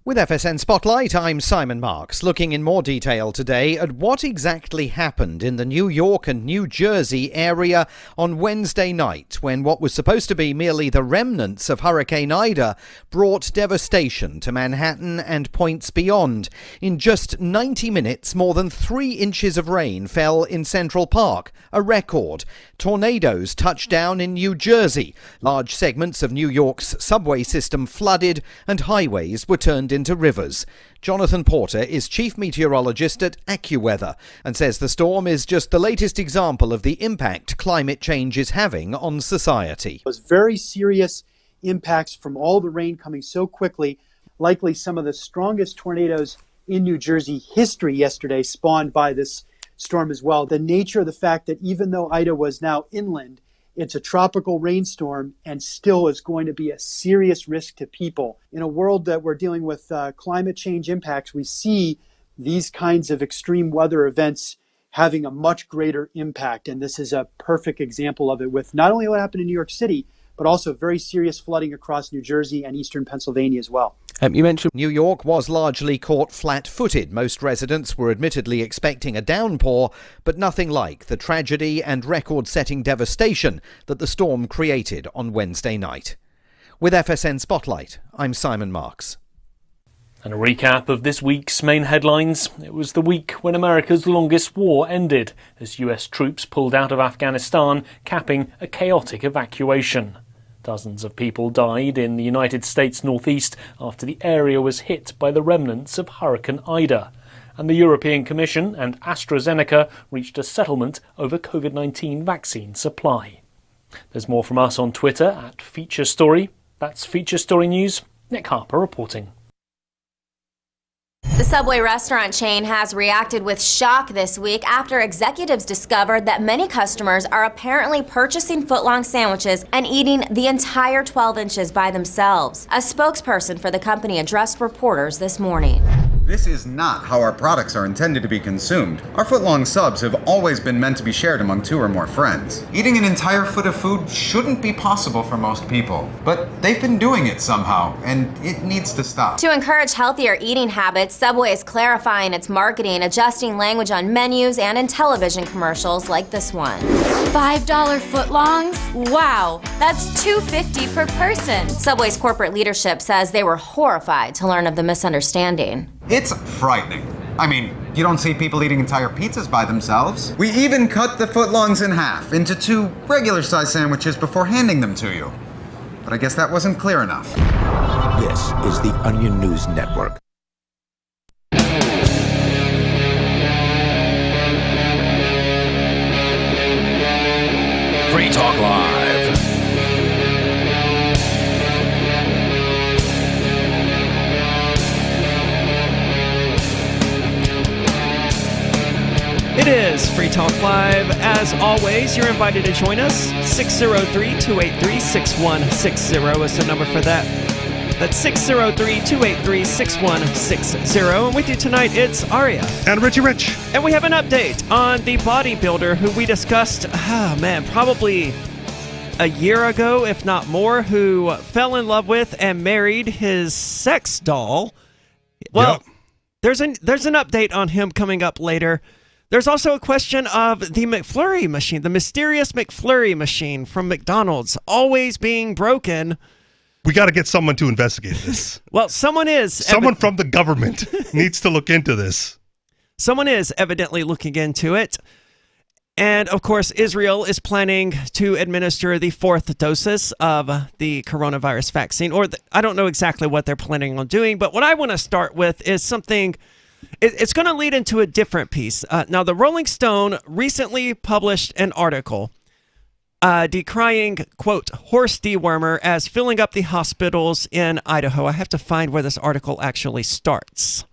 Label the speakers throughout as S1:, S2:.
S1: With FSN Spotlight, I'm Simon Marks, looking in more detail today at what exactly happened in the New York and New Jersey area on Wednesday night, when what was supposed to be merely the remnants of Hurricane Ida brought devastation to Manhattan and points beyond. In just 90 minutes, more than 3 inches of rain fell in Central Park, a record. Tornadoes touched down in New Jersey. Large segments of New York's subway system flooded, and highways were turned into rivers. Jonathan Porter is chief meteorologist at AccuWeather and says the storm is just the latest example of the impact climate change is having on society.
S2: It was very serious impacts from all the rain coming so quickly. Likely some of the strongest tornadoes in New Jersey history yesterday spawned by this storm as well. The nature of the fact that even though Ida was now inland, it's a tropical rainstorm and still is going to be a serious risk to people. In a world that we're dealing with climate change impacts, we see these kinds of extreme weather events having a much greater impact. And this is a perfect example of it, with not only what happened in New York City, but also very serious flooding across New Jersey and eastern Pennsylvania as well.
S1: You mentioned New York was largely caught flat-footed. Most residents were admittedly expecting a downpour, but nothing like the tragedy and record-setting devastation that the storm created on Wednesday night. With FSN Spotlight, I'm Simon Marks.
S3: And a recap of this week's main headlines. It was the week when America's longest war ended, as US troops pulled out of Afghanistan, capping a chaotic evacuation. Dozens of people died in the United States northeast after the area was hit by the remnants of Hurricane Ida. And the European Commission and AstraZeneca reached a settlement over COVID-19 vaccine supply. There's more from us on Twitter at Feature Story. That's Feature Story News. Nick Harper reporting.
S4: The Subway restaurant chain has reacted with shock this week after executives discovered that many customers are apparently purchasing footlong sandwiches and eating the entire 12 inches by themselves. A spokesperson for the company addressed reporters this morning.
S5: This is not how our products are intended to be consumed. Our footlong subs have always been meant to be shared among 2 or more friends. Eating an entire foot of food shouldn't be possible for most people, but they've been doing it somehow, and it needs to stop.
S4: To encourage healthier eating habits, Subway is clarifying its marketing, adjusting language on menus and in television commercials like this one.
S6: $5 footlongs? Wow, that's $2.50 per person.
S4: Subway's corporate leadership says they were horrified to learn of the misunderstanding.
S5: It's frightening. I mean, you don't see people eating entire pizzas by themselves. We even cut the footlongs in half into 2 regular-sized sandwiches before handing them to you. But I guess that wasn't clear enough.
S7: This is the Onion News Network. Free Talk Live.
S8: It is Free Talk Live. As always, you're invited to join us. 603-283-6160 is the number for that. That's 603-283-6160. And with you tonight, it's Aria.
S9: And Richie Rich.
S8: And we have an update on the bodybuilder who we discussed, probably a year ago, if not more, who fell in love with and married his sex doll. Well,
S9: yep.
S8: There's an update on him coming up later. There's also a question of the McFlurry machine, the mysterious McFlurry machine from McDonald's, always being broken.
S9: We got to get someone to investigate this.
S8: Well, someone from the government needs to look into this. Someone is evidently looking into it. And, of course, Israel is planning to administer the 4th doses of the coronavirus vaccine. I don't know exactly what they're planning on doing, but what I want to start with is something. It's going to lead into a different piece. Now, the Rolling Stone recently published an article decrying, quote, horse dewormer as filling up the hospitals in Idaho. I have to find where this article actually starts.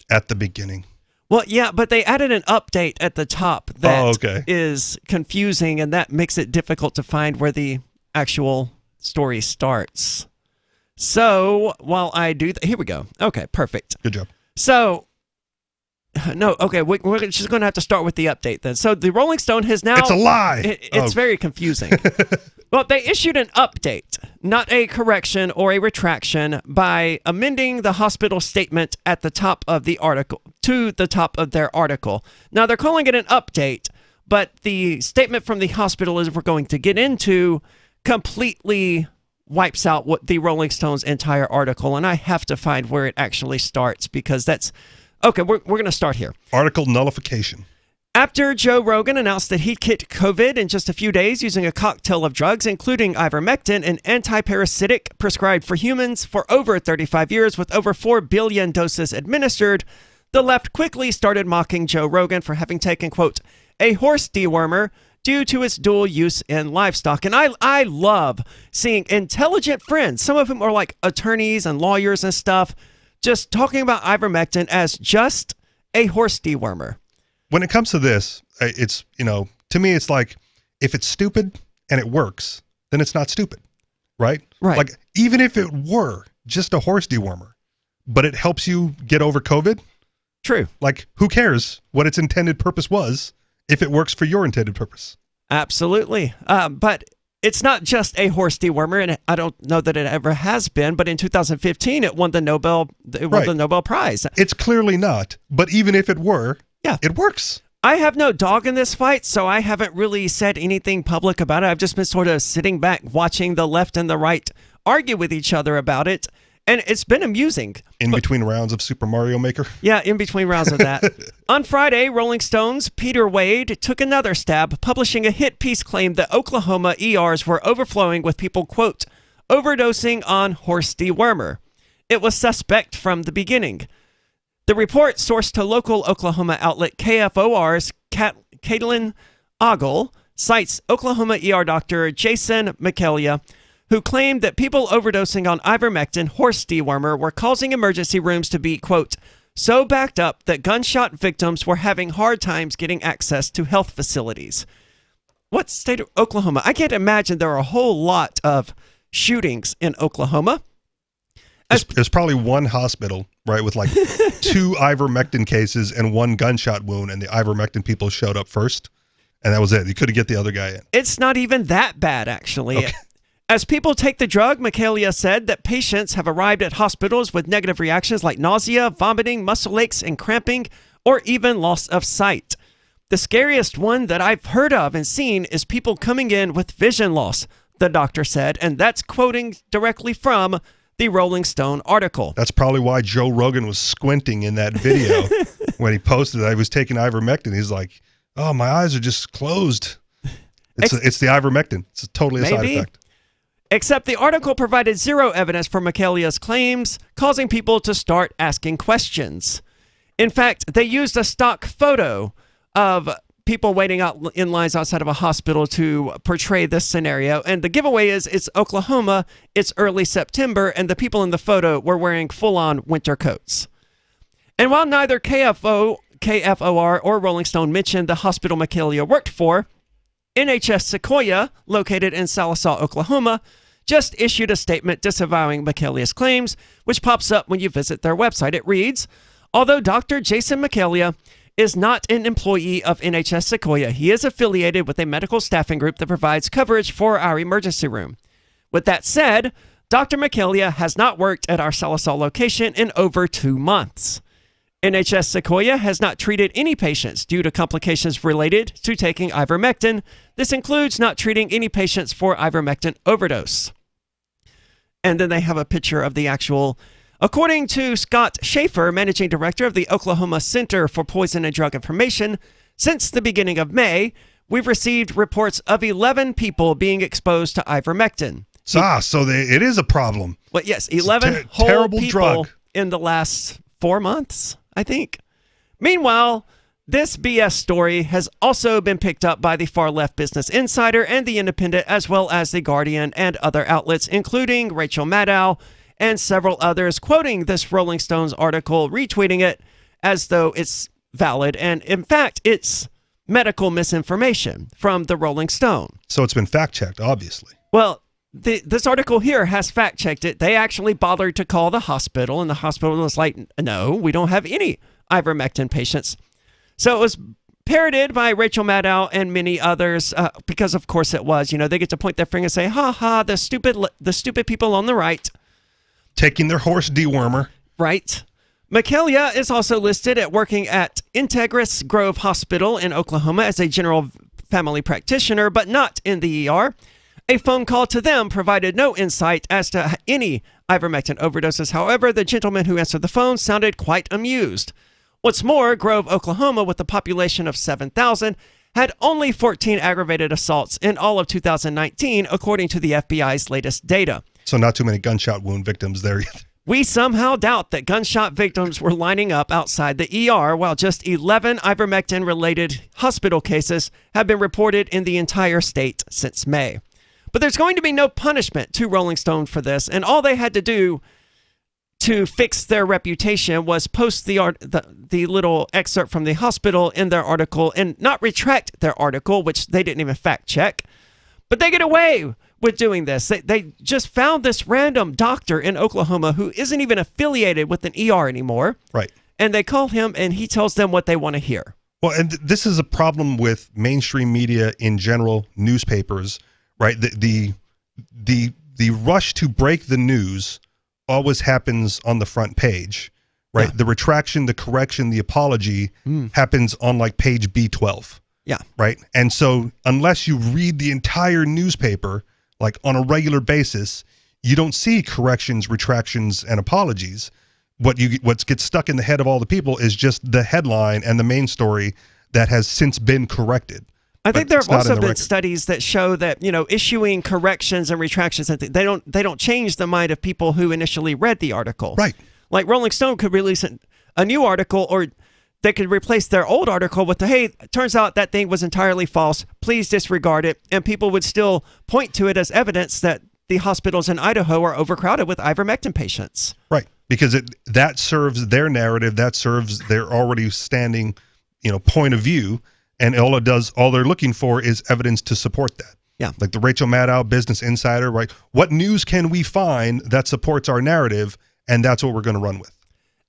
S9: At the beginning.
S8: Well, yeah, but they added an update at the top that is confusing, and that makes it difficult to find where the actual story starts. So, while I do here we go. Okay, perfect.
S9: Good job.
S8: So, no, okay, we're just going to have to start with the update then. So, the Rolling Stone has now...
S9: It's a lie!
S8: It's very confusing. Well, they issued an update, not a correction or a retraction, by amending the hospital statement at the top of the article, to the top of their article. Now, they're calling it an update, but the statement from the hospital, as we're going to get into, completely wipes out what the Rolling Stones' entire article, and I have to find where it actually starts, because that's... Okay, we're going to start here.
S9: Article nullification.
S8: After Joe Rogan announced that he'd kicked COVID in just a few days using a cocktail of drugs, including ivermectin, an antiparasitic prescribed for humans for over 35 years with over 4 billion doses administered, the left quickly started mocking Joe Rogan for having taken, quote, a horse dewormer due to its dual use in livestock. And I love seeing intelligent friends, some of them are like attorneys and lawyers and stuff, just talking about ivermectin as just a horse dewormer.
S9: When it comes to this, it's, to me, it's like, if it's stupid and it works, then it's not stupid, right?
S8: Right.
S9: Like, even if it were just a horse dewormer, but it helps you get over COVID.
S8: True.
S9: Like, who cares what its intended purpose was if it works for your intended purpose?
S8: Absolutely. But it's not just a horse dewormer, and I don't know that it ever has been, but in 2015, it won the Nobel Prize.
S9: It's clearly not, but even if it were,
S8: yeah,
S9: it works.
S8: I have no dog in this fight, so I haven't really said anything public about it. I've just been sort of sitting back watching the left and the right argue with each other about it, and it's been amusing.
S9: Between rounds of Super Mario Maker?
S8: Yeah, in between rounds of that. On Friday, Rolling Stone's Peter Wade took another stab, publishing a hit piece claim that Oklahoma ERs were overflowing with people, quote, overdosing on horse dewormer. It was suspect from the beginning. The report, sourced to local Oklahoma outlet KFOR's Caitlin Ogle, cites Oklahoma ER doctor Jason McKellia, who claimed that people overdosing on ivermectin horse dewormer were causing emergency rooms to be, quote, so backed up that gunshot victims were having hard times getting access to health facilities. What state of Oklahoma? I can't imagine there are a whole lot of shootings in Oklahoma.
S9: There's probably one hospital, right, with like 2 ivermectin cases and 1 gunshot wound, and the ivermectin people showed up first, and that was it. You couldn't get the other guy in.
S8: It's not even that bad, actually.
S9: Okay.
S8: As people take the drug, Michaelia said that patients have arrived at hospitals with negative reactions like nausea, vomiting, muscle aches, and cramping, or even loss of sight. The scariest one that I've heard of and seen is people coming in with vision loss, the doctor said, and that's quoting directly from the Rolling Stone article.
S9: That's probably why Joe Rogan was squinting in that video when he posted that he was taking ivermectin. He's like, oh, my eyes are just closed. It's the ivermectin. It's totally a side effect.
S8: Except the article provided zero evidence for Michaelia's claims, causing people to start asking questions. In fact, they used a stock photo of people waiting out in lines outside of a hospital to portray this scenario. And the giveaway is it's Oklahoma, it's early September, and the people in the photo were wearing full-on winter coats. And while neither KFOR or Rolling Stone mentioned the hospital Michaelia worked for, NHS Sequoia, located in Sallisaw, Oklahoma, just issued a statement disavowing Michaelia's claims, which pops up when you visit their website. It reads, although Dr. Jason Michaelia is not an employee of NHS Sequoia, he is affiliated with a medical staffing group that provides coverage for our emergency room. With that said, Dr. Michaelia has not worked at our Sallisaw location in over 2 months. NHS Sequoia has not treated any patients due to complications related to taking ivermectin. This includes not treating any patients for ivermectin overdose. And then they have a picture of the actual... According to Scott Schaefer, managing director of the Oklahoma Center for Poison and Drug Information, since the beginning of May, we've received reports of 11 people being exposed to ivermectin.
S9: It is a problem.
S8: Well, yes, 11 whole
S9: terrible
S8: people
S9: drug
S8: in the last 4 months, I think. Meanwhile, this BS story has also been picked up by the far-left Business Insider and The Independent, as well as The Guardian and other outlets, including Rachel Maddow and several others, quoting this Rolling Stones article, retweeting it as though it's valid. And in fact, it's medical misinformation from the Rolling Stone.
S9: So it's been fact-checked, obviously.
S8: Well, this article here has fact-checked it. They actually bothered to call the hospital, and the hospital was like, no, we don't have any ivermectin patients. So it was Parroted by Rachel Maddow and many others, because of course it was. They get to point their finger and say, "Ha ha, the stupid people on the right."
S9: Taking their horse dewormer.
S8: Right. Michaelia is also listed at working at Integris Grove Hospital in Oklahoma as a general family practitioner, but not in the ER. A phone call to them provided no insight as to any ivermectin overdoses. However, the gentleman who answered the phone sounded quite amused. What's more, Grove, Oklahoma, with a population of 7,000, had only 14 aggravated assaults in all of 2019, according to the FBI's latest data.
S9: So not too many gunshot wound victims there yet.
S8: We somehow doubt that gunshot victims were lining up outside the ER, while just 11 ivermectin-related hospital cases have been reported in the entire state since May. But there's going to be no punishment to Rolling Stone for this, and all they had to do to fix their reputation was post the little excerpt from the hospital in their article and not retract their article, which they didn't even fact check. But they get away with doing this. They just found this random doctor in Oklahoma who isn't even affiliated with an ER anymore.
S9: Right.
S8: And they call him and he tells them what they want to hear.
S9: Well, and this is a problem with mainstream media in general, newspapers, right? The rush to break the news always happens on the front page, right? Yeah. The retraction, the correction, the apology happens on like page B12.
S8: Yeah.
S9: Right. And so unless you read the entire newspaper, like on a regular basis, you don't see corrections, retractions, and apologies. What gets stuck in the head of all the people is just the headline and the main story that has since been corrected.
S8: I think there have also been studies that show that, issuing corrections and retractions, they don't change the mind of people who initially read the article.
S9: Right.
S8: Like Rolling Stone could release a new article, or they could replace their old article with hey, turns out that thing was entirely false. Please disregard it. And people would still point to it as evidence that the hospitals in Idaho are overcrowded with ivermectin patients.
S9: Right. Because that serves their narrative. That serves their already standing, point of view. And all they're looking for is evidence to support that.
S8: Yeah.
S9: Like the Rachel Maddow Business Insider, right? What news can we find that supports our narrative? And that's what we're going to run with.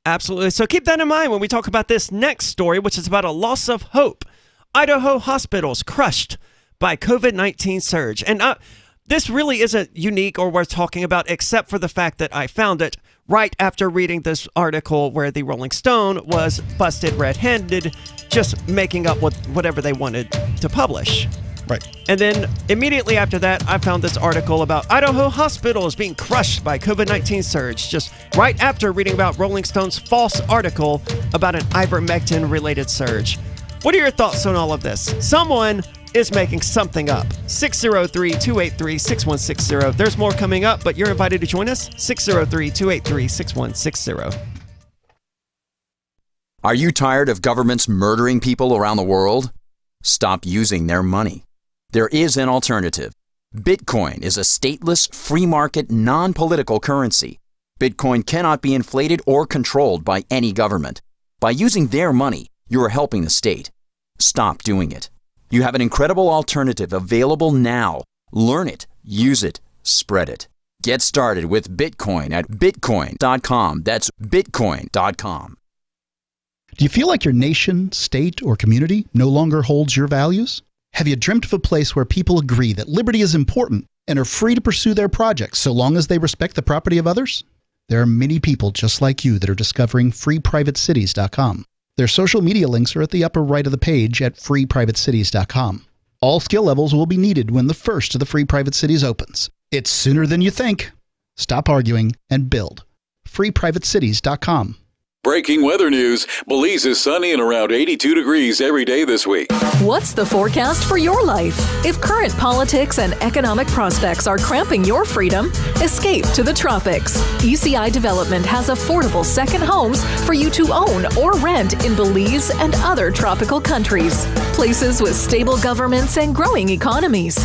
S8: Absolutely. So keep that in mind when we talk about this next story, which is about a loss of hope. Idaho hospitals crushed by COVID-19 surge. And this really isn't unique or worth talking about, except for the fact that I found it right after reading this article where the Rolling Stone was busted red-handed, just making up whatever they wanted to publish.
S9: Right.
S8: And then immediately after that, I found this article about Idaho hospitals being crushed by COVID-19 surge, just right after reading about Rolling Stone's false article about an ivermectin-related surge. What are your thoughts on all of this? Someone is making something up. 603-283-6160. There's more coming up, but you're invited to join us. 603-283-6160.
S10: Are you tired of governments murdering people around the world? Stop using their money. There is an alternative. Bitcoin is a stateless, free market, non-political currency. Bitcoin cannot be inflated or controlled by any government. By using their money, you are helping the state. Stop doing it. You have an incredible alternative available now. Learn it, use it, spread it. Get started with Bitcoin at bitcoin.com. That's bitcoin.com.
S11: Do you feel like your nation, state, or community no longer holds your values? Have you dreamt of a place where people agree that liberty is important and are free to pursue their projects so long as they respect the property of others? There are many people just like you that are discovering freeprivatecities.com. Their social media links are at the upper right of the page at freeprivatecities.com. All skill levels will be needed when the first of the Free Private Cities opens. It's sooner than you think. Stop arguing and build. freeprivatecities.com.
S12: Breaking weather news. Belize is sunny and around 82 degrees every day this week.
S13: What's the forecast for your life? If current politics and economic prospects are cramping your freedom, escape to the tropics. ECI Development has affordable second homes for you to own or rent in Belize and other tropical countries. Places with stable governments and growing economies.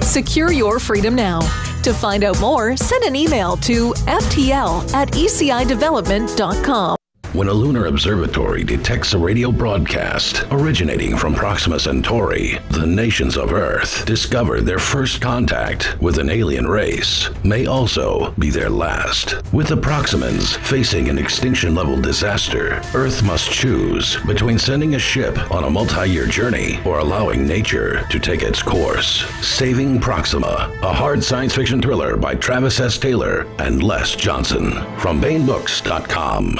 S13: Secure your freedom now. To find out more, send an email to ftl@ecidevelopment.com.
S14: When a lunar observatory detects a radio broadcast originating from Proxima Centauri, the nations of Earth discover their first contact with an alien race may also be their last. With the Proximans facing an extinction-level disaster, Earth must choose between sending a ship on a multi-year journey or allowing nature to take its course. Saving Proxima, a hard science fiction thriller by Travis S. Taylor and Les Johnson from BaneBooks.com.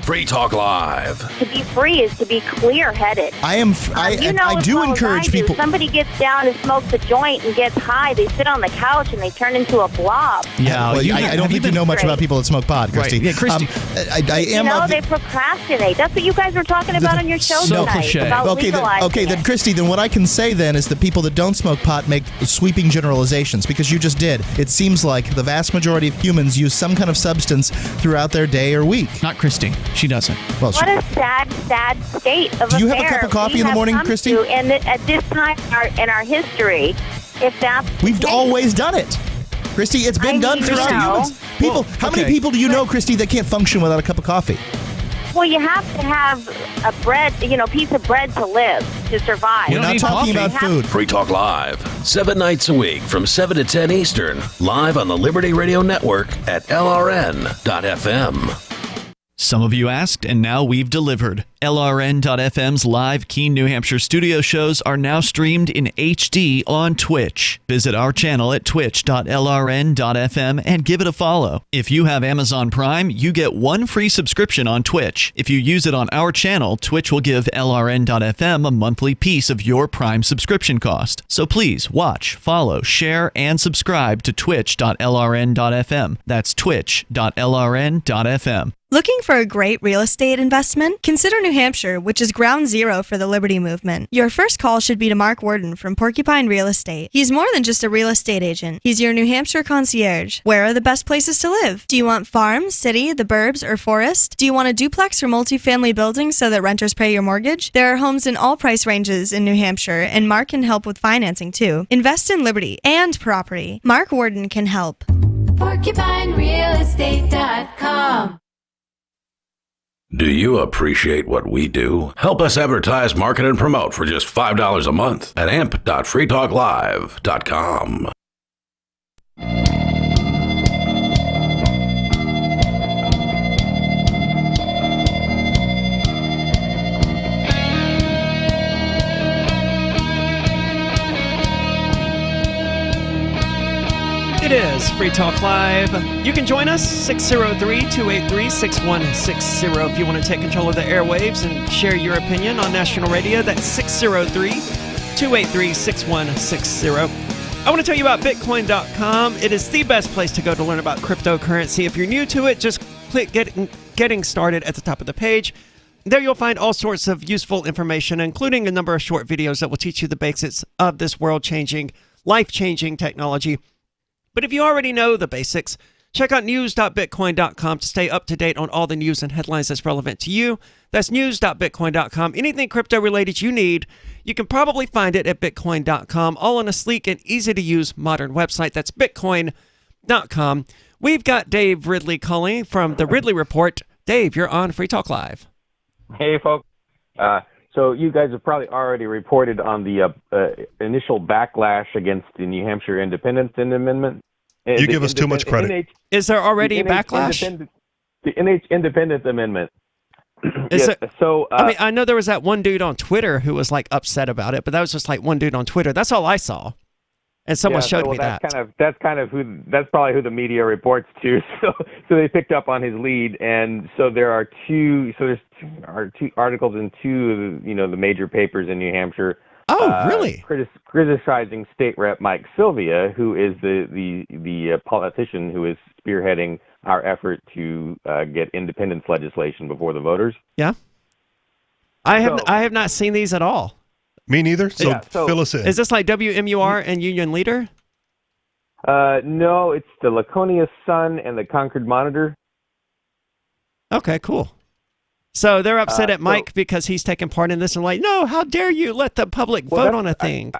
S15: Free Talk Live.
S16: To be free is to be clear-headed.
S17: I do encourage people.
S16: Somebody gets down and smokes a joint and gets high. They sit on the couch and they turn into a blob.
S17: Yeah, well, I don't think you know much about people that smoke pot, Christy.
S8: Right. Yeah, Christy.
S16: They procrastinate. That's what you guys were talking about on your show tonight. About
S17: okay, then Christy, then what I can say then is that people that don't smoke pot make sweeping generalizations, because you just did. It seems like the vast majority of humans use some kind of substance throughout their day or week.
S18: Not Christy. She doesn't.
S17: Well,
S16: what a sad state of affairs.
S17: Do you have a cup of coffee in the morning, Christy?
S16: And at this time in our history, if that's
S17: we've always done it, Christy. It's been done throughout humans. People, how many people do you know, Christy, that can't function without a cup of coffee?
S16: Well, you have to have a piece of bread to live, to survive.
S17: We're not talking about food.
S15: Free Talk Live, 7 nights a week from 7 to 10 Eastern, live on the Liberty Radio Network at LRN.FM.
S18: Some of you asked, and now we've delivered. LRN.FM's live Keene, New Hampshire studio shows are now streamed in HD on Twitch. Visit our channel at twitch.lrn.fm and give it a follow. If you have Amazon Prime, you get 1 free subscription on Twitch. If you use it on our channel, Twitch will give LRN.FM a monthly piece of your Prime subscription cost. So please watch, follow, share, and subscribe to twitch.lrn.fm. That's twitch.lrn.fm.
S19: Looking for a great real estate investment? Consider New Hampshire, which is ground zero for the Liberty Movement. Your first call should be to Mark Worden from Porcupine Real Estate. He's more than just a real estate agent. He's your New Hampshire concierge. Where are the best places to live? Do you want farm, city, the burbs, or forest? Do you want a duplex or multifamily building so that renters pay your mortgage? There are homes in all price ranges in New Hampshire, and Mark can help with financing too. Invest in liberty and property. Mark Worden can help.
S6: PorcupineRealEstate.com.
S15: Do you appreciate what we do? Help us advertise, market, and promote for just $5 a month at amp.freetalklive.com.
S8: It is Free Talk Live. You can join us, 603-283-6160. If you want to take control of the airwaves and share your opinion on national radio, that's 603-283-6160. I want to tell you about Bitcoin.com. It is the best place to go to learn about cryptocurrency. If you're new to it, just click Getting Started at the top of the page. There you'll find all sorts of useful information, including a number of short videos that will teach you the basics of this world-changing, life-changing technology. But if you already know the basics, check out news.bitcoin.com to stay up to date on all the news and headlines that's relevant to you. That's news.bitcoin.com. Anything crypto related you need, you can probably find it at bitcoin.com, all on a sleek and easy to use modern website. That's bitcoin.com. We've got Dave Ridley calling from the Ridley Report. Dave, you're on Free Talk Live.
S20: Hey, folks. So you guys have probably already reported on the initial backlash against the New Hampshire Independence Amendment.
S9: You give us too much credit.
S8: Is there already backlash?
S20: The NH Independence Amendment.
S8: I know there was that one dude on Twitter who was like upset about it, but that was just like one dude on Twitter. That's all I saw. And someone showed me that.
S20: That's probably who the media reports to. So they picked up on his lead, and so there's two articles in two of the major papers in New Hampshire.
S8: Oh, really?
S20: Criticizing State Rep Mike Sylvia, who is the politician who is spearheading our effort to get independence legislation before the voters.
S8: Yeah. I have not seen these at all.
S9: Me neither. So fill us in.
S8: Is this like WMUR and Union Leader?
S20: No, it's the Laconia Sun and the Concord Monitor.
S8: Okay, cool. So they're upset at Mike because he's taking part in this and like, no, how dare you let the public vote on a thing?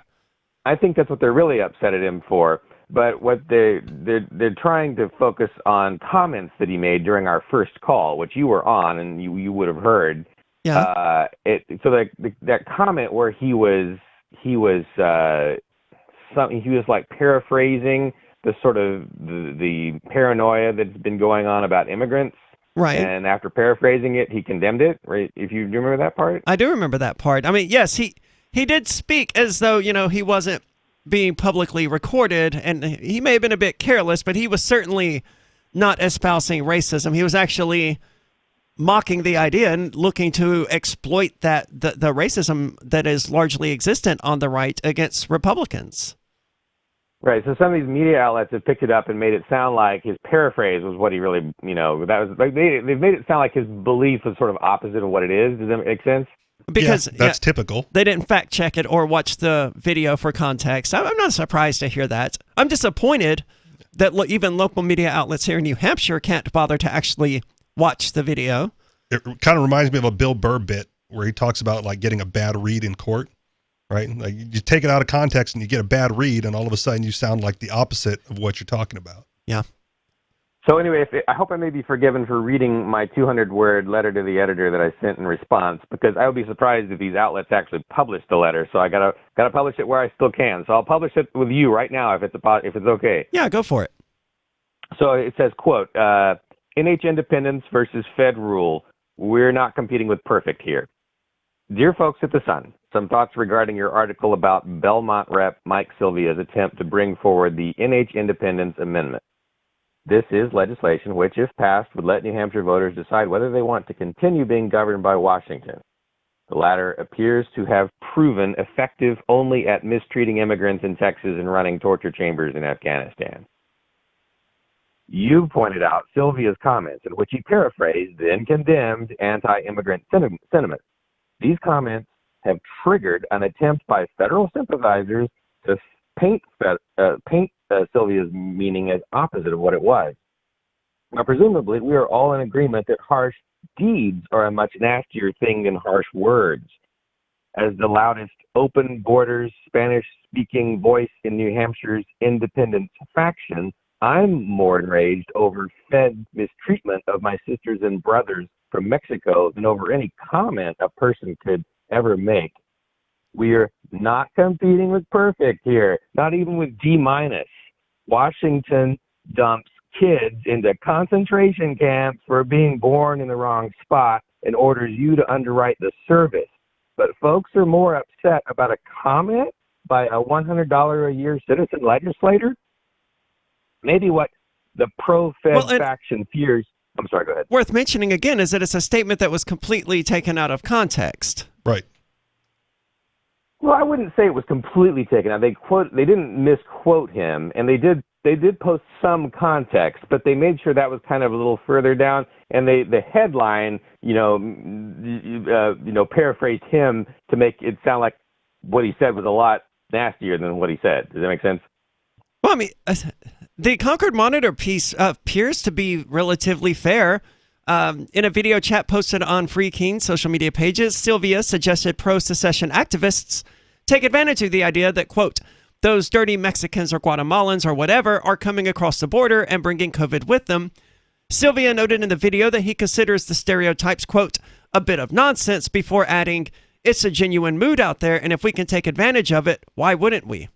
S20: I think that's what they're really upset at him for. But what they're trying to focus on comments that he made during our first call, which you were on and you would have heard.
S8: Yeah.
S20: That comment where he was like paraphrasing the sort of the paranoia that's been going on about immigrants.
S8: Right.
S20: And after paraphrasing it, he condemned it. Right? Do you remember that part?
S8: I do remember that part. I mean, yes, he did speak as though, he wasn't being publicly recorded, and he may have been a bit careless, but he was certainly not espousing racism. He was actually mocking the idea and looking to exploit the racism that is largely existent on the right against Republicans.
S20: Right. So some of these media outlets have picked it up and made it sound like his paraphrase was what he really, that was like they've made it sound like his belief was sort of opposite of what it is. Does that make sense?
S8: Because
S9: that's typical.
S8: They didn't fact check it or watch the video for context. I'm not surprised to hear that. I'm disappointed that even local media outlets here in New Hampshire can't bother to actually watch the video.
S9: It kind of reminds me of a Bill Burr bit where he talks about like getting a bad read in court, right? Like you take it out of context and you get a bad read, and all of a sudden you sound like the opposite of what you're talking about.
S8: Yeah.
S20: So anyway, I hope I may be forgiven for reading my 200-word letter to the editor that I sent in response, because I would be surprised if these outlets actually published the letter. So I gotta publish it where I still can. So I'll publish it with you right now if it's okay.
S8: Yeah, go for it.
S20: So it says, quote, NH independence versus Fed rule. We're not competing with perfect here. Dear folks at The Sun, some thoughts regarding your article about Belmont Rep. Mike Sylvia's attempt to bring forward the NH Independence Amendment. This is legislation which, if passed, would let New Hampshire voters decide whether they want to continue being governed by Washington. The latter appears to have proven effective only at mistreating immigrants in Texas and running torture chambers in Afghanistan. You pointed out Sylvia's comments in which he paraphrased then condemned anti-immigrant sentiments. These comments have triggered an attempt by federal sympathizers to paint Sylvia's meaning as opposite of what it was. Now, presumably, we are all in agreement that harsh deeds are a much nastier thing than harsh words. As the loudest open borders Spanish-speaking voice in New Hampshire's independence faction, I'm more enraged over Fed mistreatment of my sisters and brothers from Mexico than over any comment a person could ever make. We are not competing with perfect here, not even with D-. Washington dumps kids into concentration camps for being born in the wrong spot and orders you to underwrite the service. But folks are more upset about a comment by a $100 a year citizen legislator. Maybe what the pro-Fed faction fears. I'm sorry, go ahead.
S8: Worth mentioning again is that it's a statement that was completely taken out of context.
S9: Right.
S20: Well, I wouldn't say it was completely taken out. They didn't misquote him, and they did post some context, but they made sure that was kind of a little further down. And the headline, paraphrased him to make it sound like what he said was a lot nastier than what he said. Does that make sense?
S8: Well, I mean, the Concord Monitor piece appears to be relatively fair. In a video chat posted on Free Keene social media pages, Sylvia suggested pro-secession activists take advantage of the idea that, quote, those dirty Mexicans or Guatemalans or whatever are coming across the border and bringing COVID with them. Sylvia noted in the video that he considers the stereotypes, quote, a bit of nonsense, before adding, it's a genuine mood out there, and if we can take advantage of it, why wouldn't we?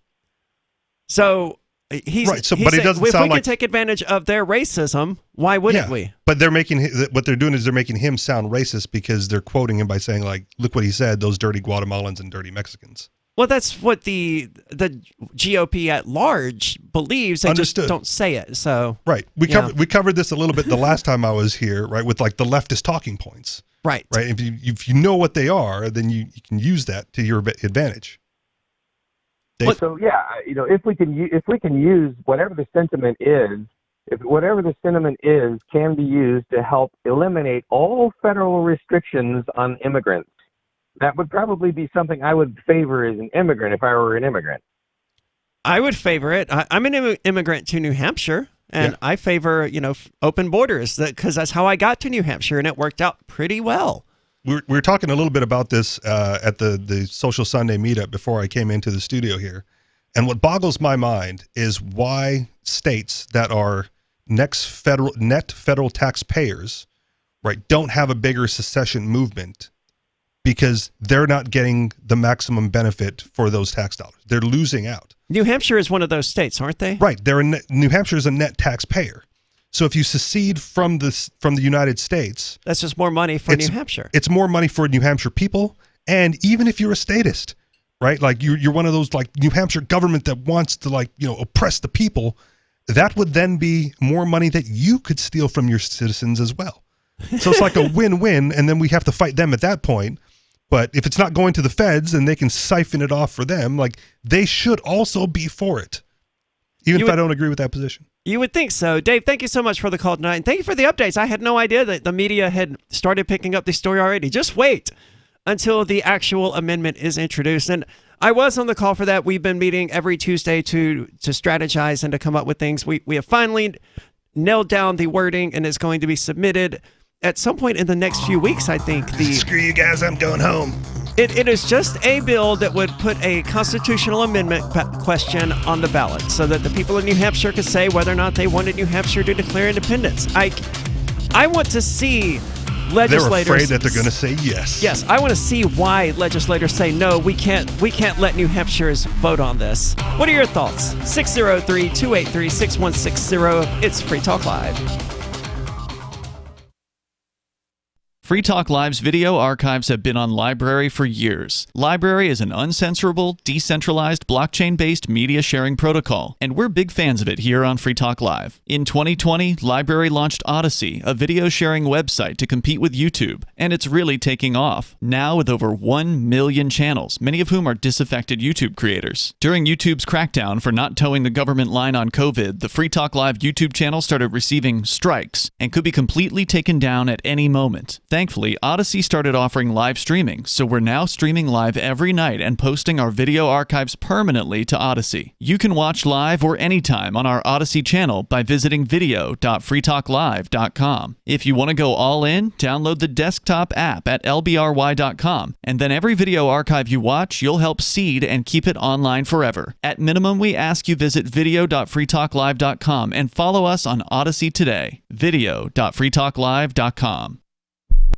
S8: So he's
S9: right. So, but it doesn't
S8: if
S9: sound
S8: we
S9: like
S8: can take advantage of their racism, why wouldn't we?
S9: But they're making what they're doing is they're making him sound racist because they're quoting him by saying, like, look what he said, those dirty Guatemalans and dirty Mexicans.
S8: Well, that's what the GOP at large believes. They
S9: Understood.
S8: just don't say it. So
S9: right, we covered this a little bit the last time I was here, right? With like the leftist talking points,
S8: right?
S9: Right. If you know what they are, then you can use that to your advantage.
S20: So yeah, if we can use whatever the sentiment is, if whatever the sentiment is can be used to help eliminate all federal restrictions on immigrants. That would probably be something I would favor as an immigrant if I were an immigrant.
S8: I would favor it. I'm an immigrant to New Hampshire, and I favor, open borders because that's how I got to New Hampshire, and it worked out pretty well.
S9: We were talking a little bit about this at the Social Sunday meetup before I came into the studio here. And what boggles my mind is why states that are net federal taxpayers, right, don't have a bigger secession movement, because they're not getting the maximum benefit for those tax dollars. They're losing out.
S8: New Hampshire is one of those states, aren't they?
S9: Right. New Hampshire is a net taxpayer. So if you secede from the United States,
S8: that's just more money for New Hampshire.
S9: It's more money for New Hampshire people, and even if you're a statist, right? Like you're one of those like New Hampshire government that wants to oppress the people, that would then be more money that you could steal from your citizens as well. So it's like a win-win, and then we have to fight them at that point. But if it's not going to the feds and they can siphon it off for them, like they should also be for it, even if I don't agree with that position.
S8: You would think so. Dave, thank you so much for the call tonight. And thank you for the updates. I had no idea that the media had started picking up the story already. Just wait until the actual amendment is introduced. And I was on the call for that. We've been meeting every Tuesday to strategize and to come up with things. We have finally nailed down the wording, and it's going to be submitted at some point in the next few weeks, I think.
S9: Screw you guys, I'm going home.
S8: It is just a bill that would put a constitutional amendment question on the ballot so that the people of New Hampshire could say whether or not they wanted New Hampshire to declare independence. I want to see legislators...
S9: They're afraid that they're going to say yes.
S8: Yes, I want to see why legislators say, no, we can't let New Hampshire's vote on this. What are your thoughts? 603-283-6160. It's Free Talk Live.
S18: Free Talk Live's video archives have been on LBRY for years. LBRY is an uncensorable, decentralized, blockchain-based media sharing protocol, and we're big fans of it here on Free Talk Live. In 2020, LBRY launched Odysee, a video sharing website to compete with YouTube, and it's really taking off, now with over 1 million channels, many of whom are disaffected YouTube creators. During YouTube's crackdown for not towing the government line on COVID, the Free Talk Live YouTube channel started receiving strikes and could be completely taken down at any moment. Thankfully, Odysee started offering live streaming, so we're now streaming live every night and posting our video archives permanently to Odysee. You can watch live or anytime on our Odysee channel by visiting video.freetalklive.com. If you want to go all in, download the desktop app at lbry.com, and then every video archive you watch, you'll help seed and keep it online forever. At minimum, we ask you visit video.freetalklive.com and follow us on Odysee today. video.freetalklive.com.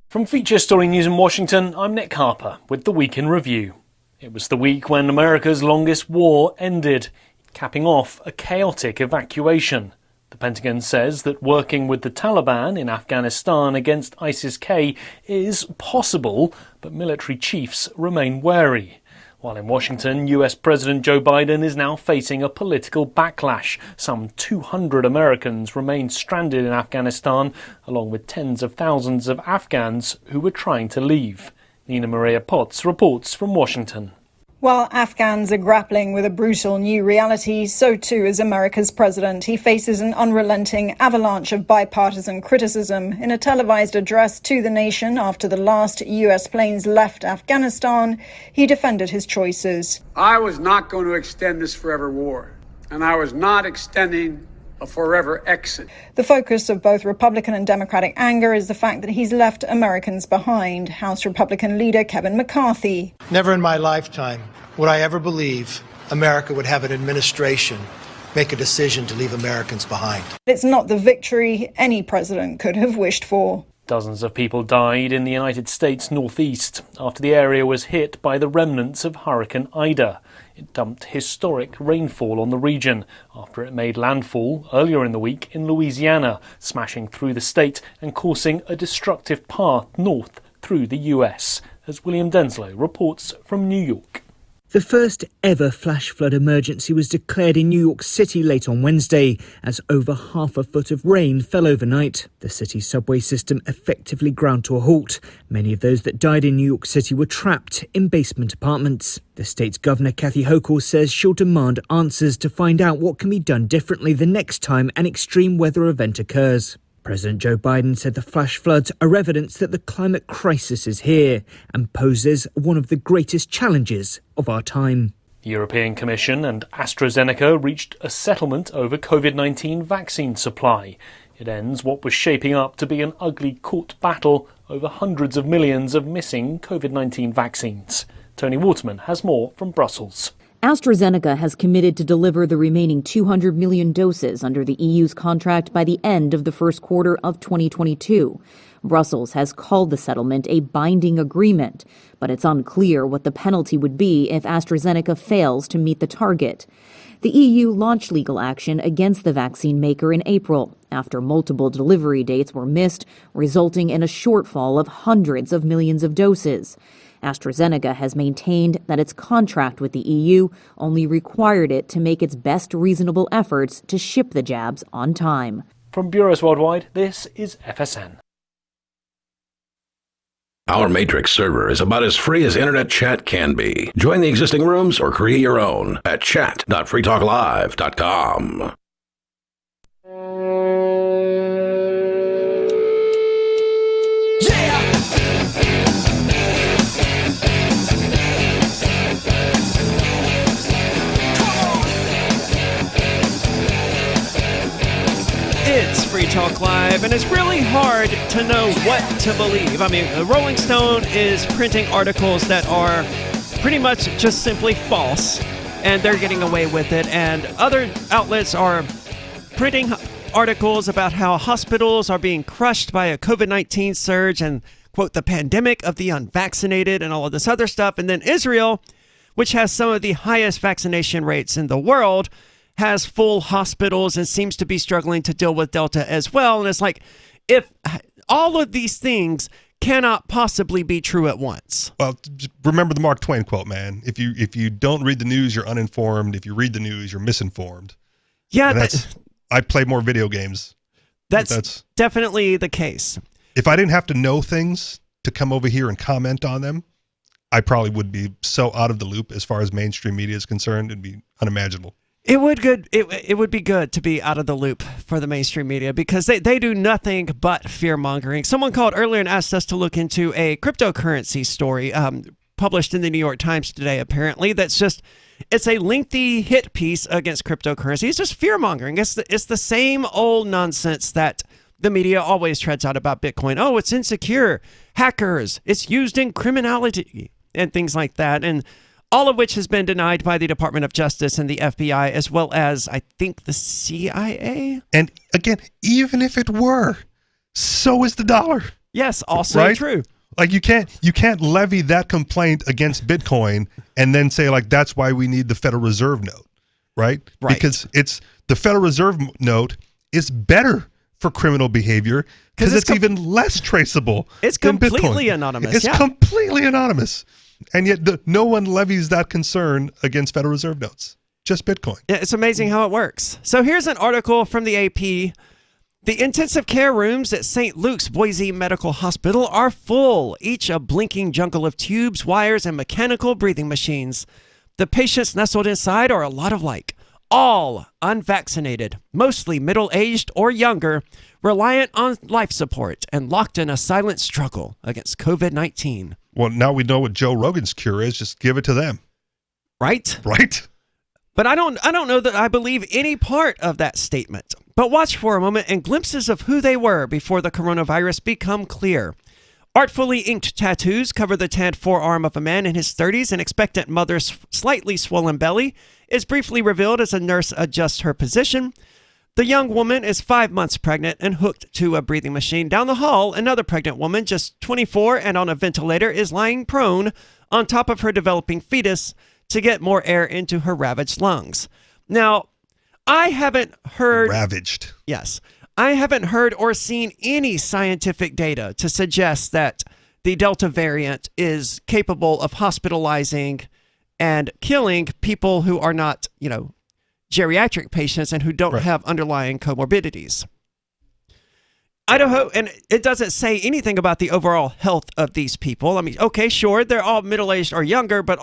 S3: From Feature Story News in Washington, I'm Nick Harper with the Week in Review. It was the week when America's longest war ended, capping off a chaotic evacuation. The Pentagon says that working with the Taliban in Afghanistan against ISIS-K is possible, but military chiefs remain wary. While in Washington, US President Joe Biden is now facing a political backlash. Some 200 Americans remain stranded in Afghanistan, along with tens of thousands of Afghans who were trying to leave. Nina Maria Potts reports from Washington.
S21: While Afghans are grappling with a brutal new reality, so too is America's president. He faces an unrelenting avalanche of bipartisan criticism. In a televised address to the nation after the last U.S. planes left Afghanistan, he defended his choices.
S22: I was not going to extend this forever war, and I was not extending a forever exit.
S21: The focus of both Republican and Democratic anger is the fact that he's left Americans behind. House Republican leader Kevin McCarthy.
S23: Never in my lifetime would I ever believe America would have an administration make a decision to leave Americans behind.
S21: It's not the victory any president could have wished for.
S3: Dozens of people died in the United States Northeast after the area was hit by the remnants of Hurricane Ida. It dumped historic rainfall on the region after it made landfall earlier in the week in Louisiana, smashing through the state and causing a destructive path north through the US, as William Denslow reports from New York.
S24: The first ever flash flood emergency was declared in New York City late on Wednesday as over half a foot of rain fell overnight. The city's subway system effectively ground to a halt. Many of those that died in New York City were trapped in basement apartments. The state's governor, Kathy Hochul, says she'll demand answers to find out what can be done differently the next time an extreme weather event occurs. President Joe Biden said the flash floods are evidence that the climate crisis is here and poses one of the greatest challenges of our time.
S3: The European Commission and AstraZeneca reached a settlement over COVID-19 vaccine supply. It ends what was shaping up to be an ugly court battle over hundreds of millions of missing COVID-19 vaccines. Tony Waterman has more from Brussels.
S1: AstraZeneca has committed to deliver the remaining 200 million doses under the EU's contract by the end of the first quarter of 2022. Brussels has called the settlement a binding agreement, but it's unclear what the penalty would be if AstraZeneca fails to meet the target. The EU launched legal action against the vaccine maker in April, after multiple delivery dates were missed, resulting in a shortfall of hundreds of millions of doses. AstraZeneca has maintained that its contract with the EU only required it to make its best reasonable efforts to ship the jabs on time.
S3: From Bureaus Worldwide, this is FSN.
S14: Our Matrix server is about as free as internet chat can be. Join the existing rooms or create your own at chat.freetalklive.com.
S8: It's Free Talk Live, and it's really hard to know what to believe. I mean, Rolling Stone is printing articles that are pretty much just simply false, and they're getting away with it. And other outlets are printing articles about how hospitals are being crushed by a COVID-19 surge and, quote, the pandemic of the unvaccinated and all of this other stuff. And then Israel, which has some of the highest vaccination rates in the world, has full hospitals and seems to be struggling to deal with Delta as well. And it's like, if all of these things cannot possibly be true at once.
S9: Well, remember the Mark Twain quote, man. If you don't read the news, you're uninformed. If you read the news, you're misinformed.
S8: Yeah,
S9: I play more video games.
S8: That's definitely the case.
S9: If I didn't have to know things to come over here and comment on them, I probably would be so out of the loop as far as mainstream media is concerned. It'd be unimaginable.
S8: It would be good to be out of the loop for the mainstream media because they do nothing but fear-mongering. Someone called earlier and asked us to look into a cryptocurrency story published in the New York Times today, apparently. It's a lengthy hit piece against cryptocurrency. It's just fear-mongering. It's the same old nonsense that the media always treads out about Bitcoin. Oh, it's insecure. Hackers. It's used in criminality and things like that. And all of which has been denied by the Department of Justice and the FBI, as well as, I think, the CIA.
S9: And again, even if it were, so is the dollar.
S8: Yes, also
S9: right?
S8: True.
S9: Like you can't levy that complaint against Bitcoin and then say like that's why we need the Federal Reserve note, right? Because it's the Federal Reserve note is better for criminal behavior because it's even less traceable.
S8: It's
S9: than
S8: completely
S9: Bitcoin.
S8: anonymous.
S9: It's completely anonymous. And yet no one levies that concern against Federal Reserve notes. Just Bitcoin.
S8: Yeah, it's amazing how it works. So here's an article from the AP. The intensive care rooms at St. Luke's Boise Medical Hospital are full, each a blinking jungle of tubes, wires, and mechanical breathing machines. The patients nestled inside are a lot of like, all unvaccinated, mostly middle-aged or younger, reliant on life support and locked in a silent struggle against COVID-19.
S9: Well, now we know what Joe Rogan's cure is. Just give it to them.
S8: Right?
S9: Right.
S8: But I don't know that I believe any part of that statement. But watch for a moment and glimpses of who they were before the coronavirus become clear. Artfully inked tattoos cover the tanned forearm of a man in his 30s. An expectant mother's slightly swollen belly is briefly revealed as a nurse adjusts her position. The young woman is 5 months pregnant and hooked to a breathing machine. Down the hall, another pregnant woman, just 24 and on a ventilator, is lying prone on top of her developing fetus to get more air into her ravaged lungs. Now, I haven't heard...
S9: Ravaged.
S8: Yes. I haven't heard or seen any scientific data to suggest that the Delta variant is capable of hospitalizing and killing people who are not, geriatric patients and who don't have underlying comorbidities. Idaho, and it doesn't say anything about the overall health of these people. I mean, okay, sure, they're all middle-aged or younger, but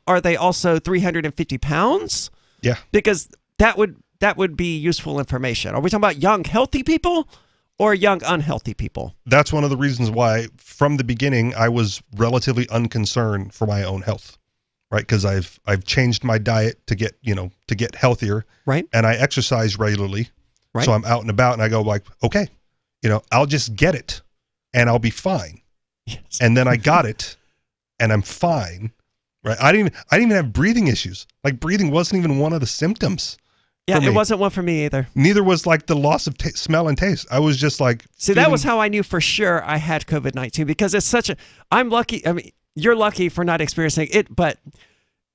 S8: are they also 350 pounds?
S9: Yeah.
S8: Because that would be useful information. Are we talking about young, healthy people or young, unhealthy people?
S9: That's one of the reasons why, from the beginning, I was relatively unconcerned for my own health. Right, because I've changed my diet to get healthier,
S8: right?
S9: And I exercise regularly,
S8: right?
S9: So I'm out and about, and I go like, okay, I'll just get it, and I'll be fine.
S8: Yes.
S9: And then I got it, and I'm fine, Right. I didn't even have breathing issues. Like breathing wasn't even one of the symptoms.
S8: Yeah, it wasn't one for me either.
S9: Neither was like the loss of smell and taste. I was just like,
S8: see, that was how I knew for sure I had COVID-19 because it's such a. I'm lucky. I mean, you're lucky for not experiencing it, but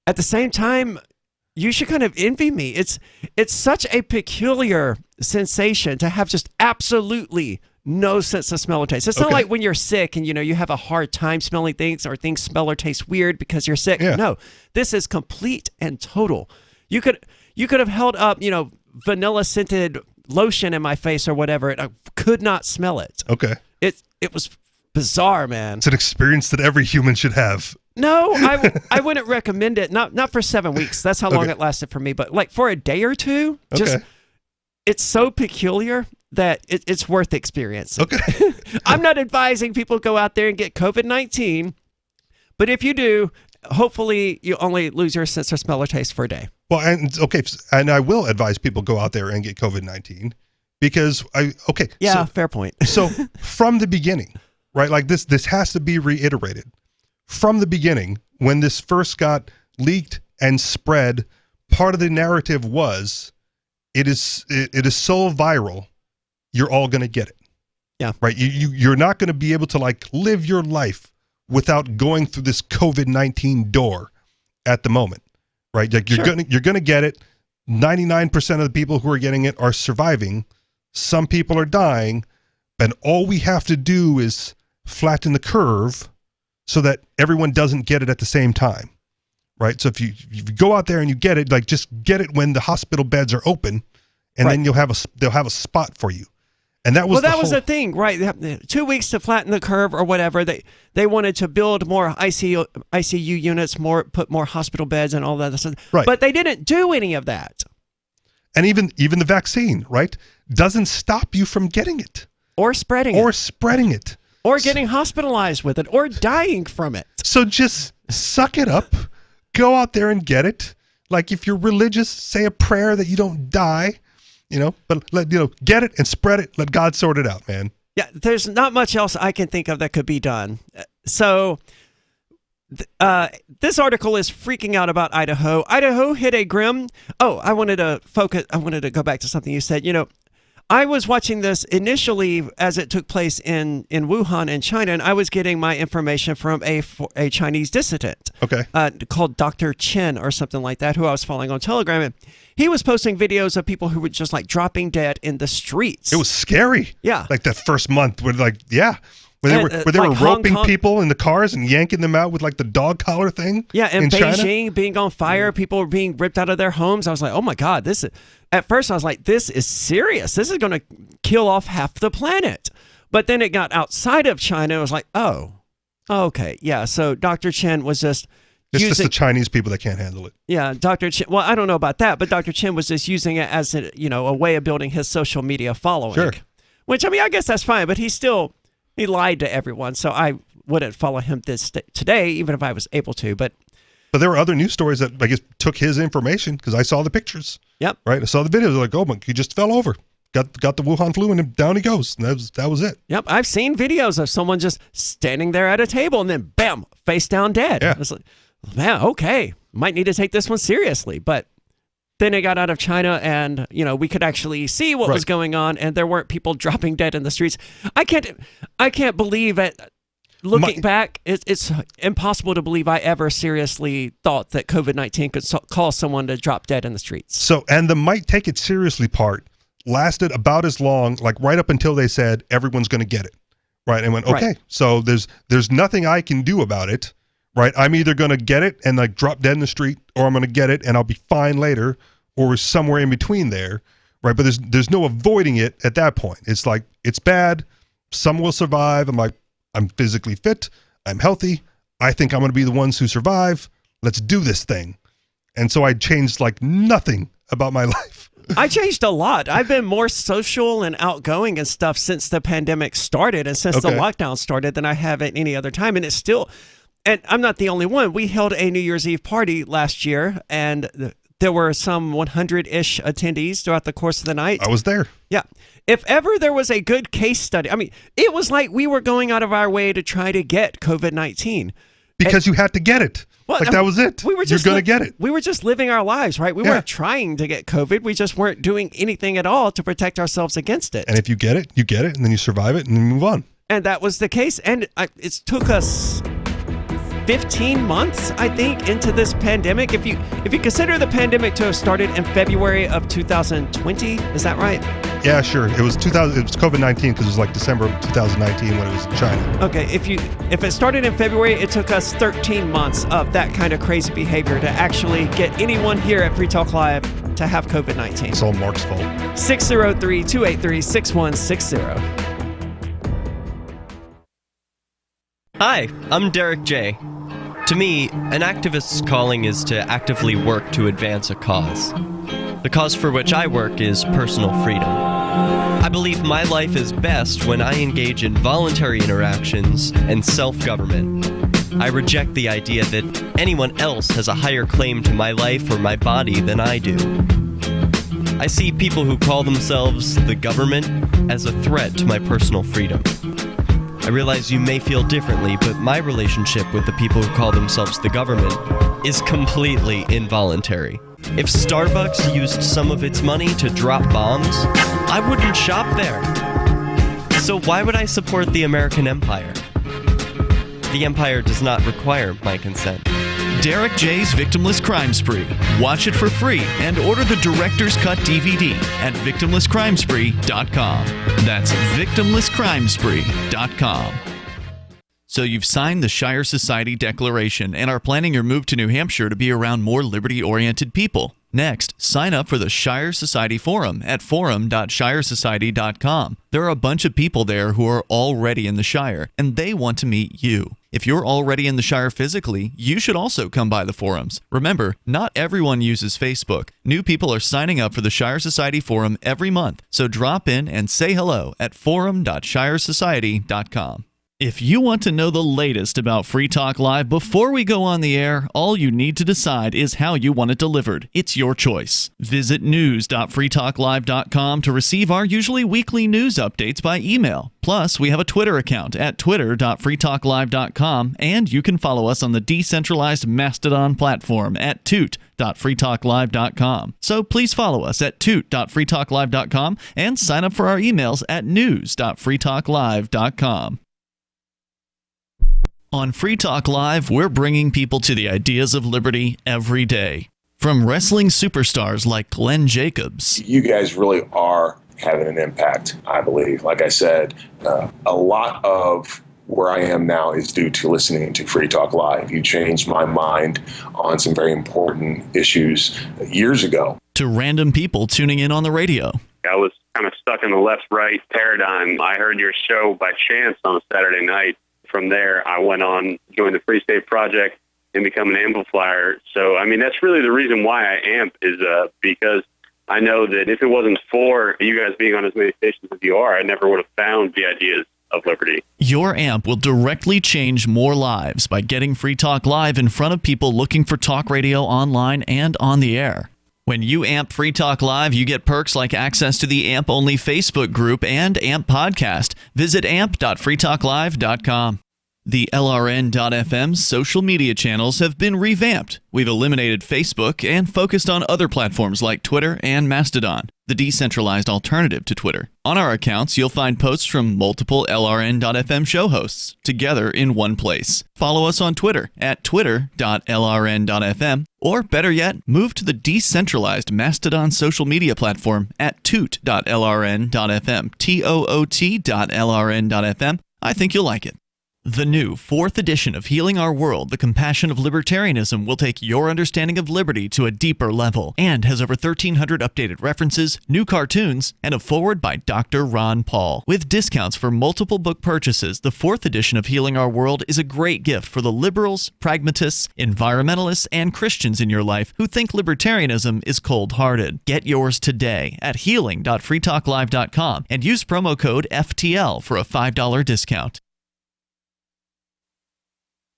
S8: at the same time, you should kind of envy me. It's such a peculiar sensation to have just absolutely no sense of smell or taste. It's not like when you're sick and you have a hard time smelling things or things smell or taste weird because you're sick. Yeah. No, this is complete and total. You could have held up, vanilla scented lotion in my face or whatever, and I could not smell it.
S9: Okay.
S8: It was bizarre, man.
S9: It's an experience that every human should have.
S8: No, I wouldn't recommend it. Not for 7 weeks. That's how long it lasted for me. But like for a day or two, it's so peculiar that it's worth the experience.
S9: Okay.
S8: I'm not advising people go out there and get COVID-19, but if you do, hopefully you only lose your sense of smell or taste for a day.
S9: Well, and I will advise people go out there and get COVID-19 because fair point. So from the beginning, right? Like this has to be reiterated. From the beginning, when this first got leaked and spread, part of the narrative was it is so viral, you're all going to get it.
S8: Yeah.
S9: Right. You're not going to be able to like live your life without going through this COVID-19 door at the moment. Right. Like you're going to get it. 99% of the people who are getting it are surviving. Some people are dying, and all we have to do is flatten the curve so that everyone doesn't get it at the same time. Right. So if you go out there and you get it, like just get it when the hospital beds are open, and then they'll have a spot for you. And that was the
S8: thing, right? 2 weeks to flatten the curve or whatever. They wanted to build more ICU units, put more hospital beds and all that stuff.
S9: Right.
S8: But they didn't do any of that.
S9: And even the vaccine, right, doesn't stop you from getting it.
S8: Or spreading
S9: it.
S8: Or getting hospitalized with it. Or dying from it.
S9: So just suck it up. Go out there and get it. Like if you're religious, say a prayer that you don't die. But get it and spread it. Let God sort it out, man.
S8: Yeah, there's not much else I can think of that could be done. So this article is freaking out about Idaho. Idaho hit a grim. Oh, I wanted to go back to something you said. I was watching this initially as it took place in Wuhan in China, and I was getting my information from a Chinese dissident called Dr. Chen or something like that, who I was following on Telegram. And he was posting videos of people who were just like dropping dead in the streets.
S9: It was scary.
S8: Yeah.
S9: Like that first month where they were roping people in the cars and yanking them out with like the dog collar thing.
S8: Yeah, and Beijing
S9: China.
S8: Being on fire, people were being ripped out of their homes. I was like, oh my God, at first I was like, this is serious. This is going to kill off half the planet. But then it got outside of China. It was like, oh, okay. Yeah, so Dr. Chen was just
S9: just the Chinese people that can't handle it.
S8: Yeah, Dr. Chen. Well, I don't know about that, but Dr. Chen was just using it as a way of building his social media following.
S9: Sure.
S8: Which, I mean, I guess that's fine, but he lied to everyone, so I wouldn't follow him today, even if I was able to. But
S9: there were other news stories that I guess took his information because I saw the pictures.
S8: Yep.
S9: Right. I saw the videos. Like, oh my, he just fell over. Got the Wuhan flu, and down he goes. And that was it.
S8: Yep. I've seen videos of someone just standing there at a table and then bam, face down dead.
S9: Yeah.
S8: I was like, man, okay, might need to take this one seriously, but. Then it got out of China, and we could actually see what was going on, and there weren't people dropping dead in the streets. I can't believe it. Looking back, it's impossible to believe I ever seriously thought that COVID-19 could cause someone to drop dead in the streets.
S9: So, and the might take it seriously part lasted about as long, like right up until they said everyone's going to get it, right? And went okay. So there's nothing I can do about it. Right, I'm either going to get it and like drop dead in the street, or I'm going to get it and I'll be fine later, or somewhere in between there, right? But there's no avoiding it at that point. It's like it's bad. Some will survive. I'm physically fit. I'm healthy. I think I'm going to be the ones who survive. Let's do this thing. And so I changed like nothing about my life.
S8: I changed a lot. I've been more social and outgoing and stuff since the pandemic started and since the lockdown started than I have at any other time, and it's still. And I'm not the only one. We held a New Year's Eve party last year, and there were some 100-ish attendees throughout the course of the night.
S9: I was there.
S8: Yeah. If ever there was a good case study, I mean, it was like we were going out of our way to try to get COVID-19.
S9: Because you had to get it.
S8: Well,
S9: Like, that was it.
S8: We were just
S9: You're going to get it.
S8: We were just living our lives, right? We weren't trying to get COVID. We just weren't doing anything at all to protect ourselves against it.
S9: And if you get it, you get it, and then you survive it, and then move on.
S8: And that was the case. And it took us 15 months, I think, into this pandemic. If you consider the pandemic to have started in February of 2020, is that right?
S9: Yeah, sure. It was COVID-19 because it was like December of 2019 when it was in China.
S8: Okay, if it started in February, it took us 13 months of that kind of crazy behavior to actually get anyone here at Free Talk Live to have COVID-19.
S9: It's all Mark's fault.
S8: 603-283-6160.
S2: Hi, I'm Derek J. To me, an activist's calling is to actively work to advance a cause. The cause for which I work is personal freedom. I believe my life is best when I engage in voluntary interactions and self-government. I reject the idea that anyone else has a higher claim to my life or my body than I do. I see people who call themselves the government as a threat to my personal freedom. I realize you may feel differently, but my relationship with the people who call themselves the government is completely involuntary. If Starbucks used some of its money to drop bombs, I wouldn't shop there. So why would I support the American empire? The empire does not require my consent.
S18: Derek J's Victimless Crime Spree. Watch it for free and order the Director's Cut DVD at victimlesscrimespree.com. That's victimlesscrimespree.com. So you've signed the Shire Society Declaration and are planning your move to New Hampshire to be around more liberty-oriented people. Next, sign up for the Shire Society Forum at forum.shiresociety.com. There are a bunch of people there who are already in the Shire, and they want to meet you. If you're already in the Shire physically, you should also come by the forums. Remember, not everyone uses Facebook. New people are signing up for the Shire Society Forum every month, so drop in and say hello at forum.shiresociety.com. If you want to know the latest about Free Talk Live before we go on the air, all you need to decide is how you want it delivered. It's your choice. Visit news.freetalklive.com to receive our usually weekly news updates by email. Plus, we have a Twitter account at twitter.freetalklive.com, and you can follow us on the decentralized Mastodon platform at toot.freetalklive.com. So please follow us at toot.freetalklive.com and sign up for our emails at news.freetalklive.com. On Free Talk Live, we're bringing people to the ideas of liberty every day. From wrestling superstars like Glenn Jacobs.
S4: You guys really are having an impact, I believe. Like I said, a lot of where I am now is due to listening to Free Talk Live. You changed my mind on some very important issues years ago.
S18: To random people tuning in on the radio.
S5: I was kind of stuck in the left-right paradigm. I heard your show by chance on a Saturday night. From there, I went on, joined the Free State Project, and become an amplifier. So, I mean, that's really the reason why I amp is because I know that if it wasn't for you guys being on as many stations as you are, I never would have found the ideas of liberty.
S18: Your amp will directly change more lives by getting Free Talk Live in front of people looking for talk radio online and on the air. When you amp Free Talk Live, you get perks like access to the AMP-only Facebook group and AMP podcast. Visit amp.freetalklive.com. The LRN.FM's social media channels have been revamped. We've eliminated Facebook and focused on other platforms like Twitter and Mastodon, the decentralized alternative to Twitter. On our accounts, you'll find posts from multiple LRN.FM show hosts together in one place. Follow us on Twitter at twitter.lrn.fm, or better yet, move to the decentralized Mastodon social media platform at toot.lrn.fm, toot.lrn.fm. I think you'll like it. The new 4th edition of Healing Our World, The Compassion of Libertarianism, will take your understanding of liberty to a deeper level and has over 1,300 updated references, new cartoons, and a foreword by Dr. Ron Paul. With discounts for multiple book purchases, the 4th edition of Healing Our World is a great gift for the liberals, pragmatists, environmentalists, and Christians in your life who think libertarianism is cold-hearted. Get yours today at healing.freetalklive.com and use promo code FTL for a $5 discount.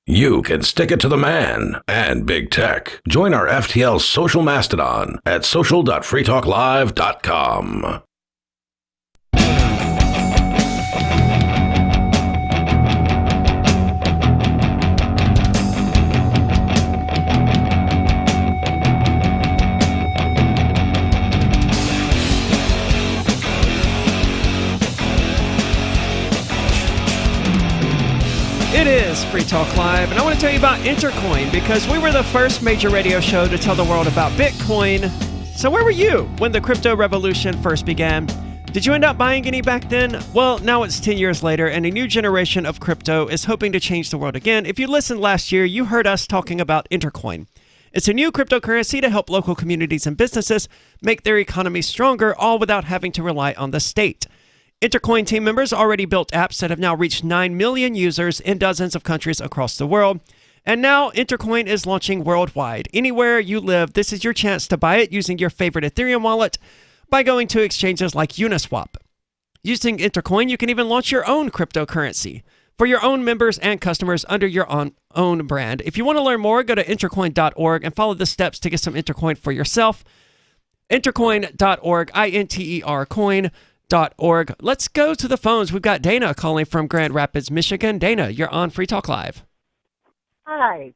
S14: You can stick it to the man and big tech. Join our FTL social mastodon at social.freetalklive.com.
S8: It is Free Talk Live, and I want to tell you about Intercoin because we were the first major radio show to tell the world about Bitcoin. So where were you when the crypto revolution first began? Did you end up buying any back then? Well, now it's 10 years later, and a new generation of crypto is hoping to change the world again. If you listened last year, you heard us talking about Intercoin. It's a new cryptocurrency to help local communities and businesses make their economies stronger, all without having to rely on the state. Intercoin team members already built apps that have now reached 9 million users in dozens of countries across the world. And now Intercoin is launching worldwide. Anywhere you live, this is your chance to buy it using your favorite Ethereum wallet by going to exchanges like Uniswap. Using Intercoin, you can even launch your own cryptocurrency for your own members and customers under your own brand. If you want to learn more, go to intercoin.org and follow the steps to get some Intercoin for yourself. Intercoin.org, I-N-T-E-R, coin.org. Let's go to the phones. We've got Dana calling from Grand Rapids, Michigan. Dana, you're on Free Talk Live.
S7: Hi.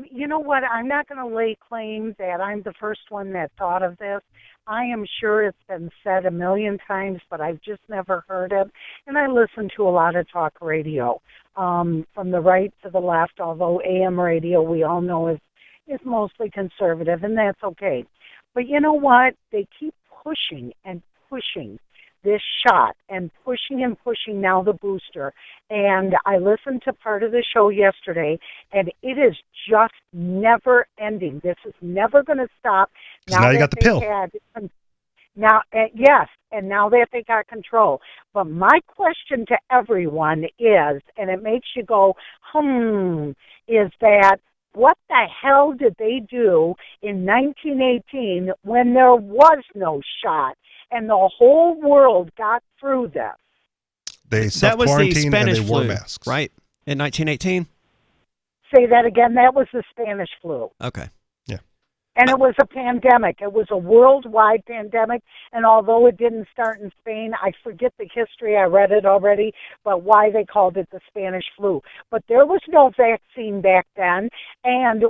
S7: You know what? I'm not going to lay claim that I'm the first one that thought of this. I am sure it's been said a million times, but I've just never heard it. And I listen to a lot of talk radio, from the right to the left, although AM radio we all know is mostly conservative, and that's okay. But you know what? They keep pushing and pushing this shot and pushing now the booster. And I listened to part of the show yesterday, and it is just never ending. This is never going to stop.
S9: Now you got the pill.
S7: Yes, and now that they got control. But my question to everyone is, and it makes you go, is that what the hell did they do in 1918 when there was no shot and the whole world got through this?
S9: They
S8: That was the
S9: self-quarantined and
S8: Spanish
S9: they wore
S8: flu,
S9: masks.
S8: right? In 1918?
S7: Say that again. That was the Spanish flu.
S8: Okay.
S7: And it was a pandemic. It was a worldwide pandemic. And although it didn't start in Spain, I forget the history. I read it already, but why they called it the Spanish flu. But there was no vaccine back then. And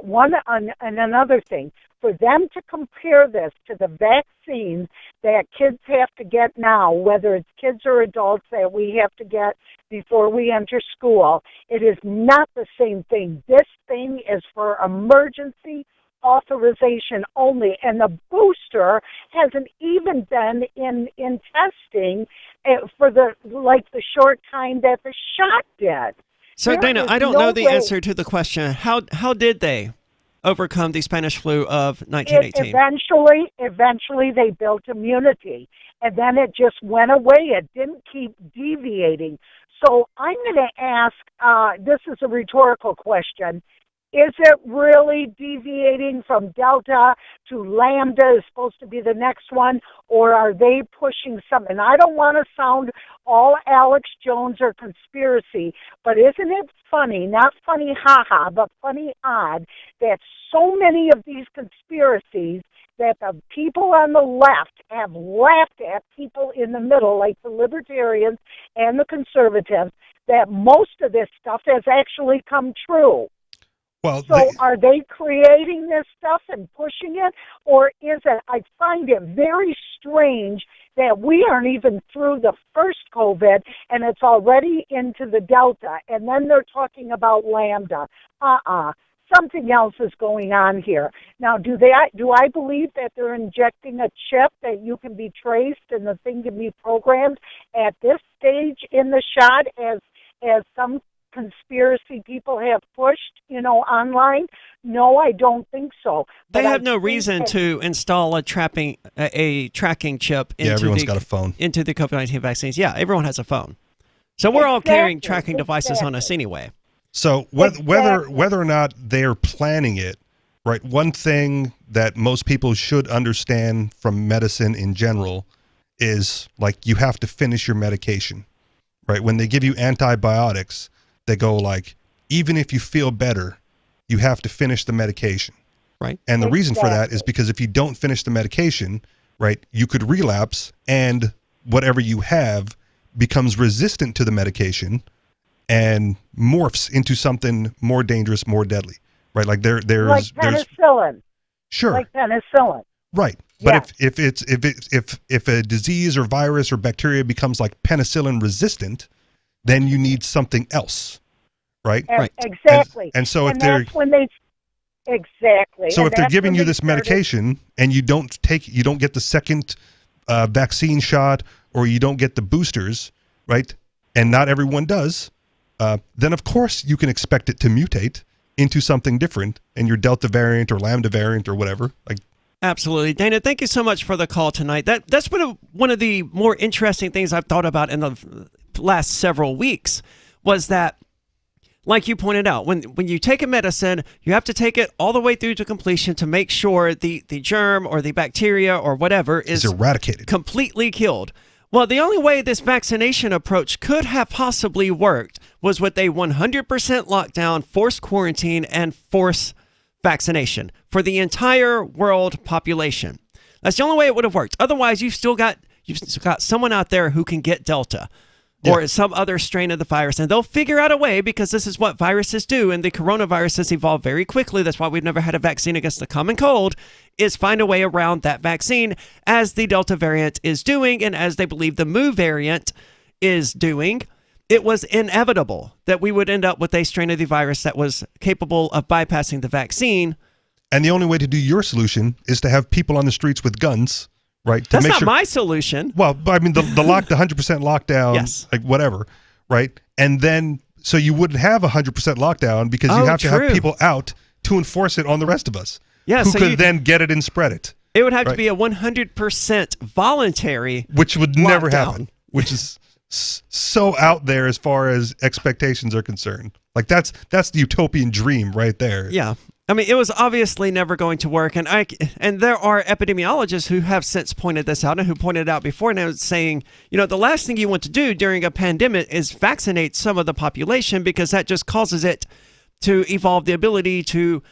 S7: another thing, for them to compare this to the vaccines that kids have to get now, whether it's kids or adults that we have to get before we enter school, it is not the same thing. This thing is for emergency authorization only, and the booster hasn't even been in testing for the short time that the shot did.
S8: So Dana, I don't know the answer to the question. How did they overcome the Spanish flu of 1918?
S7: Eventually they built immunity, and then it just went away. It didn't keep deviating. So I'm going to ask, this is a rhetorical question, is it really deviating from Delta to Lambda is supposed to be the next one, or are they pushing something? I don't want to sound all Alex Jones or conspiracy, but isn't it funny, not funny haha, but funny odd, that so many of these conspiracies that the people on the left have laughed at people in the middle, like the libertarians and the conservatives, that most of this stuff has actually come true.
S9: Well,
S7: so are they creating this stuff and pushing it, or is it? I find it very strange that we aren't even through the first COVID and it's already into the Delta, and then they're talking about Lambda. Something else is going on here. Now, do I believe that they're injecting a chip that you can be traced and the thing can be programmed at this stage in the shot as some conspiracy people have pushed, online? No, I don't think so.
S8: They have no reason to install a tracking chip into
S9: everyone's got a phone.
S8: Into the COVID-19 vaccines. Yeah, everyone has a phone. So we're all carrying tracking devices on us anyway.
S9: So whether or not they're planning it, right? One thing that most people should understand from medicine in general is like you have to finish your medication, right? When they give you antibiotics, they go like, even if you feel better, you have to finish the medication.
S8: Right.
S9: And the reason for that is because if you don't finish the medication, right, you could relapse and whatever you have becomes resistant to the medication and morphs into something more dangerous, more deadly. Right? Like there's
S7: penicillin.
S9: Sure.
S7: Like penicillin.
S9: Right. But if a disease or virus or bacteria becomes like penicillin resistant, then you need something else, right?
S7: Exactly.
S9: And so if
S7: and
S9: they're
S7: that's when they exactly.
S9: so
S7: and
S9: if they're
S7: that's
S9: giving
S7: when
S9: you
S7: they
S9: this
S7: started-
S9: medication and you don't get the second vaccine shot, or you don't get the boosters, right? And not everyone does. Then of course you can expect it to mutate into something different, and your Delta variant or Lambda variant or whatever. Like,
S8: absolutely, Dana. Thank you so much for the call tonight. That's one of the more interesting things I've thought about in the last several weeks was that, like you pointed out, when you take a medicine, you have to take it all the way through to completion to make sure the germ or the bacteria or whatever is
S9: eradicated,
S8: completely killed. Well, the only way this vaccination approach could have possibly worked was with a 100% lockdown, forced quarantine, and forced vaccination for the entire world population. That's the only way it would have worked. Otherwise, you've still got someone out there who can get Delta or some other strain of the virus, and they'll figure out a way, because this is what viruses do, and the coronavirus has evolved very quickly. That's why we've never had a vaccine against the common cold, is find a way around that vaccine, as the Delta variant is doing, and as they believe the Mu variant is doing. It was inevitable that we would end up with a strain of the virus that was capable of bypassing the vaccine.
S9: And the only way to do your solution is to have people on the streets with guns, right?
S8: That's not my solution.
S9: Well, I mean, the 100% lockdown,
S8: yes,
S9: like whatever, right? And then, so you wouldn't have 100% lockdown because you have to have people out to enforce it on the rest of us.
S8: Yeah,
S9: who
S8: so
S9: could then get it and spread it.
S8: It would have to
S9: right?
S8: be a 100% voluntary,
S9: which would
S8: lockdown.
S9: never happen, which is so out there as far as expectations are concerned. Like that's the utopian dream right there.
S8: Yeah. I mean, it was obviously never going to work, and there are epidemiologists who have since pointed this out, and who pointed it out before now, saying, the last thing you want to do during a pandemic is vaccinate some of the population, because that just causes it to evolve the ability to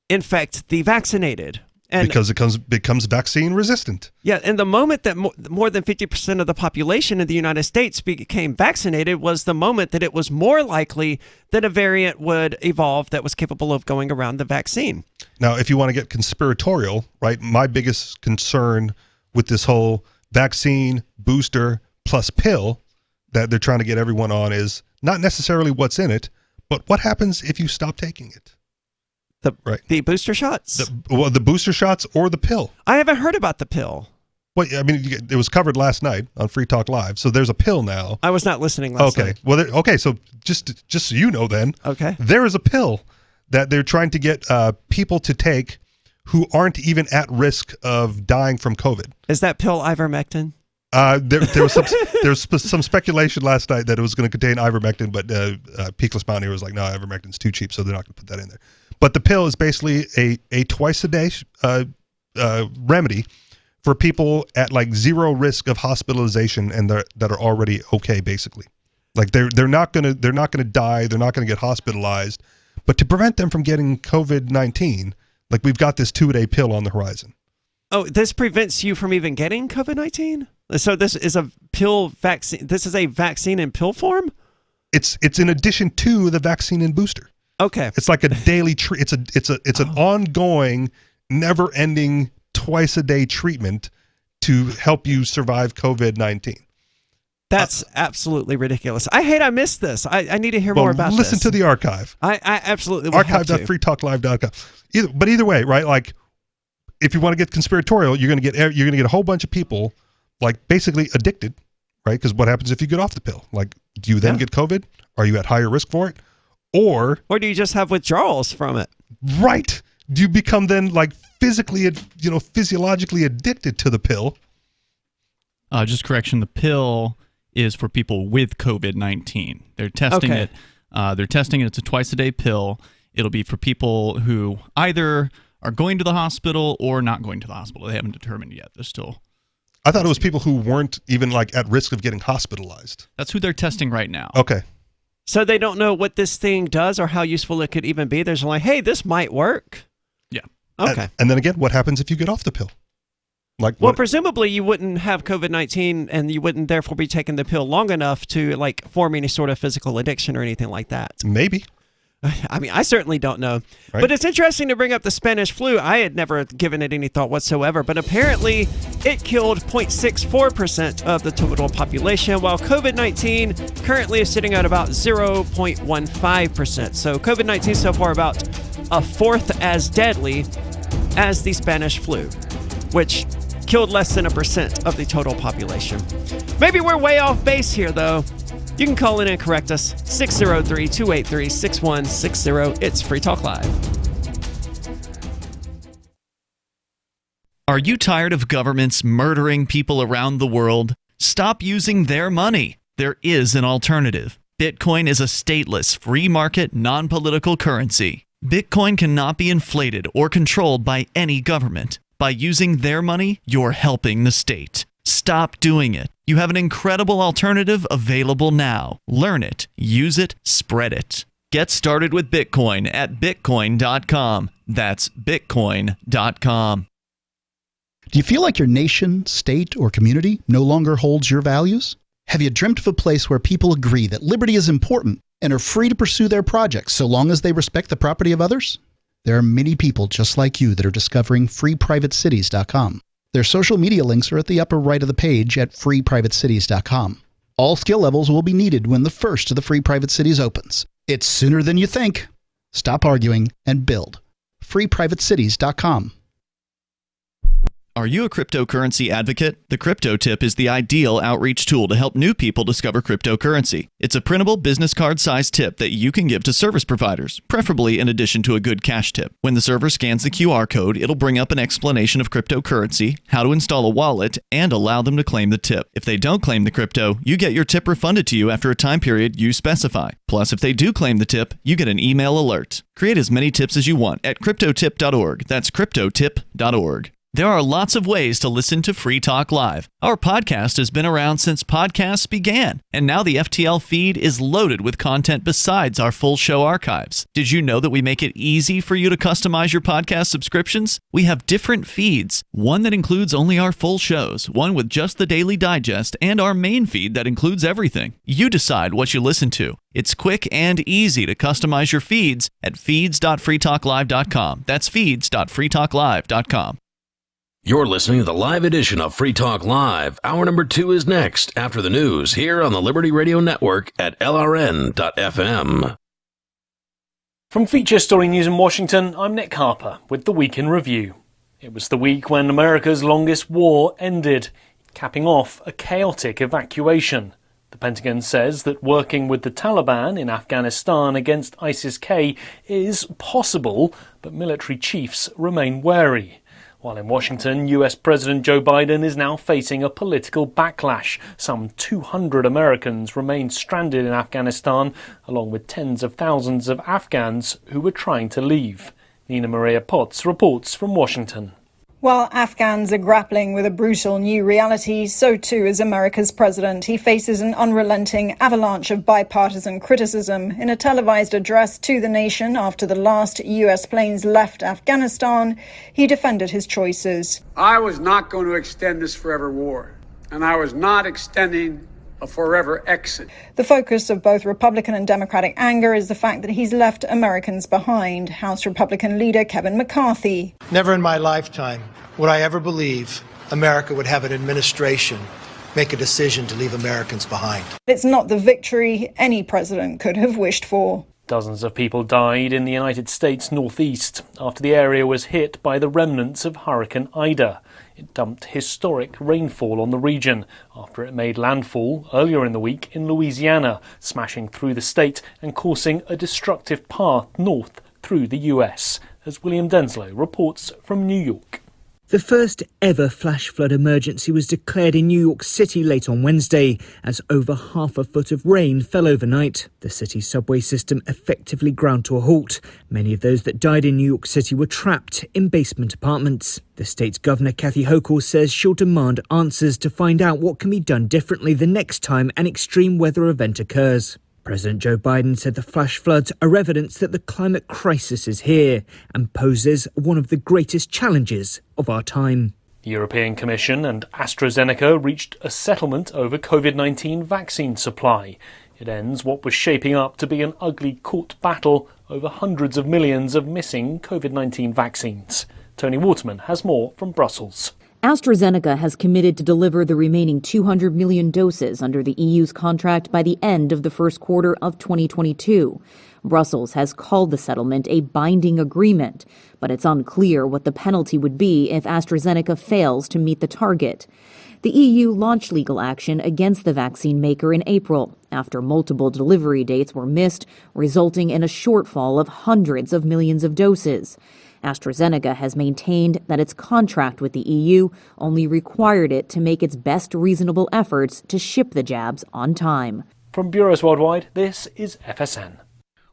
S8: infect the vaccinated. And
S9: because it becomes vaccine resistant.
S8: Yeah, and the moment that more than 50% of the population in the United States became vaccinated was the moment that it was more likely that a variant would evolve that was capable of going around the vaccine.
S9: Now, if you want to get conspiratorial, right, my biggest concern with this whole vaccine, booster, plus pill that they're trying to get everyone on is not necessarily what's in it, but what happens if you stop taking it?
S8: The booster shots?
S9: The booster shots or the pill.
S8: I haven't heard about the pill.
S9: Well, I mean, it was covered last night on Free Talk Live, so there's a pill now.
S8: I was not listening last night.
S9: Well, okay, so just so you know then,
S8: okay, there
S9: is a pill that they're trying to get people to take who aren't even at risk of dying from COVID.
S8: Is that pill ivermectin?
S9: There was some speculation last night that it was going to contain ivermectin, but Peakless Mountaineer was like, no, ivermectin's too cheap, so they're not going to put that in there. But the pill is basically a twice-a-day remedy for people at like zero risk of hospitalization and that are already okay, basically. Like they're not gonna die, they're not gonna get hospitalized, but to prevent them from getting COVID-19, like we've got this 2-a-day pill on the horizon.
S8: Oh, this prevents you from even getting COVID-19? So this is a pill vaccine. This is a vaccine in pill form?
S9: It's in addition to the vaccine and booster.
S8: Okay.
S9: It's like a daily it's an ongoing, never-ending, twice-a-day treatment to help you survive COVID-19.
S8: That's absolutely ridiculous. I missed this. I need to hear more about this.
S9: Listen to the archive.
S8: I absolutely will have to.
S9: Archive.freetalklive.com. But either way, right? Like, if you want to get conspiratorial, you're going to get a whole bunch of people like basically addicted, right? Because what happens if you get off the pill? Like, do you then get COVID? Are you at higher risk for it? Or
S8: do you just have withdrawals from it?
S9: Right. Do you become then like physiologically addicted to the pill?
S10: Just correction, the pill is for people with COVID-19. They're testing it. They're testing it. It's a twice-a-day pill. It'll be for people who either are going to the hospital or not going to the hospital. They haven't determined yet. They're still...
S9: I thought it was people who weren't even like at risk of getting hospitalized.
S10: That's who they're testing right now.
S9: Okay.
S8: So they don't know what this thing does or how useful it could even be. There's like, hey, this might work.
S10: Yeah.
S8: Okay.
S9: And then again, what happens if you get off the pill?
S8: Well, presumably you wouldn't have COVID-19 and you wouldn't therefore be taking the pill long enough to like form any sort of physical addiction or anything like that.
S9: Maybe.
S8: I mean, I certainly don't know. Right? But it's interesting to bring up the Spanish flu. I had never given it any thought whatsoever, but apparently it killed 0.64% of the total population, while COVID-19 currently is sitting at about 0.15%. So COVID-19 so far about a fourth as deadly as the Spanish flu, which killed less than 1% of the total population. Maybe we're way off base here, though. You can call in and correct us, 603-283-6160. It's Free Talk Live.
S18: Are you tired of governments murdering people around the world? Stop using their money. There is an alternative. Bitcoin is a stateless, free market, non-political currency. Bitcoin cannot be inflated or controlled by any government. By using their money, you're helping the state. Stop doing it. You have an incredible alternative available now. Learn it, use it, spread it. Get started with Bitcoin at Bitcoin.com. That's Bitcoin.com.
S11: Do you feel like your nation, state, or community no longer holds your values? Have you dreamt of a place where people agree that liberty is important and are free to pursue their projects so long as they respect the property of others? There are many people just like you that are discovering freeprivatecities.com. Their social media links are at the upper right of the page at freeprivatecities.com. All skill levels will be needed when the first of the Free Private Cities opens. It's sooner than you think. Stop arguing and build. freeprivatecities.com.
S18: Are you a cryptocurrency advocate? The Crypto Tip is the ideal outreach tool to help new people discover cryptocurrency. It's a printable business card-sized tip that you can give to service providers, preferably in addition to a good cash tip. When the server scans the QR code, it'll bring up an explanation of cryptocurrency, how to install a wallet, and allow them to claim the tip. If they don't claim the crypto, you get your tip refunded to you after a time period you specify. Plus, if they do claim the tip, you get an email alert. Create as many tips as you want at cryptotip.org. That's cryptotip.org. There are lots of ways to listen to Free Talk Live. Our podcast has been around since podcasts began, and now the FTL feed is loaded with content besides our full show archives. Did you know that we make it easy for you to customize your podcast subscriptions? We have different feeds, one that includes only our full shows, one with just the Daily Digest, and our main feed that includes everything. You decide what you listen to. It's quick and easy to customize your feeds at feeds.freetalklive.com. That's feeds.freetalklive.com.
S15: You're listening to the live edition of Free Talk Live. Hour number 2 is next after the news here on the Liberty Radio Network at LRN.FM.
S3: From Feature Story News in Washington, I'm Nick Harper with the Week in Review. It was the week when America's longest war ended, capping off a chaotic evacuation. The Pentagon says that working with the Taliban in Afghanistan against ISIS-K is possible, but military chiefs remain wary. While in Washington, US President Joe Biden is now facing a political backlash. Some 200 Americans remain stranded in Afghanistan, along with tens of thousands of Afghans who were trying to leave. Nina Maria Potts reports from Washington.
S21: While Afghans are grappling with a brutal new reality, so too is America's president. He faces an unrelenting avalanche of bipartisan criticism. In a televised address to the nation after the last US planes left Afghanistan, he defended his choices.
S22: I was not going to extend this forever war, and I was not extending a forever exit.
S21: The focus of both Republican and Democratic anger is the fact that he's left Americans behind. House Republican leader Kevin McCarthy.
S23: Never in my lifetime would I ever believe America would have an administration make a decision to leave Americans behind.
S21: It's not the victory any president could have wished for.
S3: Dozens of people died in the United States Northeast after the area was hit by the remnants of Hurricane Ida. It dumped historic rainfall on the region after it made landfall earlier in the week in Louisiana, smashing through the state and causing a destructive path north through the US, as William Denslow reports from New York.
S24: The first ever flash flood emergency was declared in New York City late on Wednesday as over half a foot of rain fell overnight. The city's subway system effectively ground to a halt. Many of those that died in New York City were trapped in basement apartments. The state's governor, Kathy Hochul, says she'll demand answers to find out what can be done differently the next time an extreme weather event occurs. President Joe Biden said the flash floods are evidence that the climate crisis is here and poses one of the greatest challenges of our time.
S3: The European Commission and AstraZeneca reached a settlement over COVID-19 vaccine supply. It ends what was shaping up to be an ugly court battle over hundreds of millions of missing COVID-19 vaccines. Tony Waterman has more from Brussels.
S1: AstraZeneca has committed to deliver the remaining 200 million doses under the EU's contract by the end of the first quarter of 2022. Brussels has called the settlement a binding agreement, but it's unclear what the penalty would be if AstraZeneca fails to meet the target. The EU launched legal action against the vaccine maker in April after multiple delivery dates were missed, resulting in a shortfall of hundreds of millions of doses. AstraZeneca has maintained that its contract with the EU only required it to make its best reasonable efforts to ship the jabs on time.
S3: From bureaus worldwide, this is FSN.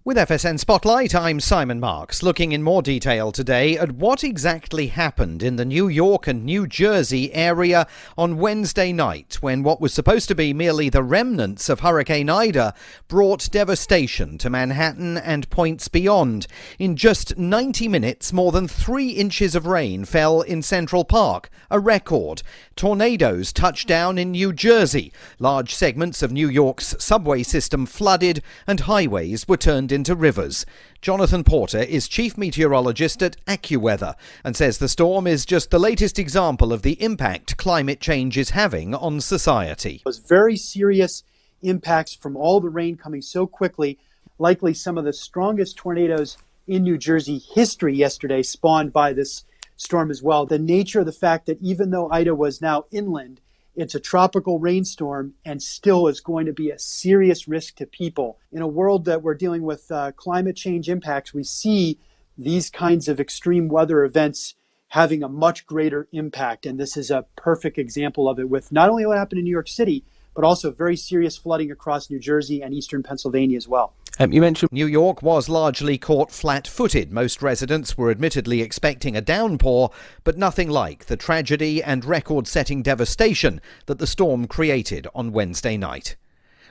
S12: With FSN Spotlight, I'm Simon Marks, looking in more detail today at what exactly happened in the New York and New Jersey area on Wednesday night, when what was supposed to be merely the remnants of Hurricane Ida brought devastation to Manhattan and points beyond. In just 90 minutes, more than 3 inches of rain fell in Central Park, a record. Tornadoes touched down in New Jersey. Large segments of New York's subway system flooded, and highways were turned into rivers. Jonathan Porter is chief meteorologist at AccuWeather and says the storm is just the latest example of the impact climate change is having on society.
S13: It was very serious impacts from all the rain coming so quickly. Likely some of the strongest tornadoes in New Jersey history yesterday spawned by this storm as well. The nature of the fact that even though Ida was now inland, it's a tropical rainstorm and still is going to be a serious risk to people. In a world that we're dealing with climate change impacts, we see these kinds of extreme weather events having a much greater impact. And this is a perfect example of it, with not only what happened in New York City, but also very serious flooding across New Jersey and eastern Pennsylvania as well.
S12: You mentioned New York was largely caught flat-footed. Most residents were admittedly expecting a downpour, but nothing like the tragedy and record-setting devastation that the storm created on Wednesday night.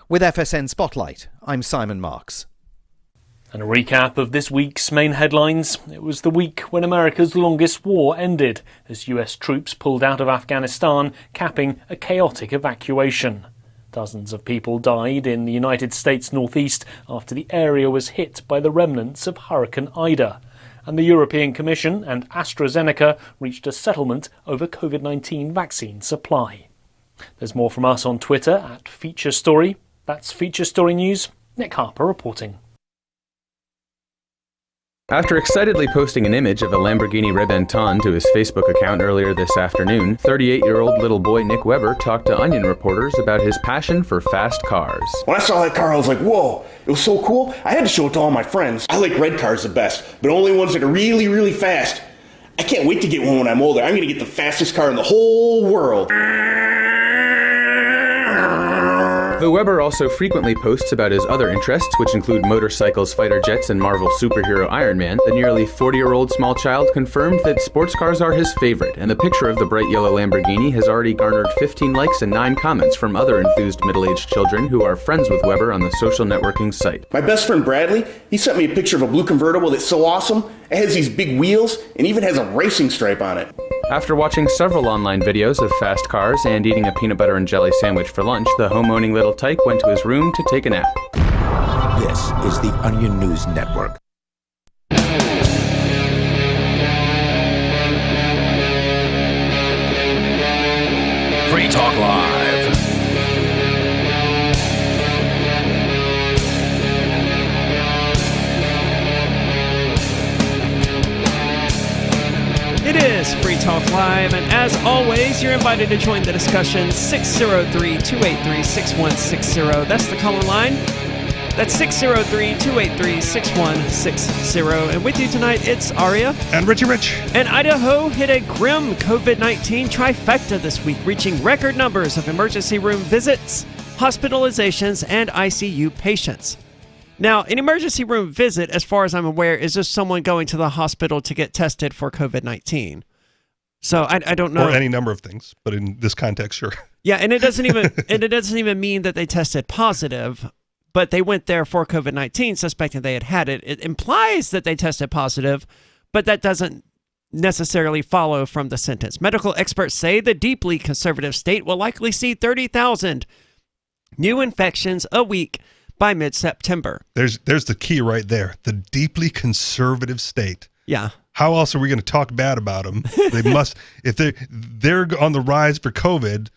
S12: With FSN Spotlight, I'm Simon Marks.
S3: And a recap of this week's main headlines. It was the week when America's longest war ended, as US troops pulled out of Afghanistan, capping a chaotic evacuation. Dozens of people died in the United States northeast after the area was hit by the remnants of Hurricane Ida. And the European Commission and AstraZeneca reached a settlement over COVID-19 vaccine supply. There's more from us on Twitter at Feature Story. That's Feature Story News. Nick Harper reporting.
S16: After excitedly posting an image of a Lamborghini Rebenton to his Facebook account earlier this afternoon, 38-year-old little boy Nick Weber talked to Onion reporters about his passion for fast cars.
S17: When I saw that car, I was like, whoa, it was so cool. I had to show it to all my friends. I like red cars the best, but only ones that are really, really fast. I can't wait to get one when I'm older. I'm going to get the fastest car in the whole world.
S16: Though Weber also frequently posts about his other interests, which include motorcycles, fighter jets, and Marvel superhero Iron Man, the nearly 40-year-old small child confirmed that sports cars are his favorite, and the picture of the bright yellow Lamborghini has already garnered 15 likes and 9 comments from other enthused middle-aged children who are friends with Weber on the social networking site.
S17: My best friend Bradley, he sent me a picture of a blue convertible that's so awesome. It has these big wheels and even has a racing stripe on it.
S16: After watching several online videos of fast cars and eating a peanut butter and jelly sandwich for lunch, the home-owning little tyke went to his room to take a nap.
S25: This is the Onion News Network.
S15: Free Talk Live.
S8: It is Free Talk Live, and as always, you're invited to join the discussion. 603-283-6160. That's the caller line. That's 603-283-6160. And with you tonight, it's Aria.
S9: And Richie Rich.
S8: And Idaho hit a grim COVID-19 trifecta this week, reaching record numbers of emergency room visits, hospitalizations, and ICU patients. Now, an emergency room visit, as far as I'm aware, is just someone going to the hospital to get tested for COVID-19. So I don't know.
S9: Or any number of things, but in this context, sure.
S8: Yeah, and it doesn't even mean that they tested positive, but they went there for COVID-19, suspecting they had it. It implies that they tested positive, but that doesn't necessarily follow from the sentence. Medical experts say the deeply conservative state will likely see 30,000 new infections a week by mid-September.
S9: There's the key right there. The deeply conservative state.
S8: Yeah.
S9: How else are we going to talk bad about them? They must, if they're on the rise for COVID,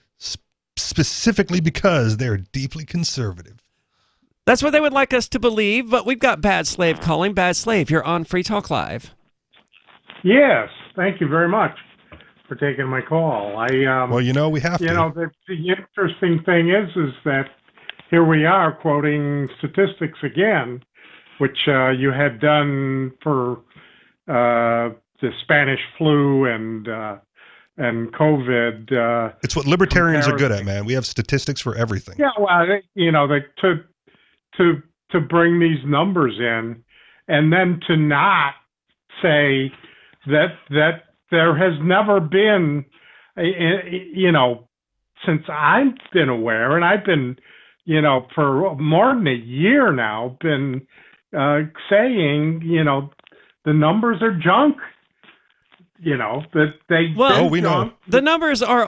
S9: specifically because they're deeply conservative.
S8: That's what they would like us to believe, but we've got Bad Slave calling. Bad Slave, you're on Free Talk Live.
S2: Yes, thank you very much for taking my call.
S9: Well, we have to.
S2: The interesting thing is that here we are quoting statistics again, which you had done for the Spanish flu and COVID.
S9: It's what libertarians are good at, man. We have statistics for everything.
S2: Yeah, well, to bring these numbers in, and then to not say that there has never been, since I've been aware, and I've been, for more than a year now, been saying, the numbers are junk. That they
S8: we know the numbers are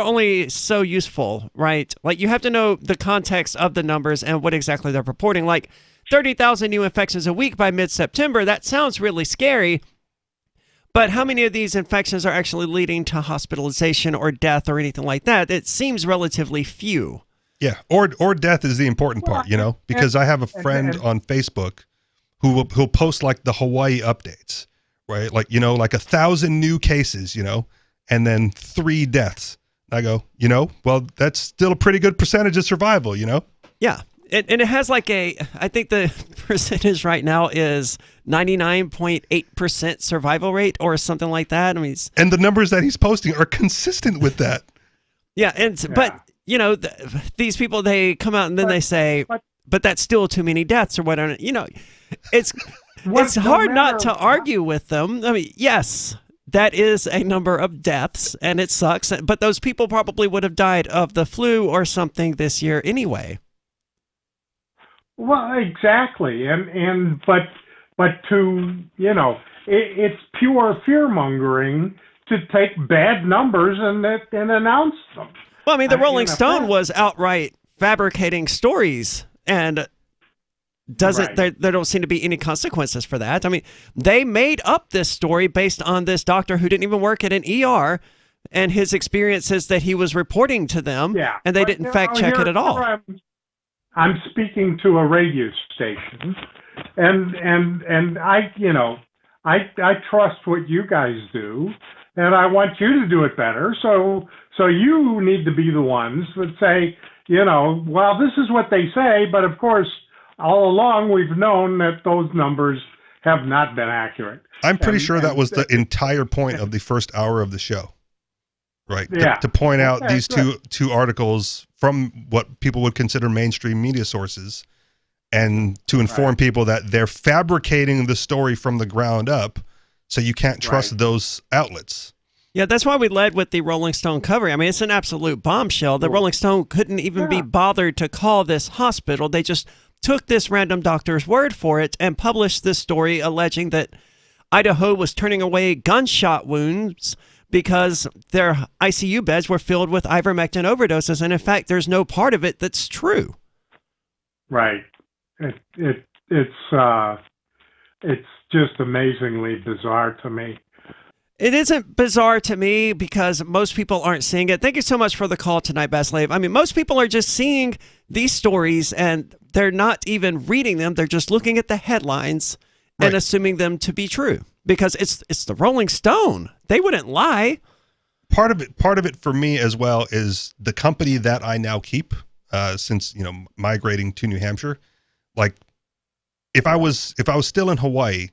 S8: only so useful, right? Like, you have to know the context of the numbers and what exactly they're purporting. Like 30,000 new infections a week by mid-September, that sounds really scary. But how many of these infections are actually leading to hospitalization or death or anything like that? It seems relatively few.
S9: Yeah, or death is the important part, because I have a friend on Facebook who'll post like the Hawaii updates, right? Like, like 1,000 new cases, and then 3 deaths. I go, well, that's still a pretty good percentage of survival,
S8: Yeah. And it has I think the percentage right now is 99.8% survival rate or something like that. I mean,
S9: and the numbers that he's posting are consistent with that.
S8: Yeah. But, these people, they come out and then they say, but that's still too many deaths or whatever. It's hard not to argue with them. I mean, yes, that is a number of deaths and it sucks. But those people probably would have died of the flu or something this year anyway.
S2: Well, exactly, but to it's pure fear mongering to take bad numbers and announce them.
S8: Well, I mean, the Rolling Stone was outright fabricating stories, and there don't seem to be any consequences for that. I mean, they made up this story based on this doctor who didn't even work at an ER and his experiences that he was reporting to them, and they didn't fact check it at all.
S2: I'm speaking to a radio station, and I trust what you guys do, and I want you to do it better. So you need to be the ones that say, well, this is what they say, but of course, all along we've known that those numbers have not been accurate.
S9: I'm pretty sure that was the entire point of the first hour of the show. Right.
S2: Yeah.
S9: To point out these two articles from what people would consider mainstream media sources, and to inform people that they're fabricating the story from the ground up, so you can't trust those outlets.
S8: Yeah, that's why we led with the Rolling Stone cover. I mean, it's an absolute bombshell. The Rolling Stone couldn't even be bothered to call this hospital. They just took this random doctor's word for it and published this story alleging that Idaho was turning away gunshot wounds because their ICU beds were filled with ivermectin overdoses. And in fact, there's no part of it that's true.
S2: Right. It's just amazingly bizarre to me.
S8: It isn't bizarre to me because most people aren't seeing it. Thank you so much for the call tonight, Baslave. I mean, most people are just seeing these stories and they're not even reading them. They're just looking at the headlines and assuming them to be true because it's the Rolling Stone. They wouldn't lie.
S9: Part of it for me as well is the company that I now keep since, migrating to New Hampshire. Like if I was still in Hawaii,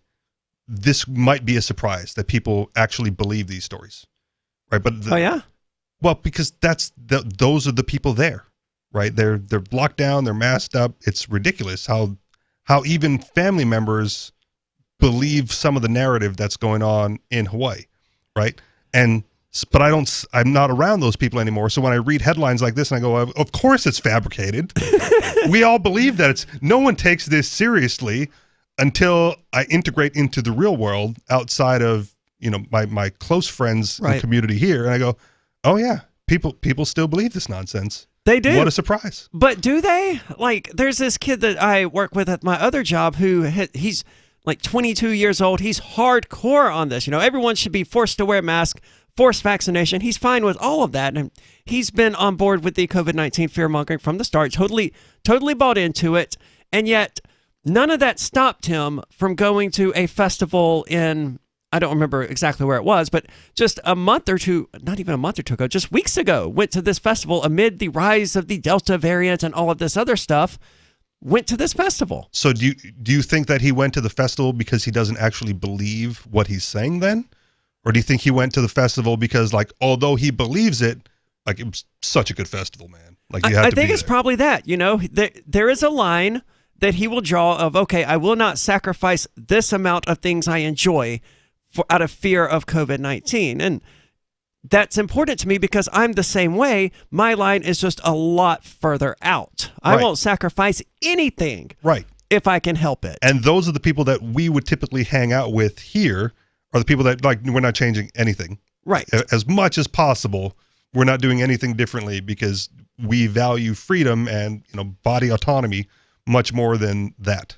S9: this might be a surprise that people actually believe these stories, right? But well, because those are the people there, right? They're locked down, they're masked up. It's ridiculous how even family members believe some of the narrative that's going on in Hawaii, right? But I'm not around those people anymore. So when I read headlines like this and I go, of course it's fabricated. We all believe that no one takes this seriously until I integrate into the real world outside of, my close friends and community here. And I go, oh yeah, people still believe this nonsense.
S8: They do.
S9: What a surprise.
S8: But do they? Like, there's this kid that I work with at my other job who he's like 22 years old. He's hardcore on this. Everyone should be forced to wear a mask, forced vaccination. He's fine with all of that. And he's been on board with the COVID-19 fear-mongering from the start, totally bought into it. And yet, none of that stopped him from going to a festival in, I don't remember exactly where it was, but just a month or two, not even a month or two ago, just weeks ago, went to this festival amid the rise of the Delta variant and all of this other stuff, went to this festival.
S9: So do you think that he went to the festival because he doesn't actually believe what he's saying then? Or do you think he went to the festival because, like, although he believes it, like, it was such a good festival, man. Like,
S8: I think it's probably that, there is a line that he will draw of, okay, I will not sacrifice this amount of things I enjoy out of fear of COVID-19. And that's important to me because I'm the same way. My line is just a lot further out. I won't sacrifice anything if I can help it.
S9: And those are the people that we would typically hang out with here, are the people that, like, we're not changing anything.
S8: Right.
S9: As much as possible, we're not doing anything differently because we value freedom and, body autonomy much more than that.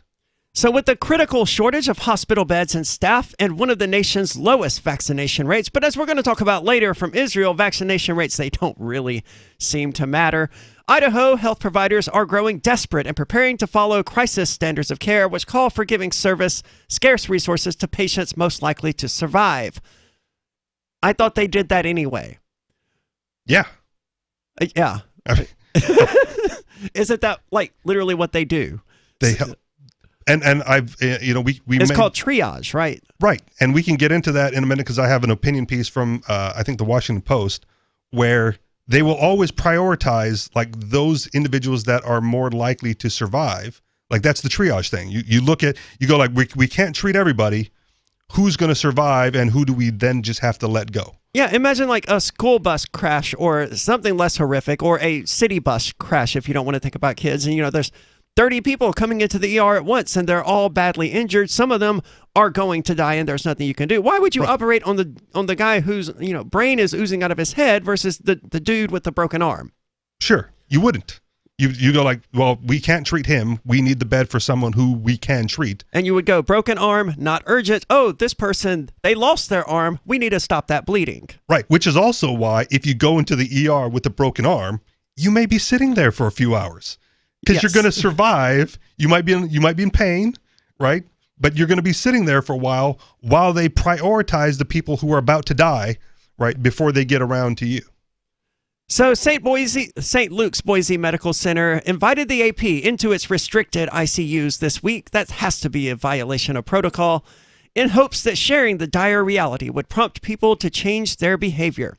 S8: So with the critical shortage of hospital beds and staff and one of the nation's lowest vaccination rates, but as we're going to talk about later from Israel, vaccination rates, they don't really seem to matter. Idaho health providers are growing desperate and preparing to follow crisis standards of care, which call for giving scarce resources to patients most likely to survive. I thought they did that anyway.
S9: Yeah.
S8: Yeah. Isn't that like literally what they do?
S9: They help. And I've,
S8: it's called triage, right?
S9: Right. And we can get into that in a minute because I have an opinion piece from, I think, the Washington Post, where they will always prioritize, like, those individuals that are more likely to survive. Like, that's the triage thing. You look at, you go like, we can't treat everybody. Who's going to survive and who do we then just have to let go?
S8: Yeah, imagine like a school bus crash or something less horrific, or a city bus crash if you don't want to think about kids. And, there's 30 people coming into the ER at once and they're all badly injured. Some of them are going to die and there's nothing you can do. Why would you operate on the guy whose brain is oozing out of his head versus the dude with the broken arm?
S9: Sure, you wouldn't. You go like, well, we can't treat him. We need the bed for someone who we can treat.
S8: And you would go, broken arm, not urgent. Oh, this person, they lost their arm. We need to stop that bleeding.
S9: Right, which is also why if you go into the ER with a broken arm, you may be sitting there for a few hours because you're going to survive. You might be in pain, right? But you're going to be sitting there for a while they prioritize the people who are about to die, right, before they get around to you.
S8: So St. Luke's Boise Medical Center invited the AP into its restricted ICUs this week. That has to be a violation of protocol, in hopes that sharing the dire reality would prompt people to change their behavior.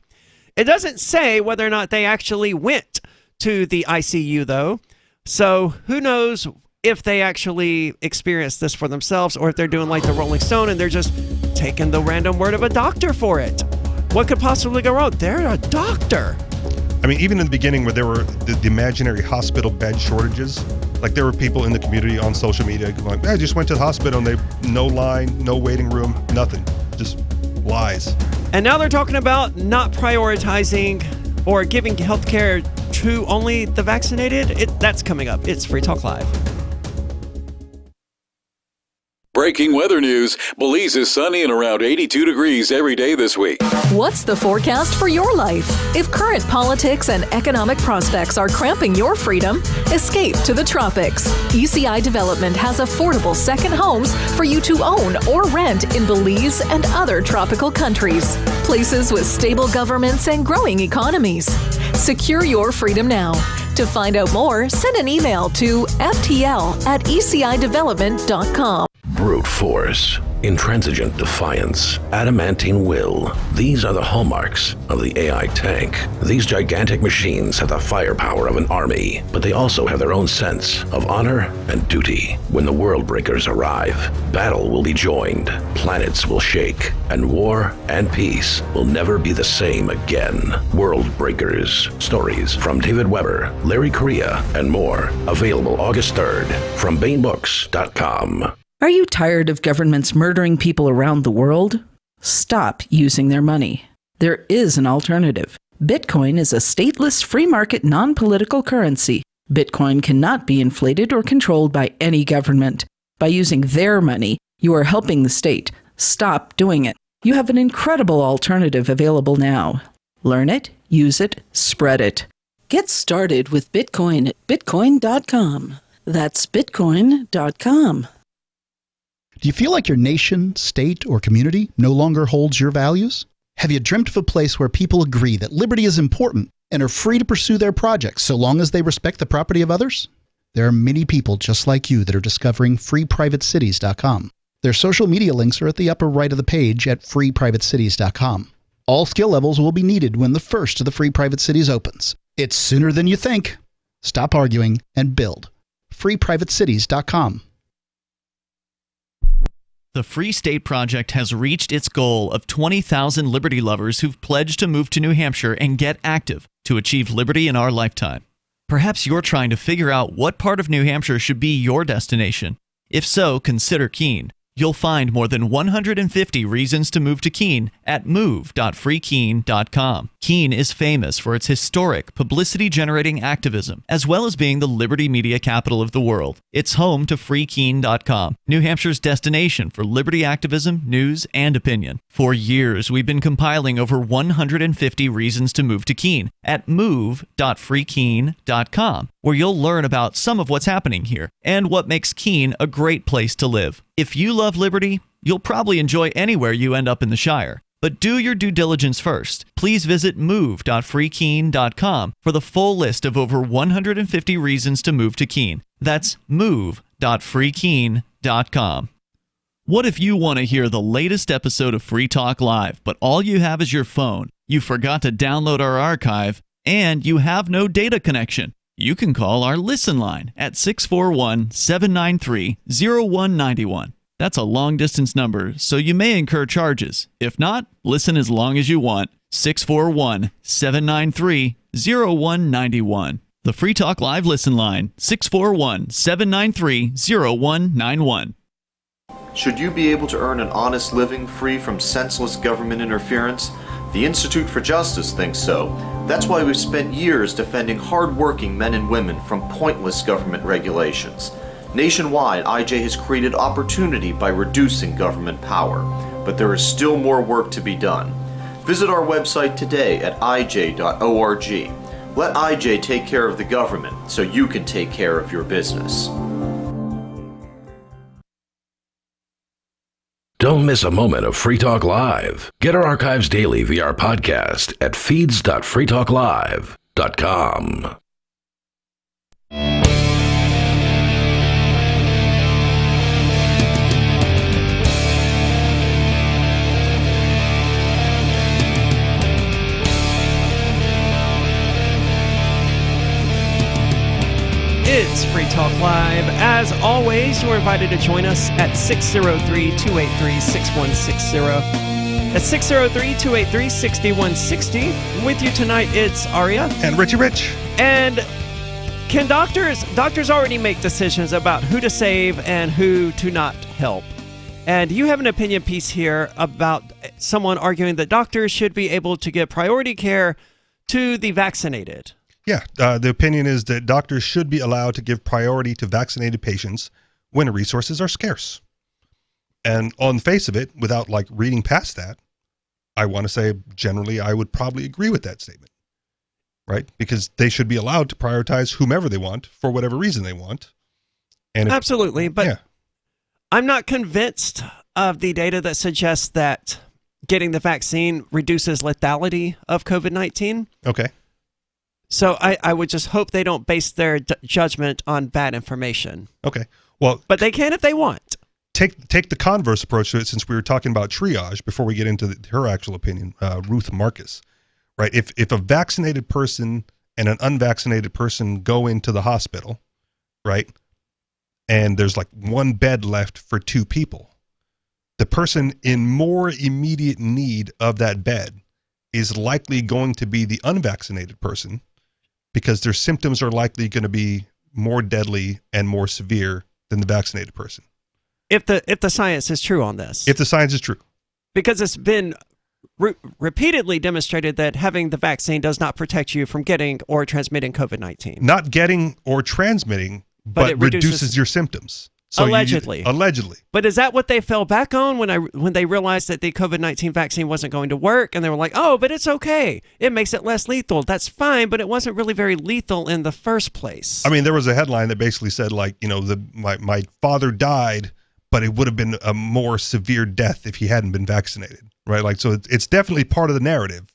S8: It doesn't say whether or not they actually went to the ICU, though. So who knows if they actually experienced this for themselves, or if they're doing like the Rolling Stone and they're just taking the random word of a doctor for it. What could possibly go wrong? They're a doctor.
S9: I mean, even in the beginning where there were the imaginary hospital bed shortages, like there were people in the community on social media going, I just went to the hospital and no line, no waiting room, nothing, just lies.
S8: And now they're talking about not prioritizing or giving health care to only the vaccinated. That's coming up. It's Free Talk Live.
S4: Breaking weather news. Belize is sunny and around 82 degrees every day this week.
S5: What's the forecast for your life? If current politics and economic prospects are cramping your freedom, escape to the tropics. ECI Development has affordable second homes for you to own or rent in Belize and other tropical countries. Places with stable governments and growing economies. Secure your freedom now. To find out more, send an email to ftl@ecidevelopment.com.
S14: Brute force, intransigent defiance, adamantine will. These are the hallmarks of the AI tank. These gigantic machines have the firepower of an army, but they also have their own sense of honor and duty. When the world breakers arrive, battle will be joined, planets will shake, and war and peace will never be the same again. World Breakers. Stories from David Weber, Larry Correa, and more. Available August 3rd from BaneBooks.com.
S6: Are you tired of governments murdering people around the world? Stop using their money. There is an alternative. Bitcoin is a stateless free market non-political currency. Bitcoin cannot be inflated or controlled by any government. By using their money, you are helping the state. Stop doing it. You have an incredible alternative available now. Learn it, use it, spread it. Get started with Bitcoin at bitcoin.com. That's bitcoin.com.
S7: Do you feel like your nation, state, or community no longer holds your values? Have you dreamt of a place where people agree that liberty is important and are free to pursue their projects so long as they respect the property of others? There are many people just like you that are discovering freeprivatecities.com. Their social media links are at the upper right of the page at freeprivatecities.com. All skill levels will be needed when the first of the Free Private Cities opens. It's sooner than you think. Stop arguing and build. freeprivatecities.com.
S18: The Free State Project has reached its goal of 20,000 liberty lovers who've pledged to move to New Hampshire and get active to achieve liberty in our lifetime. Perhaps you're trying to figure out what part of New Hampshire should be your destination. If so, consider Keene. You'll find more than 150 reasons to move to Keene at move.freekeene.com. Keene is famous for its historic, publicity-generating activism, as well as being the liberty media capital of the world. It's home to freekeene.com, New Hampshire's destination for liberty activism, news, and opinion. For years, we've been compiling over 150 reasons to move to Keene at move.freekeene.com, where you'll learn about some of what's happening here and what makes Keene a great place to live. If you love liberty, you'll probably enjoy anywhere you end up in the Shire. But do your due diligence first. Please visit move.freekeene.com for the full list of over 150 reasons to move to Keene. That's move.freekeene.com. What if you want to hear the latest episode of Free Talk Live, but all you have is your phone, you forgot to download our archive, and you have no data connection? You can call our Listen line at 641-793-0191. That's a long-distance number, so you may incur charges. If not, listen as long as you want. 641-793-0191. The Free Talk Live Listen line, 641-793-0191.
S10: Should you be able to earn an honest living free from senseless government interference? The Institute for Justice thinks so. That's why we've spent years defending hard-working men and women from pointless government regulations. Nationwide, IJ has created opportunity by reducing government power, but there is still more work to be done. Visit our website today at ij.org. Let IJ take care of the government so you can take care of your business.
S14: Don't miss a moment of Free Talk Live. Get our archives daily via our podcast at feeds.freetalklive.com.
S8: It's Free Talk Live. As always, you're invited to join us at 603-283-6160. That's 603-283-6160. With you tonight, it's Aria.
S9: And Richie Rich.
S8: And can doctors already make decisions about who to save and who to not help? And you have an opinion piece here about someone arguing that doctors should be able to give priority care to the vaccinated.
S9: Yeah, the opinion is that doctors should be allowed to give priority to vaccinated patients when resources are scarce. And on the face of it, without reading past that, I want to say generally I would probably agree with that statement, right? Because they should be allowed to prioritize whomever they want for whatever reason they want. And
S8: absolutely, but I'm not convinced of the data that suggests that getting the vaccine reduces lethality of COVID-19.
S9: Okay.
S8: So I would just hope they don't base their judgment on bad information.
S9: Okay. Well,
S8: but they can if they want.
S9: Take the converse approach to it, since we were talking about triage before we get into her actual opinion, Ruth Marcus, right? If a vaccinated person and an unvaccinated person go into the hospital, right, and there's one bed left for two people, the person in more immediate need of that bed is likely going to be the unvaccinated person, because their symptoms are likely going to be more deadly and more severe than the vaccinated person.
S8: If the science is true on this.
S9: If the science is true.
S8: Because it's been repeatedly demonstrated that having the vaccine does not protect you from getting or transmitting COVID-19.
S9: Not getting or transmitting, but
S8: it
S9: reduces your symptoms. So
S8: allegedly.
S9: Allegedly.
S8: But is that what they fell back on when they realized that the COVID-19 vaccine wasn't going to work? And they were like, oh, but it's okay. It makes it less lethal. That's fine, but it wasn't really very lethal in the first place.
S9: I mean, there was a headline that basically said, like, my father died, but it would have been a more severe death if he hadn't been vaccinated, right? Like, so it's definitely part of the narrative,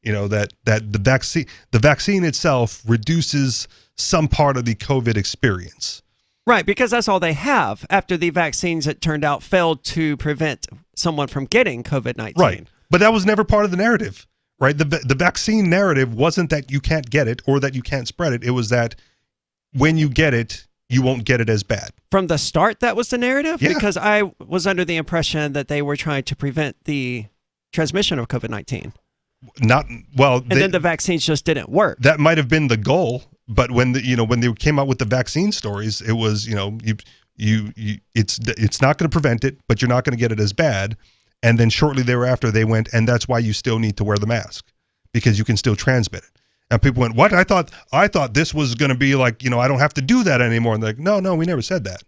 S9: that the vaccine itself reduces some part of the COVID experience.
S8: Right, because that's all they have after the vaccines, it turned out, failed to prevent someone from getting COVID-19.
S9: Right, but that was never part of the narrative, right? The vaccine narrative wasn't that you can't get it or that you can't spread it. It was that when you get it, you won't get it as bad.
S8: From the start, that was the narrative?
S9: Yeah.
S8: Because I was under the impression that they were trying to prevent the transmission of COVID-19. Then the vaccines just didn't work.
S9: That might have been the goal. But when they came out with the vaccine stories, it was it's not going to prevent it, but you're not going to get it as bad. And then shortly thereafter, they went, and that's why you still need to wear the mask, because you can still transmit it. And people went, what? I thought this was going to be like, I don't have to do that anymore. And they're like, no, we never said that.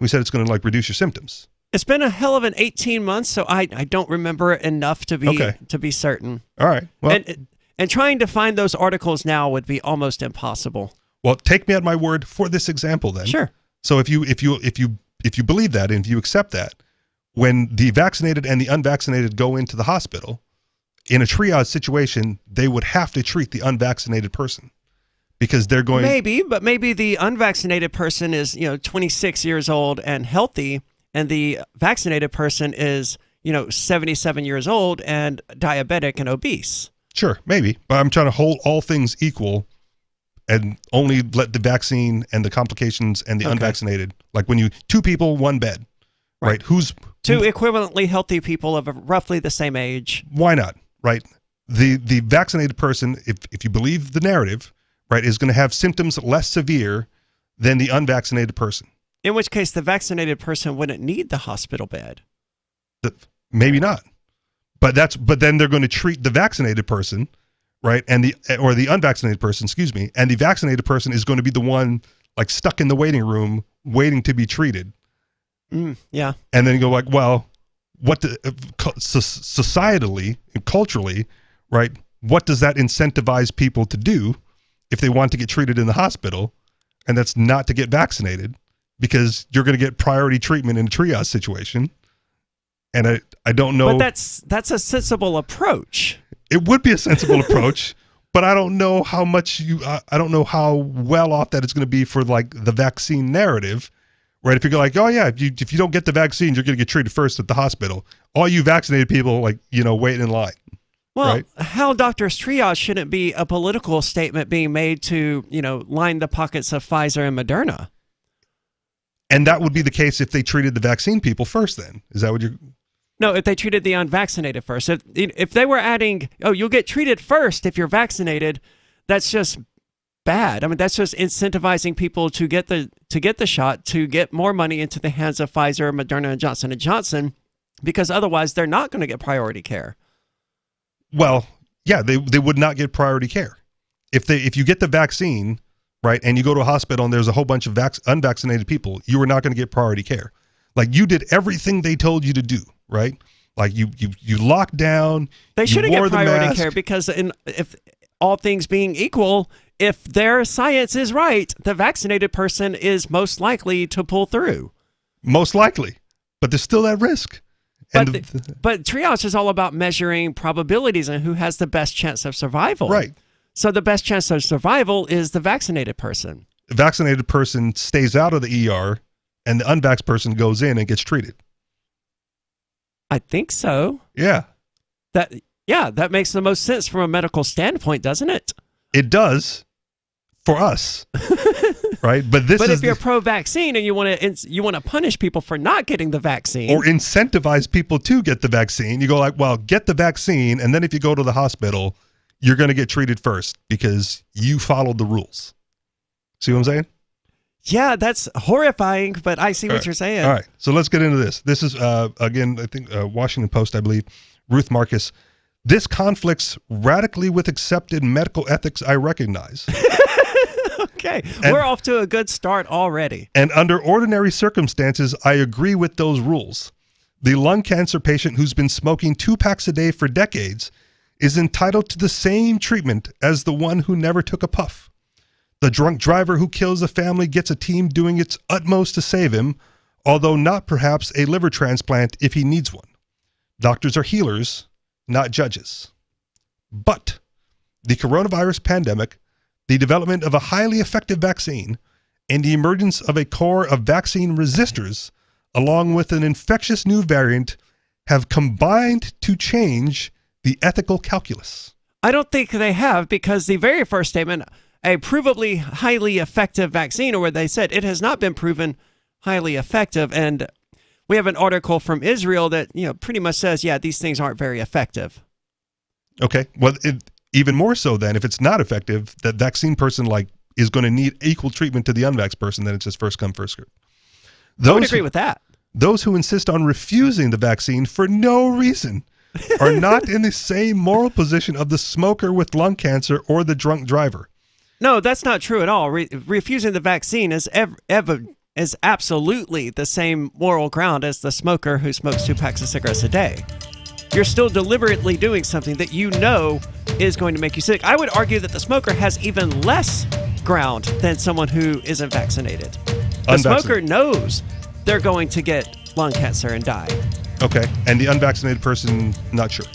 S9: We said it's going to like reduce your symptoms.
S8: It's been a hell of an 18 months, so I don't remember it enough to be certain.
S9: All right. Well.
S8: And trying to find those articles now would be almost impossible.
S9: Well, take me at my word for this example then.
S8: Sure.
S9: So if you believe that and if you accept that, when the vaccinated and the unvaccinated go into the hospital, in a triage situation, they would have to treat the unvaccinated person because they're going.
S8: But maybe the unvaccinated person is 26 years old and healthy, and the vaccinated person is 77 years old and diabetic and obese.
S9: Sure, maybe. But I'm trying to hold all things equal and only let the vaccine and the complications and the unvaccinated, like when two people, one bed, right?
S8: Two equivalently healthy people of roughly the same age.
S9: Why not, right? The vaccinated person, if you believe the narrative, right, is going to have symptoms less severe than the unvaccinated person.
S8: In which case, the vaccinated person wouldn't need the hospital bed.
S9: Maybe not. But then they're going to treat the vaccinated person, right? Or the unvaccinated person, excuse me. And the vaccinated person is going to be the one like stuck in the waiting room waiting to be treated.
S8: Yeah.
S9: And then you go like, well, societally and culturally, right? What does that incentivize people to do if they want to get treated in the hospital? And that's not to get vaccinated, because you're going to get priority treatment in a triage situation. And I don't know.
S8: But that's a sensible approach.
S9: It would be a sensible approach, but I don't know how much I don't know how well off that it's going to be for like the vaccine narrative, right? If you're like, oh yeah, if you don't get the vaccine, you're going to get treated first at the hospital. All you vaccinated people, like, wait in line.
S8: Well,
S9: right?
S8: How doctors triage shouldn't be a political statement being made to, line the pockets of Pfizer and Moderna.
S9: And that would be the case if they treated the vaccine people first then. Is that what you're...
S8: No, if they treated the unvaccinated first. If they were adding, you'll get treated first if you're vaccinated, that's just bad. I mean, that's just incentivizing people to get the shot, to get more money into the hands of Pfizer, Moderna, and Johnson & Johnson, because otherwise they're not going to get priority care.
S9: Well, yeah, they would not get priority care. If you get the vaccine, right, and you go to a hospital and there's a whole bunch of unvaccinated people, you are not going to get priority care. Like, you did everything they told you to do, right? Like, you locked down.
S8: They shouldn't get priority care because if all things being equal, if their science is right, the vaccinated person is most likely to pull through.
S9: Most likely. But there's still that risk.
S8: But triage is all about measuring probabilities and who has the best chance of survival.
S9: Right.
S8: So the best chance of survival is the vaccinated person.
S9: The vaccinated person stays out of the ER, and the unvaxxed person goes in and gets treated.
S8: I think so.
S9: Yeah.
S8: That makes the most sense from a medical standpoint, doesn't it?
S9: It does for us. Right? But if
S8: you're pro-vaccine and you want to punish people for not getting the vaccine,
S9: or incentivize people to get the vaccine, you go like, well, get the vaccine, and then if you go to the hospital, you're going to get treated first because you followed the rules. See what I'm saying?
S8: Yeah, that's horrifying, but I see what you're saying.
S9: All right, so let's get into this. This is, again, I think Washington Post, I believe, Ruth Marcus. This conflicts radically with accepted medical ethics I recognize.
S8: Okay, we're off to a good start already.
S9: And under ordinary circumstances, I agree with those rules. The lung cancer patient who's been smoking 2 packs a day for decades is entitled to the same treatment as the one who never took a puff. The drunk driver who kills a family gets a team doing its utmost to save him, although not perhaps a liver transplant if he needs one. Doctors are healers, not judges. But the coronavirus pandemic, the development of a highly effective vaccine, and the emergence of a core of vaccine resistors, along with an infectious new variant, have combined to change the ethical calculus.
S8: I don't think they have, because the very first statement, a provably highly effective vaccine, or where they said it has not been proven highly effective. And we have an article from Israel that, pretty much says, yeah, these things aren't very effective.
S9: Okay. Well, even more so then, if it's not effective, that vaccine person is going to need equal treatment to the unvaxxed person, then it's just first come, first served.
S8: I would agree with that.
S9: Those who insist on refusing the vaccine for no reason are not in the same moral position of the smoker with lung cancer or the drunk driver.
S8: No, that's not true at all. Refusing the vaccine is absolutely the same moral ground as the smoker who smokes 2 packs of cigarettes a day. You're still deliberately doing something that you know is going to make you sick. I would argue that the smoker has even less ground than someone who isn't vaccinated. The smoker knows they're going to get lung cancer and die.
S9: Okay. And the unvaccinated person, not sure.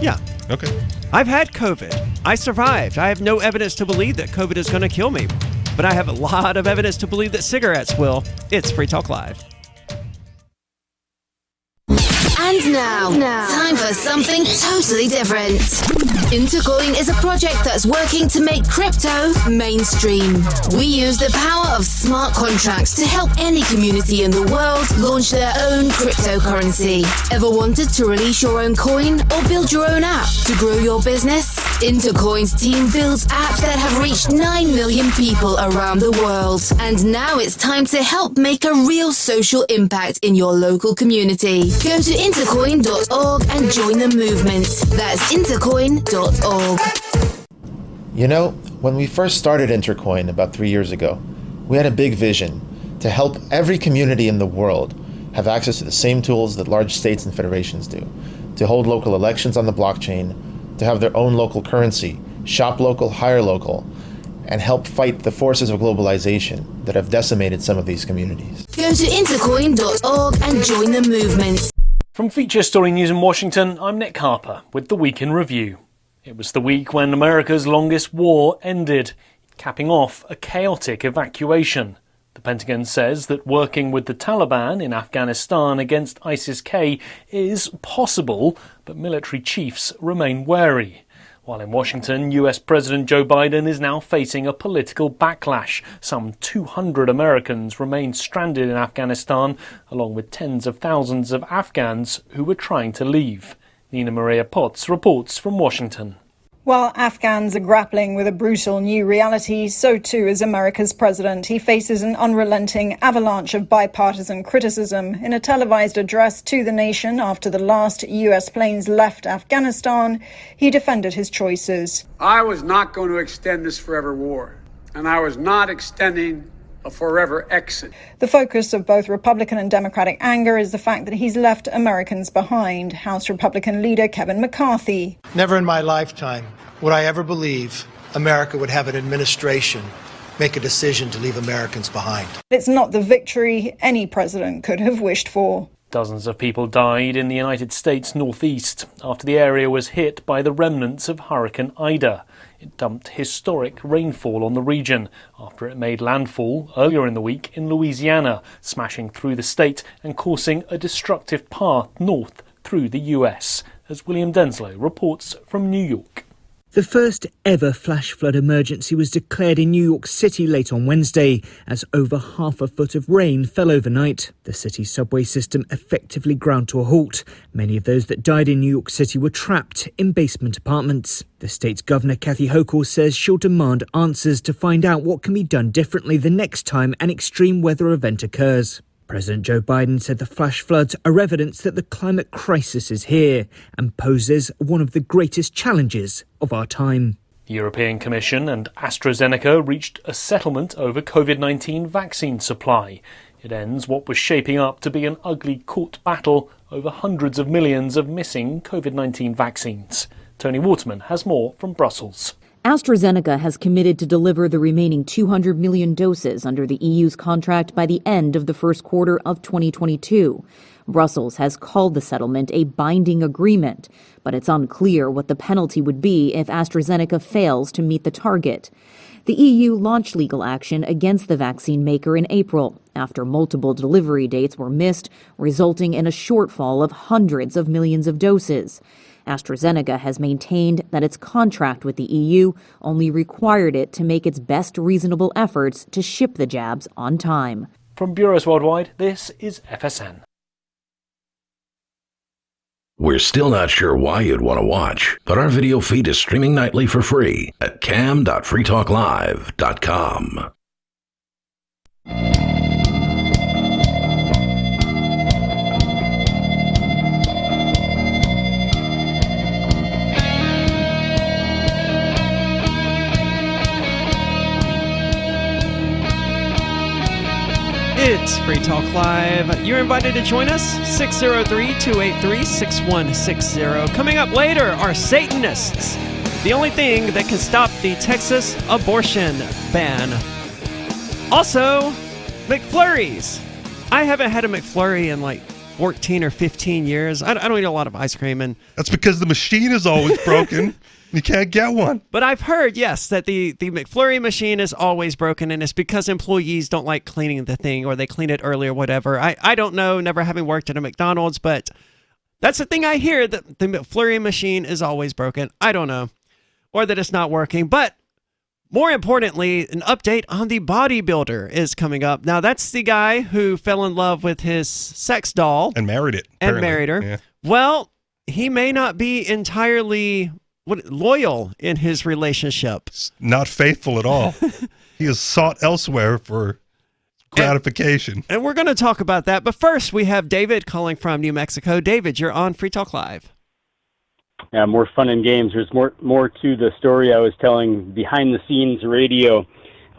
S8: Yeah.
S9: Okay.
S8: I've had COVID. I survived. I have no evidence to believe that COVID is going to kill me, but I have a lot of evidence to believe that cigarettes will. It's Free Talk Live.
S11: And now, time for something totally different. Intercoin is a project that's working to make crypto mainstream. We use the power of smart contracts to help any community in the world launch their own cryptocurrency. Ever wanted to release your own coin or build your own app to grow your business? Intercoin's team builds apps that have reached 9 million people around the world. And now it's time to help make a real social impact in your local community. Go to intercoin.org and join the movement. That's intercoin.org.
S10: You know, when we first started Intercoin about 3 years ago, we had a big vision to help every community in the world have access to the same tools that large states and federations do, to hold local elections on the blockchain, to have their own local currency, shop local, hire local, and help fight the forces of globalization that have decimated some of these communities.
S11: Go to intercoin.org and join the movement.
S3: From Feature Story News in Washington, I'm Nick Harper with the Week in Review. It was the week when America's longest war ended, capping off a chaotic evacuation. The Pentagon says that working with the Taliban in Afghanistan against ISIS-K is possible, but military chiefs remain wary. While in Washington, US President Joe Biden is now facing a political backlash. Some 200 Americans remain stranded in Afghanistan, along with tens of thousands of Afghans who were trying to leave. Nina Maria Potts reports from Washington.
S21: While Afghans are grappling with a brutal new reality, so too is America's president. He faces an unrelenting avalanche of bipartisan criticism. In a televised address to the nation after the last US planes left Afghanistan, he defended his choices.
S19: I was not going to extend this forever war, and I was not extending a forever exit.
S21: The focus of both Republican and Democratic anger is the fact that he's left Americans behind. House Republican leader Kevin McCarthy.
S20: Never in my lifetime would I ever believe America would have an administration make a decision to leave Americans behind.
S21: It's not the victory any president could have wished for.
S3: Dozens of people died in the United States Northeast after the area was hit by the remnants of Hurricane Ida. It dumped historic rainfall on the region after it made landfall earlier in the week in Louisiana, smashing through the state and causing a destructive path north through the US, as William Denslow reports from New York.
S24: The first ever flash flood emergency was declared in New York City late on Wednesday as over half a foot of rain fell overnight. The city's subway system effectively ground to a halt. Many of those that died in New York City were trapped in basement apartments. The state's governor, Kathy Hochul, says she'll demand answers to find out what can be done differently the next time an extreme weather event occurs. President Joe Biden said the flash floods are evidence that the climate crisis is here and poses one of the greatest challenges of our time.
S3: The European Commission and AstraZeneca reached a settlement over COVID-19 vaccine supply. It ends what was shaping up to be an ugly court battle over hundreds of millions of missing COVID-19 vaccines. Tony Waterman has more from Brussels.
S1: AstraZeneca has committed to deliver the remaining 200 million doses under the EU's contract by the end of the first quarter of 2022. Brussels has called the settlement a binding agreement, but it's unclear what the penalty would be if AstraZeneca fails to meet the target. The EU launched legal action against the vaccine maker in April after multiple delivery dates were missed, resulting in a shortfall of hundreds of millions of doses. AstraZeneca has maintained that its contract with the EU only required it to make its best reasonable efforts to ship the jabs on time.
S3: From Bureaus Worldwide, this is FSN.
S14: We're still not sure why you'd want to watch, but our video feed is streaming nightly for free at cam.freetalklive.com.
S8: It's Free Talk Live. You're invited to join us, 603-283-6160. Coming up later are Satanists, the only thing that can stop the Texas abortion ban. Also, McFlurries. I haven't had a McFlurry in like 14 or 15 years. I don't eat a lot of ice cream. And
S9: that's because the machine is always broken. You can't get one.
S8: But I've heard, yes, that the McFlurry machine is always broken, and it's because employees don't like cleaning the thing, or they clean it early or whatever. I don't know, never having worked at a McDonald's, but that's the thing I hear, that the McFlurry machine is always broken. I don't know. Or that it's not working. But more importantly, an update on the bodybuilder is coming up. Now, that's the guy who fell in love with his sex doll.
S9: And married it.
S8: And married her.
S9: Yeah.
S8: Well, he may not be entirely loyal in his relationship.
S9: Not faithful at all. He is sought elsewhere for gratification.
S8: And we're going to talk about that. But first, we have David calling from New Mexico. David, you're on Free Talk Live.
S12: Yeah, more fun and games. There's more to the story I was telling behind the scenes radio.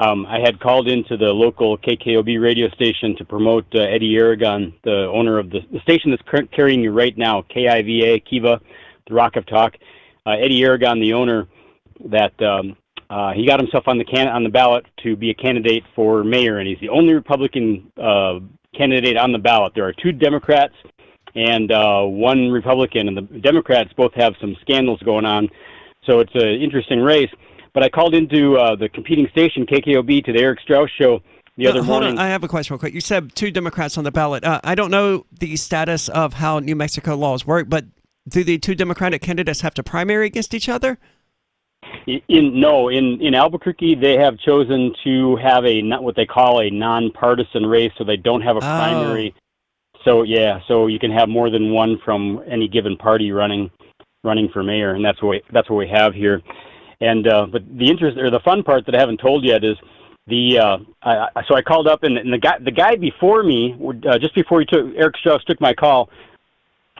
S12: I had called into the local KKOB radio station to promote Eddie Aragon, the owner of the station that's carrying you right now, KIVA, Kiva, the Rock of Talk. Eddie Aragon, the owner, that he got himself on the ballot to be a candidate for mayor, and he's the only Republican candidate on the ballot. There are 2 Democrats and 1 Republican, and the Democrats both have some scandals going on, so it's an interesting race. But I called into the competing station, KKOB, to the Eric Strauss show the other morning.
S8: Hold on, I have a question real quick. You said 2 Democrats on the ballot. I don't know the status of how New Mexico laws work, but do the 2 Democratic candidates have to primary against each other?
S12: In Albuquerque, they have chosen to have what they call a nonpartisan race, so they don't have a primary. So you can have more than one from any given party running for mayor, and that's what we have here. And but the fun part that I haven't told yet is so I called up, and the guy before me, just before Eric Strauss took my call.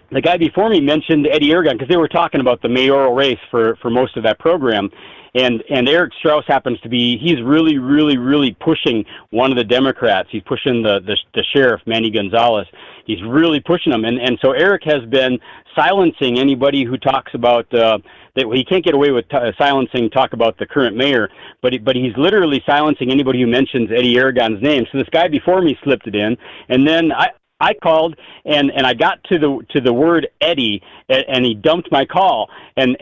S12: The guy before me mentioned Eddie Aragon because they were talking about the mayoral race for most of that program. And Eric Strauss happens to be, he's really, really, really pushing one of the Democrats. He's pushing the sheriff, Manny Gonzalez. He's really pushing him. And so Eric has been silencing anybody who talks about, that he can't get away with silencing talk about the current mayor, but he's literally silencing anybody who mentions Eddie Aragon's name. So this guy before me slipped it in, and then I called and I got to the word Eddie, and he dumped my call. And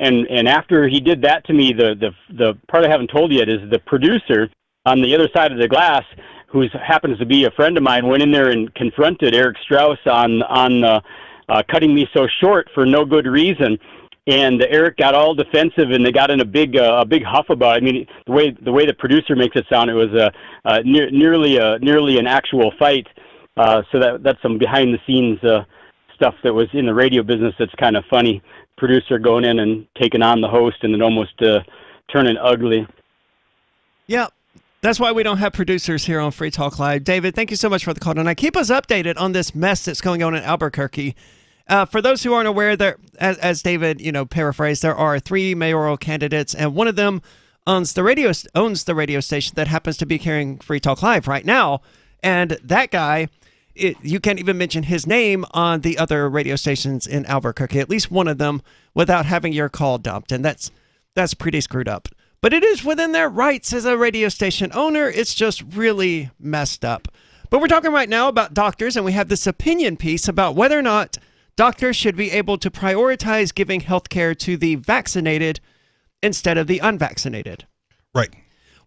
S12: after he did that to me, the part I haven't told yet is the producer on the other side of the glass, who happens to be a friend of mine, went in there and confronted Eric Strauss on cutting me so short for no good reason. And Eric got all defensive, and they got in a big huff about it. I mean, the way the producer makes it sound, it was nearly an actual fight. So that's some behind the scenes stuff that was in the radio business that's kind of funny. Producer going in and taking on the host and then almost turning ugly.
S8: Yeah, That's why we don't have producers here on Free Talk Live. David, thank you so much for the call tonight. Keep us updated on this mess that's going on in Albuquerque. For those who aren't aware, there, as David, paraphrased, there are 3 mayoral candidates, and one of them owns the radio station that happens to be carrying Free Talk Live right now. And that guy, you can't even mention his name on the other radio stations in Albuquerque, at least one of them, without having your call dumped. And that's pretty screwed up. But it is within their rights as a radio station owner. It's just really messed up. But we're talking right now about doctors, and we have this opinion piece about whether or not doctors should be able to prioritize giving health care to the vaccinated instead of the unvaccinated.
S9: Right.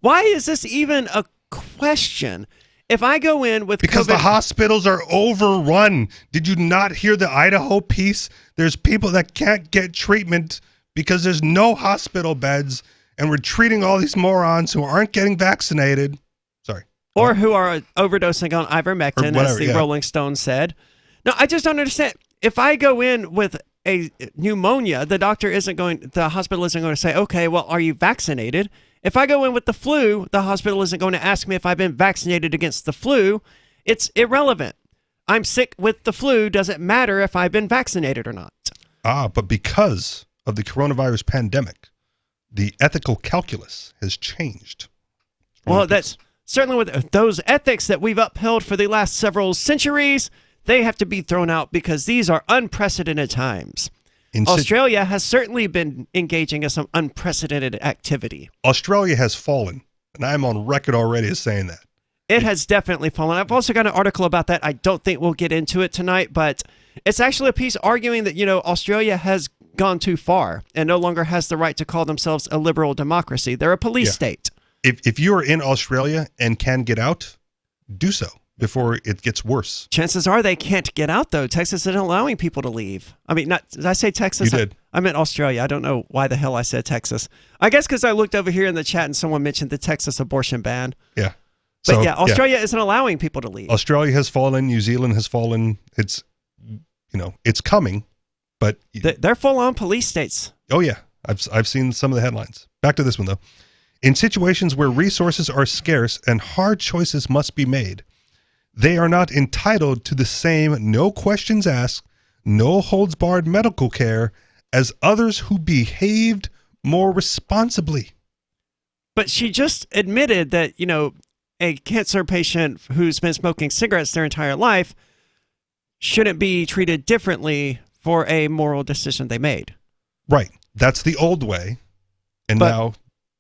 S8: Why is this even a question? If I go in with
S9: because
S8: COVID,
S9: the hospitals are overrun. Did you not hear the Idaho piece? There's people that can't get treatment because there's no hospital beds, and we're treating all these morons who aren't getting vaccinated. Sorry.
S8: Or who are overdosing on ivermectin, as the Rolling Stones said. No, I just don't understand. If I go in with a pneumonia, the hospital isn't going to say, okay, well, are you vaccinated? If I go in with the flu, the hospital isn't going to ask me if I've been vaccinated against the flu. It's irrelevant. I'm sick with the flu. Does it matter if I've been vaccinated or not?
S9: But because of the coronavirus pandemic, the ethical calculus has changed.
S8: Well, that's certainly with those ethics that we've upheld for the last several centuries. They have to be thrown out because these are unprecedented times. Australia has certainly been engaging in some unprecedented activity.
S9: Australia has fallen, and I'm on record already as saying that.
S8: It has definitely fallen. I've also got an article about that. I don't think we'll get into it tonight, but it's actually a piece arguing that, Australia has gone too far and no longer has the right to call themselves a liberal democracy. They're a police state.
S9: If you are in Australia and can get out, do so before it gets worse.
S8: Chances are they can't get out, though. Texas isn't allowing people to leave. I mean, did I say Texas?
S9: You did.
S8: I meant Australia. I don't know why the hell I said Texas. I guess because I looked over here in the chat and someone mentioned the Texas abortion ban.
S9: Yeah.
S8: But Australia isn't allowing people to leave.
S9: Australia has fallen. New Zealand has fallen. It's, it's coming, but
S8: they're full-on police states.
S9: Oh yeah, I've seen some of the headlines. Back to this one though. In situations where resources are scarce and hard choices must be made, they are not entitled to the same no questions asked, no holds barred medical care as others who behaved more responsibly.
S8: But she just admitted that, a cancer patient who's been smoking cigarettes their entire life shouldn't be treated differently for a moral decision they made.
S9: Right. That's the old way. And now...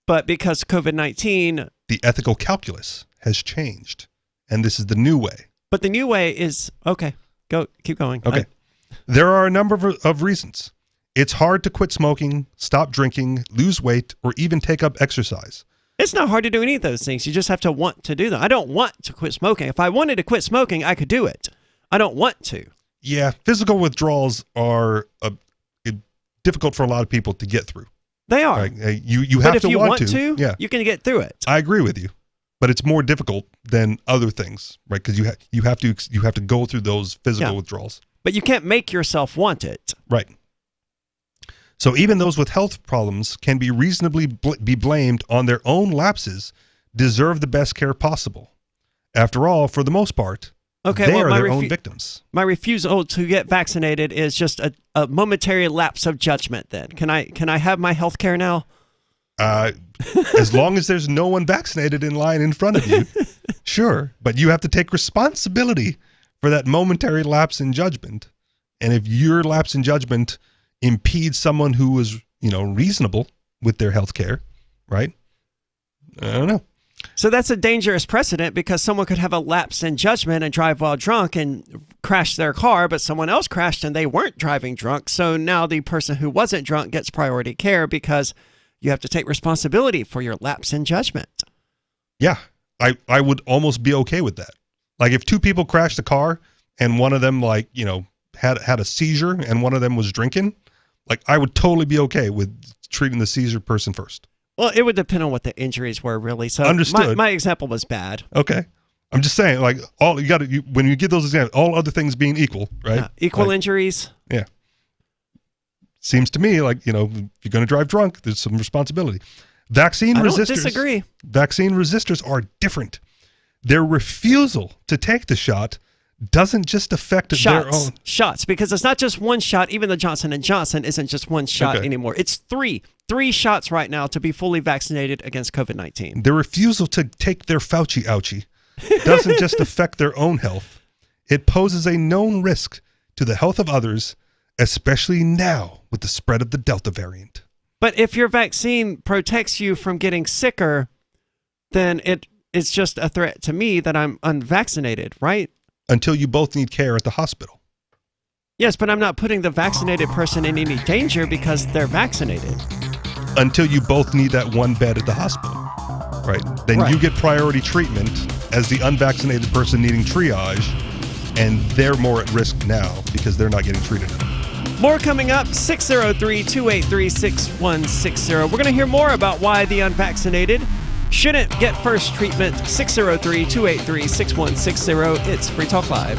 S8: But because COVID-19...
S9: The ethical calculus has changed. And this is the new way.
S8: But the new way is... Okay. Keep going.
S9: Okay. There are a number of reasons. It's hard to quit smoking, stop drinking, lose weight, or even take up exercise.
S8: It's not hard to do any of those things. You just have to want to do them. I don't want to quit smoking. If I wanted to quit smoking, I could do it. I don't want to.
S9: Yeah, physical withdrawals are difficult for a lot of people to get through.
S8: They are.
S9: Right? You have to want to. Yeah.
S8: You can get through it.
S9: I agree with you, but it's more difficult than other things, right? Because you have to go through those physical withdrawals.
S8: But you can't make yourself want it.
S9: Right. So even those with health problems can be reasonably be blamed on their own lapses, deserve the best care possible. After all, for the most part, they are their own victims.
S8: My refusal to get vaccinated is just a momentary lapse of judgment then. Can I have my health care now?
S9: As long as there's no one vaccinated in line in front of you, sure. But you have to take responsibility for that momentary lapse in judgment. And if your lapse in judgment impedes someone who is, reasonable with their health care, right? I don't know.
S8: So that's a dangerous precedent because someone could have a lapse in judgment and drive while drunk and crash their car, but someone else crashed and they weren't driving drunk. So now the person who wasn't drunk gets priority care because you have to take responsibility for your lapse in judgment.
S9: Yeah, I would almost be okay with that. Like if two people crashed a car and one of them had a seizure and one of them was drinking, like I would totally be okay with treating the seizure person first.
S8: Well, it would depend on what the injuries were, really. So
S9: understood.
S8: My example was bad.
S9: Okay, I'm just saying, like all you got to when you give those examples, all other things being equal, right?
S8: Yeah, equal injuries.
S9: Yeah. Seems to me like if you're going to drive drunk, there's some responsibility. Vaccine
S8: I don't
S9: resistors.
S8: disagree.
S9: Vaccine resistors are different. Their refusal to take the shot doesn't just affect their own
S8: shots, because it's not just one shot. Even the Johnson & Johnson isn't just one shot anymore. It's three shots right now to be fully vaccinated against COVID-19.
S9: Their refusal to take their Fauci ouchie doesn't just affect their own health. It poses a known risk to the health of others, especially now with the spread of the Delta variant.
S8: But if your vaccine protects you from getting sicker, then it's just a threat to me that I'm unvaccinated, right?
S9: Until you both need care at the hospital.
S8: Yes, but I'm not putting the vaccinated person in any danger because they're vaccinated.
S9: Until you both need that one bed at the hospital, right? Then you get priority treatment as the unvaccinated person needing triage, and they're more at risk now because they're not getting treated.
S8: More coming up, 603-283-6160. We're going to hear more about why the unvaccinated shouldn't get first treatment. 603-283-6160. It's Free Talk Live.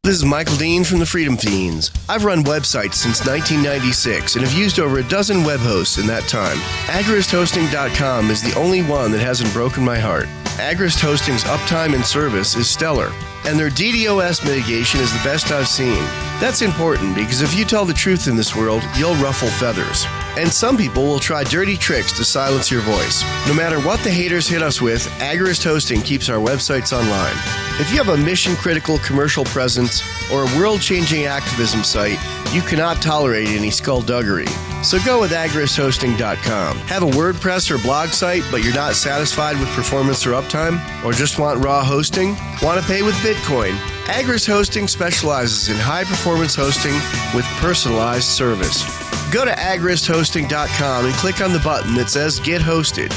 S13: This is Michael Dean from the Freedom Fiends. I've run websites since 1996 and have used over a dozen web hosts in that time. AgristHosting.com is the only one that hasn't broken my heart. Agrist Hosting's uptime and service is stellar, and their DDoS mitigation is the best I've seen. That's important because if you tell the truth in this world, you'll ruffle feathers. And some people will try dirty tricks to silence your voice. No matter what the haters hit us with, Agrist Hosting keeps our websites online. If you have a mission-critical commercial presence or a world-changing activism site, you cannot tolerate any skullduggery. So go with AgristHosting.com. Have a WordPress or blog site, but you're not satisfied with performance or uptime? Or just want raw hosting? Want to pay with Bitcoin? Agrist Hosting specializes in high-performance hosting with personalized service. Go to AgristHosting.com and click on the button that says Get Hosted.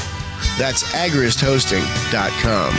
S13: That's AgristHosting.com.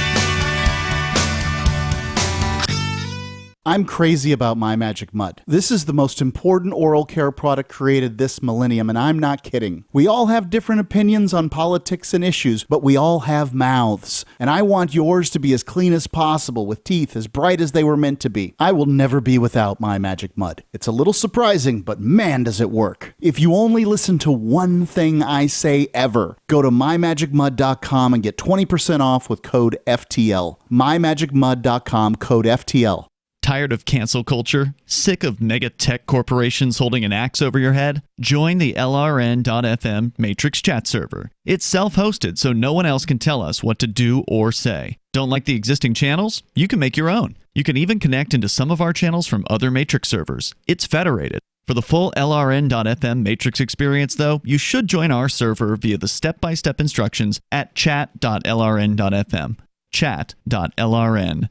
S16: I'm crazy about My Magic Mud. This is the most important oral care product created this millennium, and I'm not kidding. We all have different opinions on politics and issues, but we all have mouths. And I want yours to be as clean as possible, with teeth as bright as they were meant to be. I will never be without My Magic Mud. It's a little surprising, but man, does it work. If you only listen to one thing I say ever, go to mymagicmud.com and get 20% off with code FTL. mymagicmud.com, code FTL.
S18: Tired of cancel culture? Sick of mega tech corporations holding an axe over your head? Join the LRN.FM Matrix chat server. It's self-hosted, so no one else can tell us what to do or say. Don't like the existing channels? You can make your own. You can even connect into some of our channels from other Matrix servers. It's federated. For the full LRN.FM Matrix experience, though, you should join our server via the step-by-step instructions at chat.lrn.fm. chat.lrn.fm.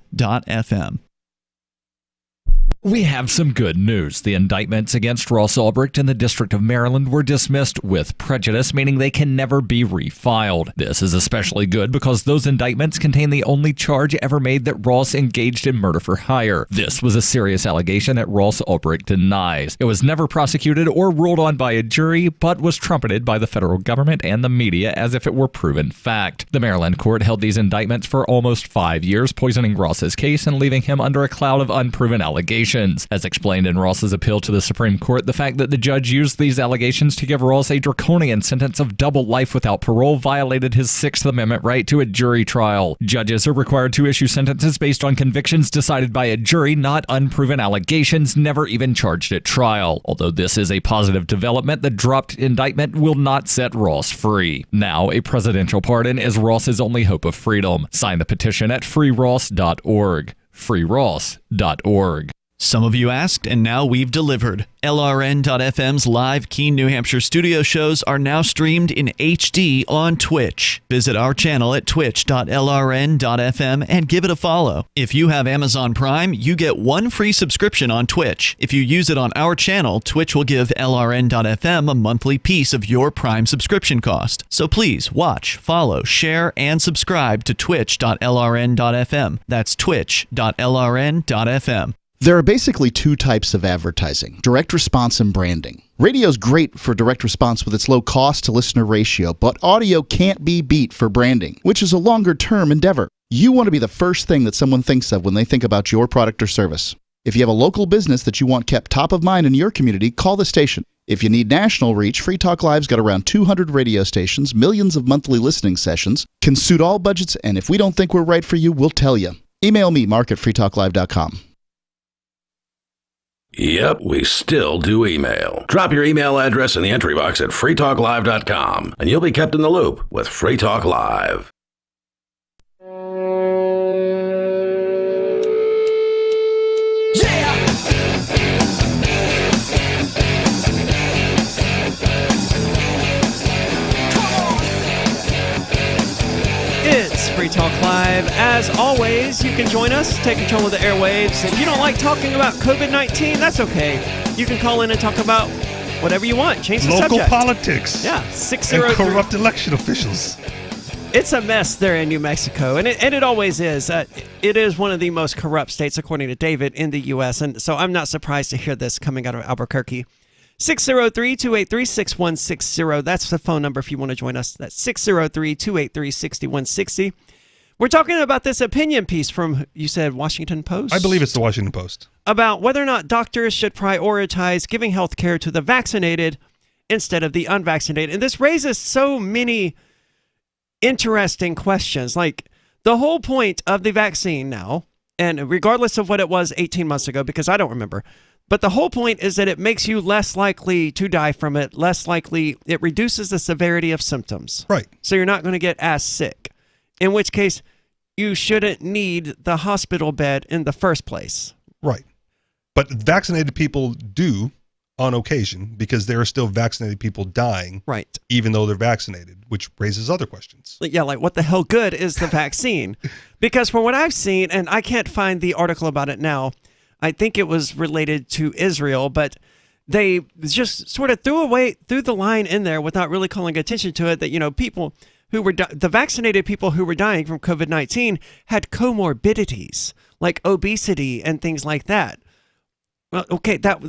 S17: We have some good news. The indictments against Ross Ulbricht in the District of Maryland were dismissed with prejudice, meaning they can never be refiled. This is especially good because those indictments contain the only charge ever made that Ross engaged in murder for hire. This was a serious allegation that Ross Ulbricht denies. It was never prosecuted or ruled on by a jury, but was trumpeted by the federal government and the media as if it were proven fact. The Maryland court held these indictments for almost 5 years, poisoning Ross's case and leaving him under a cloud of unproven allegations. As explained in Ross's appeal to the Supreme Court, the fact that the judge used these allegations to give Ross a draconian sentence of double life without parole violated his Sixth Amendment right to a jury trial. Judges are required to issue sentences based on convictions decided by a jury, not unproven allegations never even charged at trial. Although this is a positive development, the dropped indictment will not set Ross free. Now, a presidential pardon is Ross's only hope of freedom. Sign the petition at freeross.org. freeross.org.
S18: Some of you asked, and now we've delivered. LRN.FM's live Keene, New Hampshire studio shows are now streamed in HD on Twitch. Visit our channel at twitch.lrn.fm and give it a follow. If you have Amazon Prime, you get one free subscription on Twitch. If you use it on our channel, Twitch will give LRN.FM a monthly piece of your Prime subscription cost. So please watch, follow, share, and subscribe to twitch.lrn.fm. That's twitch.lrn.fm.
S7: There are basically two types of advertising, direct response and branding. Radio's great for direct response with its low cost to listener ratio, but audio can't be beat for branding, which is a longer term endeavor. You want to be the first thing that someone thinks of when they think about your product or service. If you have a local business that you want kept top of mind in your community, call the station. If you need national reach, Free Talk Live's got around 200 radio stations, millions of monthly listening sessions, can suit all budgets, and if we don't think we're right for you, we'll tell you. Email me, mark@freetalklive.com.
S14: Yep, we still do email. Drop your email address in the entry box at freetalklive.com, and you'll be kept in the loop with Free Talk Live.
S8: It's Free Talk Live. As always, you can join us, take control of the airwaves. If you don't like talking about COVID-19, that's okay. You can call in and talk about whatever you want. Change the subject.
S9: Local politics.
S8: Yeah, 603.
S9: And corrupt election officials.
S8: It's a mess there in New Mexico, and it always is. It is one of the most corrupt states, according to David, in the U.S., and so I'm not surprised to hear this coming out of Albuquerque. 603-283-6160. That's the phone number if you want to join us. That's 603-283-6160. We're talking about this opinion piece from, you said, Washington Post?
S9: I believe it's the Washington Post.
S8: About whether or not doctors should prioritize giving health care to the vaccinated instead of the unvaccinated. And this raises so many interesting questions. Like, the whole point of the vaccine now, and regardless of what it was 18 months ago, because I don't remember, but the whole point is that it makes you less likely to die from it, less likely, it reduces the severity of symptoms.
S9: Right.
S8: So you're not going to get as sick, in which case you shouldn't need the hospital bed in the first place.
S9: Right. But vaccinated people do on occasion, because there are still vaccinated people dying,
S8: right,
S9: even though they're vaccinated, which raises other questions.
S8: Yeah, like what the hell good is the vaccine? Because from what I've seen, and I can't find the article about it now, I think it was related to Israel, but they just sort of threw the line in there without really calling attention to it that, you know, people who were, the vaccinated people who were dying from COVID-19 had comorbidities like obesity and things like that. Well, okay, that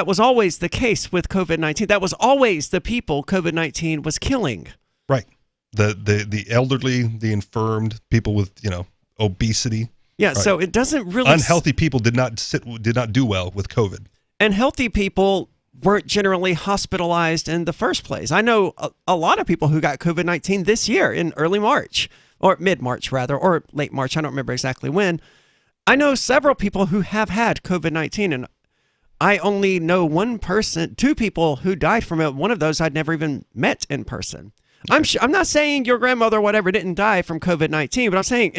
S8: was always the case with COVID-19. That was always the people COVID-19 was killing.
S9: Right. The elderly, the infirmed, people with, you know, obesity.
S8: Yeah,
S9: right.
S8: So it doesn't really...
S9: Unhealthy people did not do well with COVID.
S8: And healthy people weren't generally hospitalized in the first place. I know a lot of people who got COVID-19 this year in early March, or mid-March rather, or late March. I don't remember exactly when. I know several people who have had COVID-19, and I only know two people who died from it. One of those I'd never even met in person. Okay. I'm not saying your grandmother or whatever didn't die from COVID-19, but I'm saying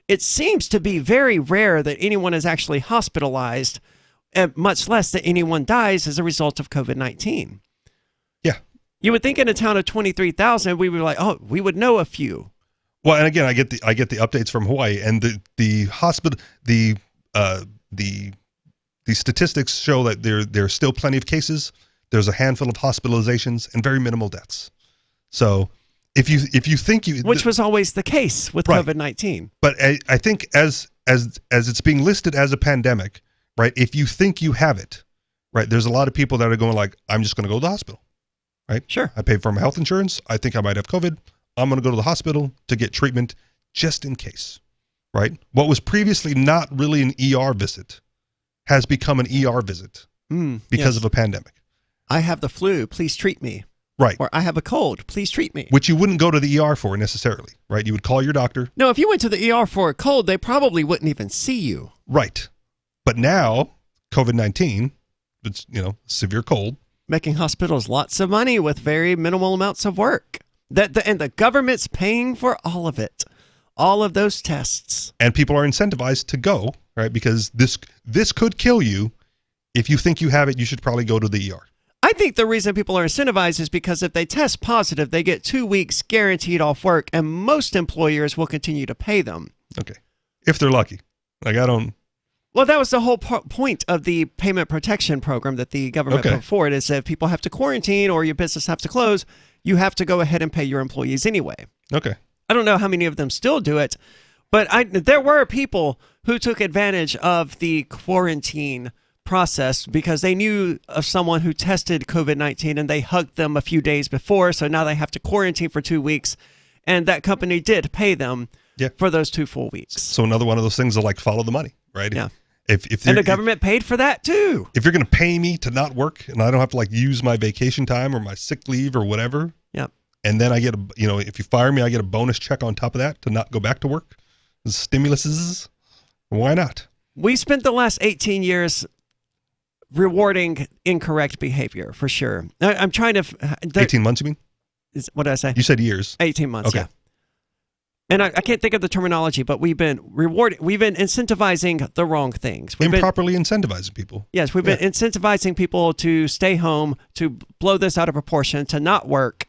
S8: it seems to be very rare that anyone is actually hospitalized, and much less that anyone dies as a result of COVID-19.
S9: Yeah.
S8: You would think in a town of 23,000, we would be like, oh, we would know a few.
S9: Well, and again, I get the updates from Hawaii, and the hospital, the statistics show that there's still plenty of cases. There's a handful of hospitalizations and very minimal deaths. So if you think
S8: which was always the case with right. COVID-19.
S9: But I think as it's being listed as a pandemic, right? If you think you have it, right? There's a lot of people that are going like, I'm just going to go to the hospital, right?
S8: Sure.
S9: I pay for my health insurance. I think I might have COVID. I'm going to go to the hospital to get treatment just in case, right? What was previously not really an ER visit has become an ER visit because of a pandemic.
S8: I have the flu. Please treat me.
S9: Right.
S8: Or I have a cold. Please treat me.
S9: Which you wouldn't go to the ER for necessarily, right? You would call your doctor.
S8: No, if you went to the ER for a cold, they probably wouldn't even see you.
S9: Right. But now, COVID-19, it's, you know, severe cold.
S8: Making hospitals lots of money with very minimal amounts of work. And the government's paying for all of it, all of those tests.
S9: And people are incentivized to go, right? Because this could kill you. If you think you have it, you should probably go to the ER.
S8: I think the reason people are incentivized is because if they test positive, they get 2 weeks guaranteed off work, and most employers will continue to pay them.
S9: Okay. If they're lucky. Like, I don't...
S8: Well, that was the whole point of the payment protection program that the government put forward, is that if people have to quarantine or your business has to close, you have to go ahead and pay your employees anyway.
S9: Okay.
S8: I don't know how many of them still do it, but there were people who took advantage of the quarantine process because they knew of someone who tested COVID-19 and they hugged them a few days before, so now they have to quarantine for 2 weeks, and that company did pay them for those 2 full weeks.
S9: So another one of those things that like follow the money, right?
S8: Yeah. And the government paid for that too.
S9: If you're going to pay me to not work and I don't have to like use my vacation time or my sick leave or whatever.
S8: Yep.
S9: And then I get if you fire me, I get a bonus check on top of that to not go back to work. The stimuluses. Why not?
S8: We spent the last 18 years rewarding incorrect behavior for sure. I'm trying to.
S9: 18 months, you mean?
S8: What did I say?
S9: You said years.
S8: 18 months.
S9: Okay.
S8: Yeah. And I can't think of the terminology, but we've been incentivizing the wrong things.
S9: Improperly incentivizing people.
S8: Yes, we've been incentivizing people to stay home, to blow this out of proportion, to not work.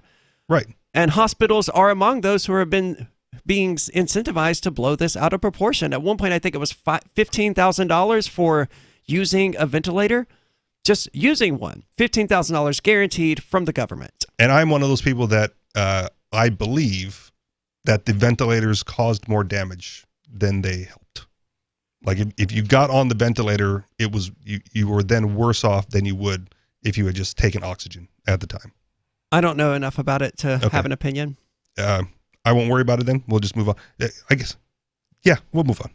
S9: Right.
S8: And hospitals are among those who have been being incentivized to blow this out of proportion. At one point, I think it was $15,000 for using a ventilator. Just using one. $15,000 guaranteed from the government.
S9: And I'm one of those people that I believe that the ventilators caused more damage than they helped. Like if you got on the ventilator, it was you were then worse off than you would if you had just taken oxygen at the time.
S8: I don't know enough about it to have an opinion.
S9: I won't worry about it then. We'll just move on. I guess. Yeah, we'll move on.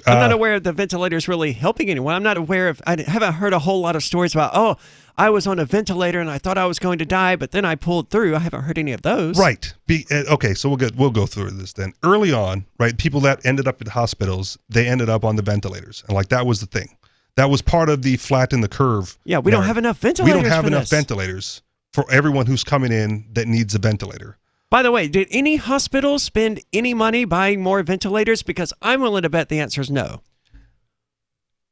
S8: I'm not aware of the ventilators really helping anyone. I haven't heard a whole lot of stories about, I was on a ventilator and I thought I was going to die, but then I pulled through. I haven't heard any of those.
S9: Right. Okay, so we'll go through this then. Early on, right, people that ended up in hospitals, they ended up on the ventilators. And like that was the thing. That was part of the flatten the curve.
S8: Yeah, we don't have enough ventilators.
S9: We don't have enough ventilators for everyone who's coming in that needs a ventilator.
S8: By the way, did any hospitals spend any money buying more ventilators? Because I'm willing to bet the answer is no.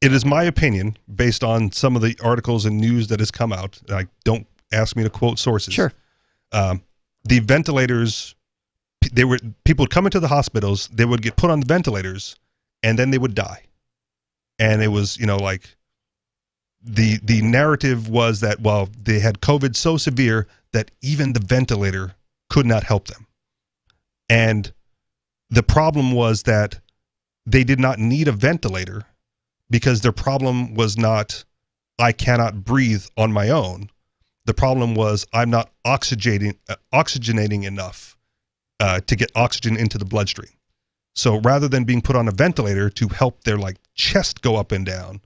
S9: It is my opinion, based on some of the articles and news that has come out. Like, don't ask me to quote sources.
S8: Sure.
S9: The ventilators, people would come into the hospitals, they would get put on the ventilators, and then they would die. And it was, like the narrative was that, well, they had COVID so severe that even the ventilator could not help them. And the problem was that they did not need a ventilator because their problem was not, I cannot breathe on my own. The problem was, I'm not oxygenating enough to get oxygen into the bloodstream. So rather than being put on a ventilator to help their chest go up and down,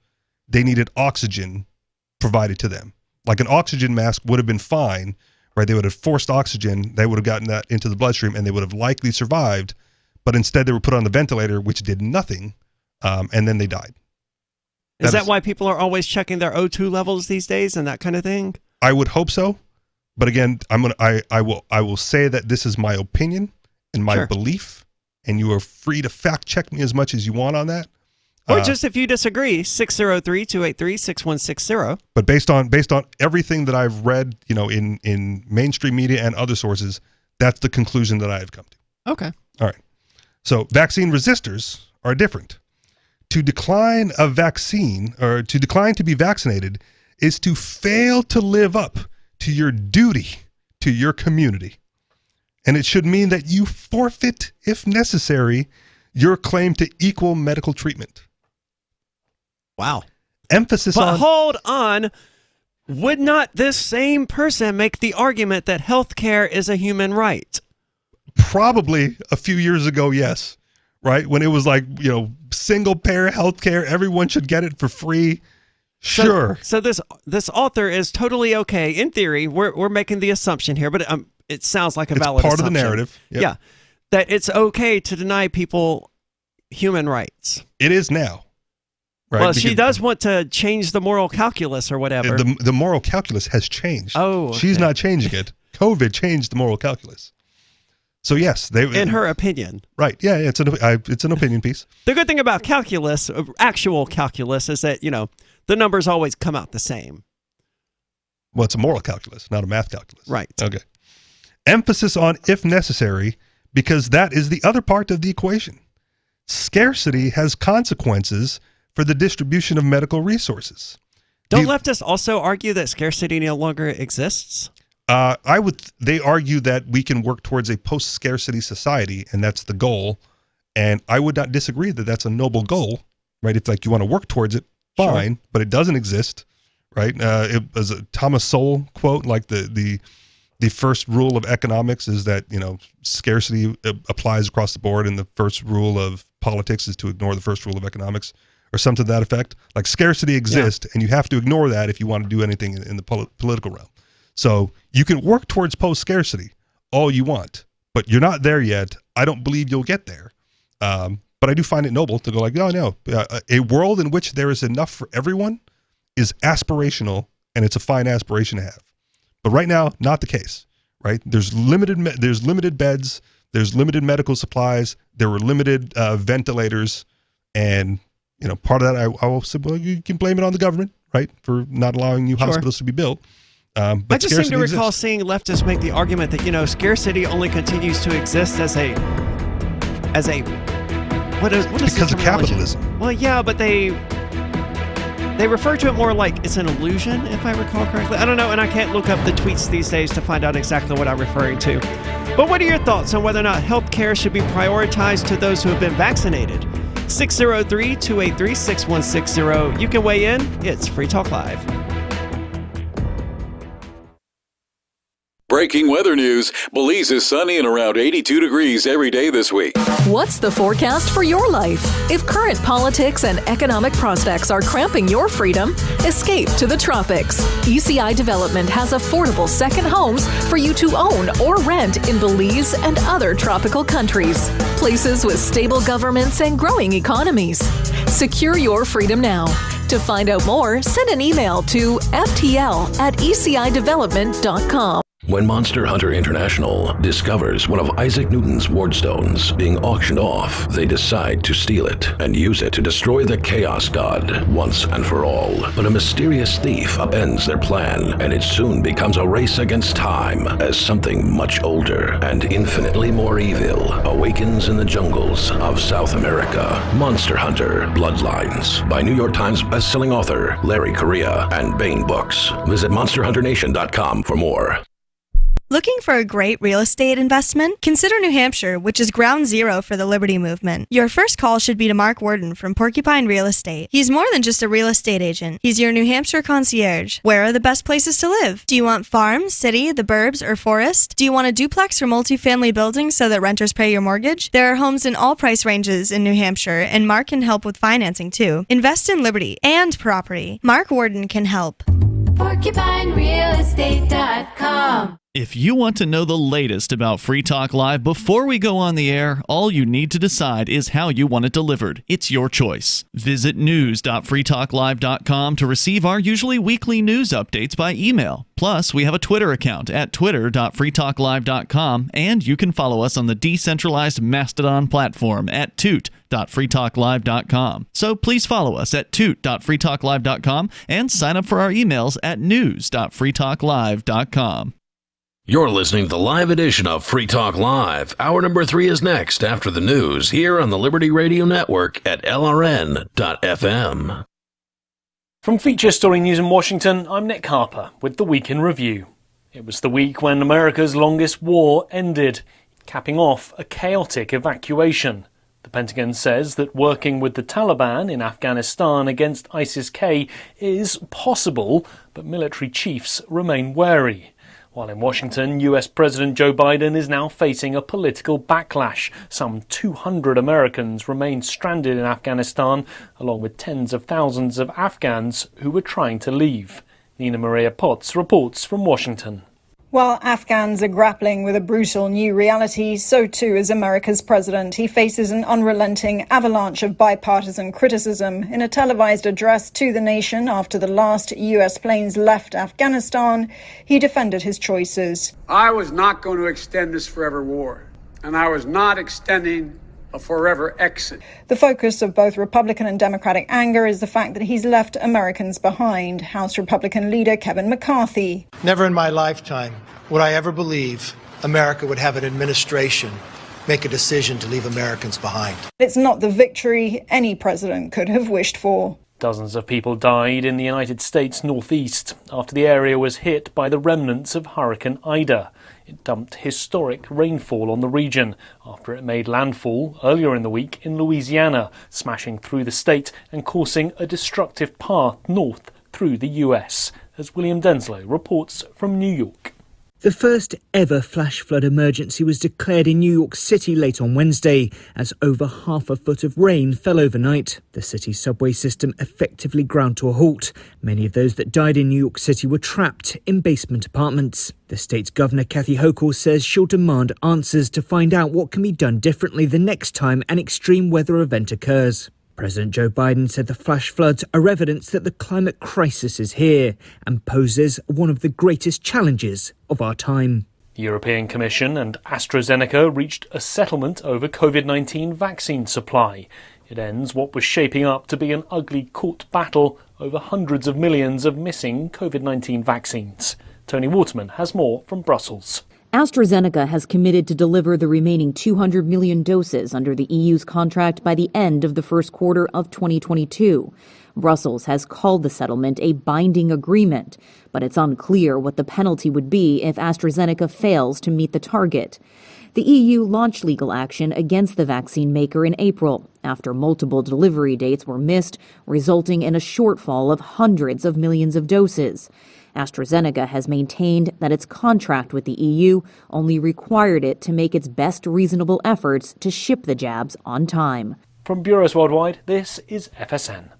S9: they needed oxygen provided to them. Like an oxygen mask would have been fine, right? They would have forced oxygen, they would have gotten that into the bloodstream, and they would have likely survived. But instead, they were put on the ventilator, which did nothing, and then they died.
S8: Is that why people are always checking their O2 levels these days and that kind of thing? I
S9: would hope so, but again, I will say that this is my opinion and my belief, and you are free to fact check me as much as you want on that.
S8: Or just if you disagree, 603-283-6160.
S9: But based on everything that I've read, in mainstream media and other sources, that's the conclusion that I have come to.
S8: Okay.
S9: All right. So vaccine resistors are different. To decline a vaccine or to decline to be vaccinated is to fail to live up to your duty to your community. And it should mean that you forfeit, if necessary, your claim to equal medical treatment.
S8: Wow.
S9: Emphasis
S8: but
S9: on...
S8: hold on. Would not this same person make the argument that healthcare is a human right?
S9: Probably a few years ago, yes. Right? When it was single payer healthcare, everyone should get it for free. Sure.
S8: So this author is totally okay. In theory, we're making the assumption here, but it sounds like a valid
S9: part
S8: assumption.
S9: Of the narrative. Yep.
S8: Yeah. That it's okay to deny people human rights.
S9: It is now. Right?
S8: Well, she does want to change the moral calculus or whatever.
S9: The moral calculus has changed.
S8: Oh, okay.
S9: She's not changing it. COVID changed the moral calculus. So yes,
S8: in her opinion,
S9: right? Yeah, it's an opinion piece.
S8: The good thing about calculus, actual calculus, is that the numbers always come out the same.
S9: Well, it's a moral calculus, not a math calculus.
S8: Right.
S9: Okay. Emphasis on if necessary, because that is the other part of the equation. Scarcity has consequences for the distribution of medical resources.
S8: Don't leftists also argue that scarcity no longer exists?
S9: They argue that we can work towards a post-scarcity society, and that's the goal. And I would not disagree that that's a noble goal, right? It's like you want to work towards it, fine, sure. But it doesn't exist, right? It was a Thomas Sowell quote, like the first rule of economics is that, scarcity applies across the board, and the first rule of politics is to ignore the first rule of economics, or something to that effect. Like scarcity exists, and you have to ignore that if you want to do anything in the political realm. So you can work towards post-scarcity all you want, but you're not there yet. I don't believe you'll get there. But I do find it noble to go like, no. A world in which there is enough for everyone is aspirational, and it's a fine aspiration to have. But right now, not the case, right? There's limited beds, there's limited medical supplies, there were limited ventilators, and part of that I will say, well, you can blame it on the government, right, for not allowing new hospitals to be built. But
S8: I just seem to recall
S9: exists.
S8: seeing leftists make the argument that scarcity only continues to exist as a what is
S9: because of capitalism.
S8: Well, yeah, but they refer to it more like it's an illusion, if I recall correctly. I don't know, and I can't look up the tweets these days to find out exactly what I'm referring to. But what are your thoughts on whether or not health care should be prioritized to those who have been vaccinated? 603-283-6160. You can weigh in. It's Free Talk Live.
S4: Breaking weather news. Belize is sunny and around 82 degrees every day this week.
S5: What's the forecast for your life? If current politics and economic prospects are cramping your freedom, escape to the tropics. ECI Development has affordable second homes for you to own or rent in Belize and other tropical countries. Places with stable governments and growing economies. Secure your freedom now. To find out more, send an email to ftl@ecidevelopment.com.
S14: When Monster Hunter International discovers one of Isaac Newton's wardstones being auctioned off, they decide to steal it and use it to destroy the Chaos God once and for all. But a mysterious thief upends their plan, and it soon becomes a race against time as something much older and infinitely more evil awakens in the jungles of South America. Monster Hunter Bloodlines by New York Times bestselling author Larry Correia and Baen Books. Visit monsterhunternation.com for more.
S2: Looking for a great real estate investment? Consider New Hampshire, which is ground zero for the Liberty Movement. Your first call should be to Mark Worden from Porcupine Real Estate. He's more than just a real estate agent. He's your New Hampshire concierge. Where are the best places to live? Do you want farm, city, the burbs, or forest? Do you want a duplex or multifamily building so that renters pay your mortgage? There are homes in all price ranges in New Hampshire, and Mark can help with financing too. Invest in Liberty and property. Mark Worden can help.
S11: PorcupineRealEstate.com.
S18: If you want to know the latest about Free Talk Live before we go on the air, all you need to decide is how you want it delivered. It's your choice. Visit news.freetalklive.com to receive our usually weekly news updates by email. Plus, we have a Twitter account at twitter.freetalklive.com, and you can follow us on the decentralized Mastodon platform at toot.freetalklive.com. So please follow us at toot.freetalklive.com and sign up for our emails at news.freetalklive.com.
S14: You're listening to the live edition of Free Talk Live. Hour number 3 is next after the news here on the Liberty Radio Network at LRN.FM.
S3: From Feature Story News in Washington, I'm Nick Harper with the Week in Review. It was the week when America's longest war ended, capping off a chaotic evacuation. The Pentagon says that working with the Taliban in Afghanistan against ISIS-K is possible, but military chiefs remain wary. While in Washington, US President Joe Biden is now facing a political backlash. Some 200 Americans remain stranded in Afghanistan, along with tens of thousands of Afghans who were trying to leave. Nina Maria Potts reports from Washington.
S21: While Afghans are grappling with a brutal new reality, so too is America's president. He faces an unrelenting avalanche of bipartisan criticism. In a televised address to the nation after the last U.S. planes left Afghanistan, he defended his choices.
S19: I was not going to extend this forever war, and I was not extending a forever exit.
S21: The focus of both Republican and Democratic anger is the fact that he's left Americans behind. House Republican leader Kevin McCarthy.
S20: Never in my lifetime would I ever believe America would have an administration make a decision to leave Americans behind.
S21: It's not the victory any president could have wished for.
S3: Dozens of people died in the United States Northeast after the area was hit by the remnants of Hurricane Ida. It dumped historic rainfall on the region after it made landfall earlier in the week in Louisiana, smashing through the state and causing a destructive path north through the US, as William Denslow reports from New York.
S24: The first ever flash flood emergency was declared in New York City late on Wednesday as over half a foot of rain fell overnight. The city's subway system effectively ground to a halt. Many of those that died in New York City were trapped in basement apartments. The state's governor, Kathy Hochul, says she'll demand answers to find out what can be done differently the next time an extreme weather event occurs. President Joe Biden said the flash floods are evidence that the climate crisis is here and poses one of the greatest challenges of our time.
S3: The European Commission and AstraZeneca reached a settlement over COVID-19 vaccine supply. It ends what was shaping up to be an ugly court battle over hundreds of millions of missing COVID-19 vaccines. Tony Waterman has more from Brussels.
S1: AstraZeneca has committed to deliver the remaining 200 million doses under the EU's contract by the end of the first quarter of 2022. Brussels has called the settlement a binding agreement, but it's unclear what the penalty would be if AstraZeneca fails to meet the target. The EU launched legal action against the vaccine maker in April after multiple delivery dates were missed, resulting in a shortfall of hundreds of millions of doses. AstraZeneca has maintained that its contract with the EU only required it to make its best reasonable efforts to ship the jabs on time.
S3: From Bureaus Worldwide, this is FSN.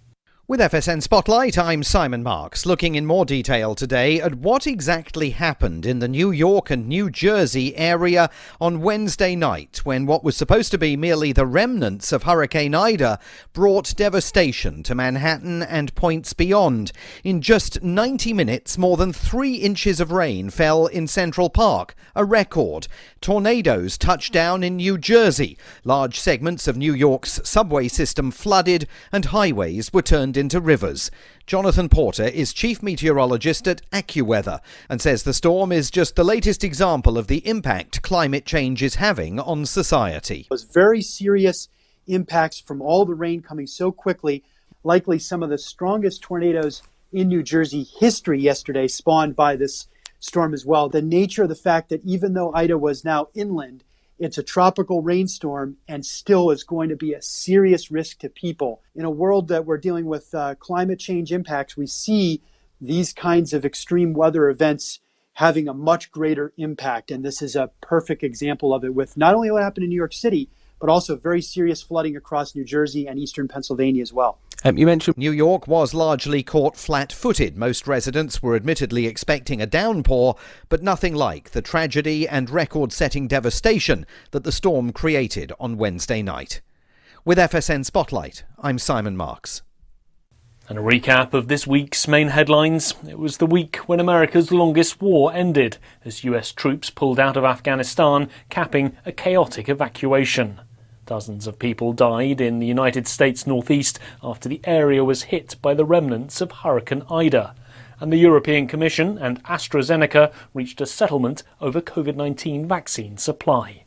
S6: With FSN Spotlight, I'm Simon Marks, looking in more detail today at what exactly happened in the New York and New Jersey area on Wednesday night when what was supposed to be merely the remnants of Hurricane Ida brought devastation to Manhattan and points beyond. In just 90 minutes, more than 3 inches of rain fell in Central Park, a record. Tornadoes touched down in New Jersey. Large segments of New York's subway system flooded and highways were turned into rivers. Jonathan Porter is chief meteorologist at AccuWeather and says the storm is just the latest example of the impact climate change is having on society.
S15: It was very serious impacts from all the rain coming so quickly, likely some of the strongest tornadoes in New Jersey history yesterday spawned by this storm as well. The nature of the fact that even though Ida was now inland, it's a tropical rainstorm and still is going to be a serious risk to people. In a world that we're dealing with climate change impacts, we see these kinds of extreme weather events having a much greater impact. And this is a perfect example of it with not only what happened in New York City, but also very serious flooding across New Jersey and eastern Pennsylvania as well.
S6: You mentioned New York was largely caught flat-footed. Most residents were admittedly expecting a downpour, but nothing like the tragedy and record-setting devastation that the storm created on Wednesday night. With FSN Spotlight, I'm Simon Marks.
S3: And a recap of this week's main headlines. It was the week when America's longest war ended, as US troops pulled out of Afghanistan, capping a chaotic evacuation. Dozens of people died in the United States northeast after the area was hit by the remnants of Hurricane Ida. And the European Commission and AstraZeneca reached a settlement over COVID-19 vaccine supply.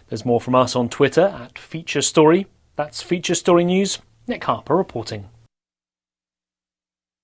S3: There's more from us on Twitter at Feature Story. That's Feature Story News. Nick Harper reporting.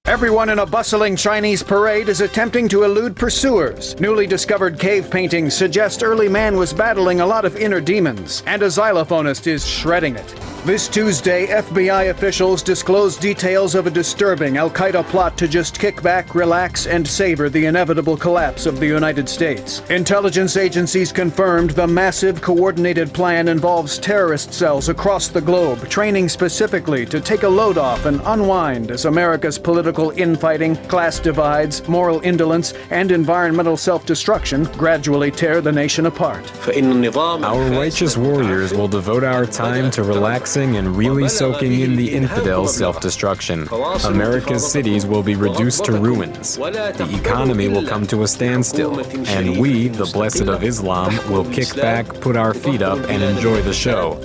S22: Everyone in a bustling Chinese parade is attempting to elude pursuers. Newly discovered cave paintings suggest early man was battling a lot of inner demons, and a xylophonist is shredding it. This Tuesday, FBI officials disclosed details of a disturbing al-Qaeda plot to just kick back, relax, and savor the inevitable collapse of the United States. Intelligence agencies confirmed the massive coordinated plan involves terrorist cells across the globe, training specifically to take a load off and unwind as America's political infighting, class divides, moral indolence, and environmental self-destruction gradually tear the nation apart.
S23: Our righteous warriors will devote our time to relaxing and really soaking in the infidels' self-destruction. America's cities will be reduced to ruins. The economy will come to a standstill. And we, the Blessed of Islam, will kick back, put our feet up, and enjoy the show.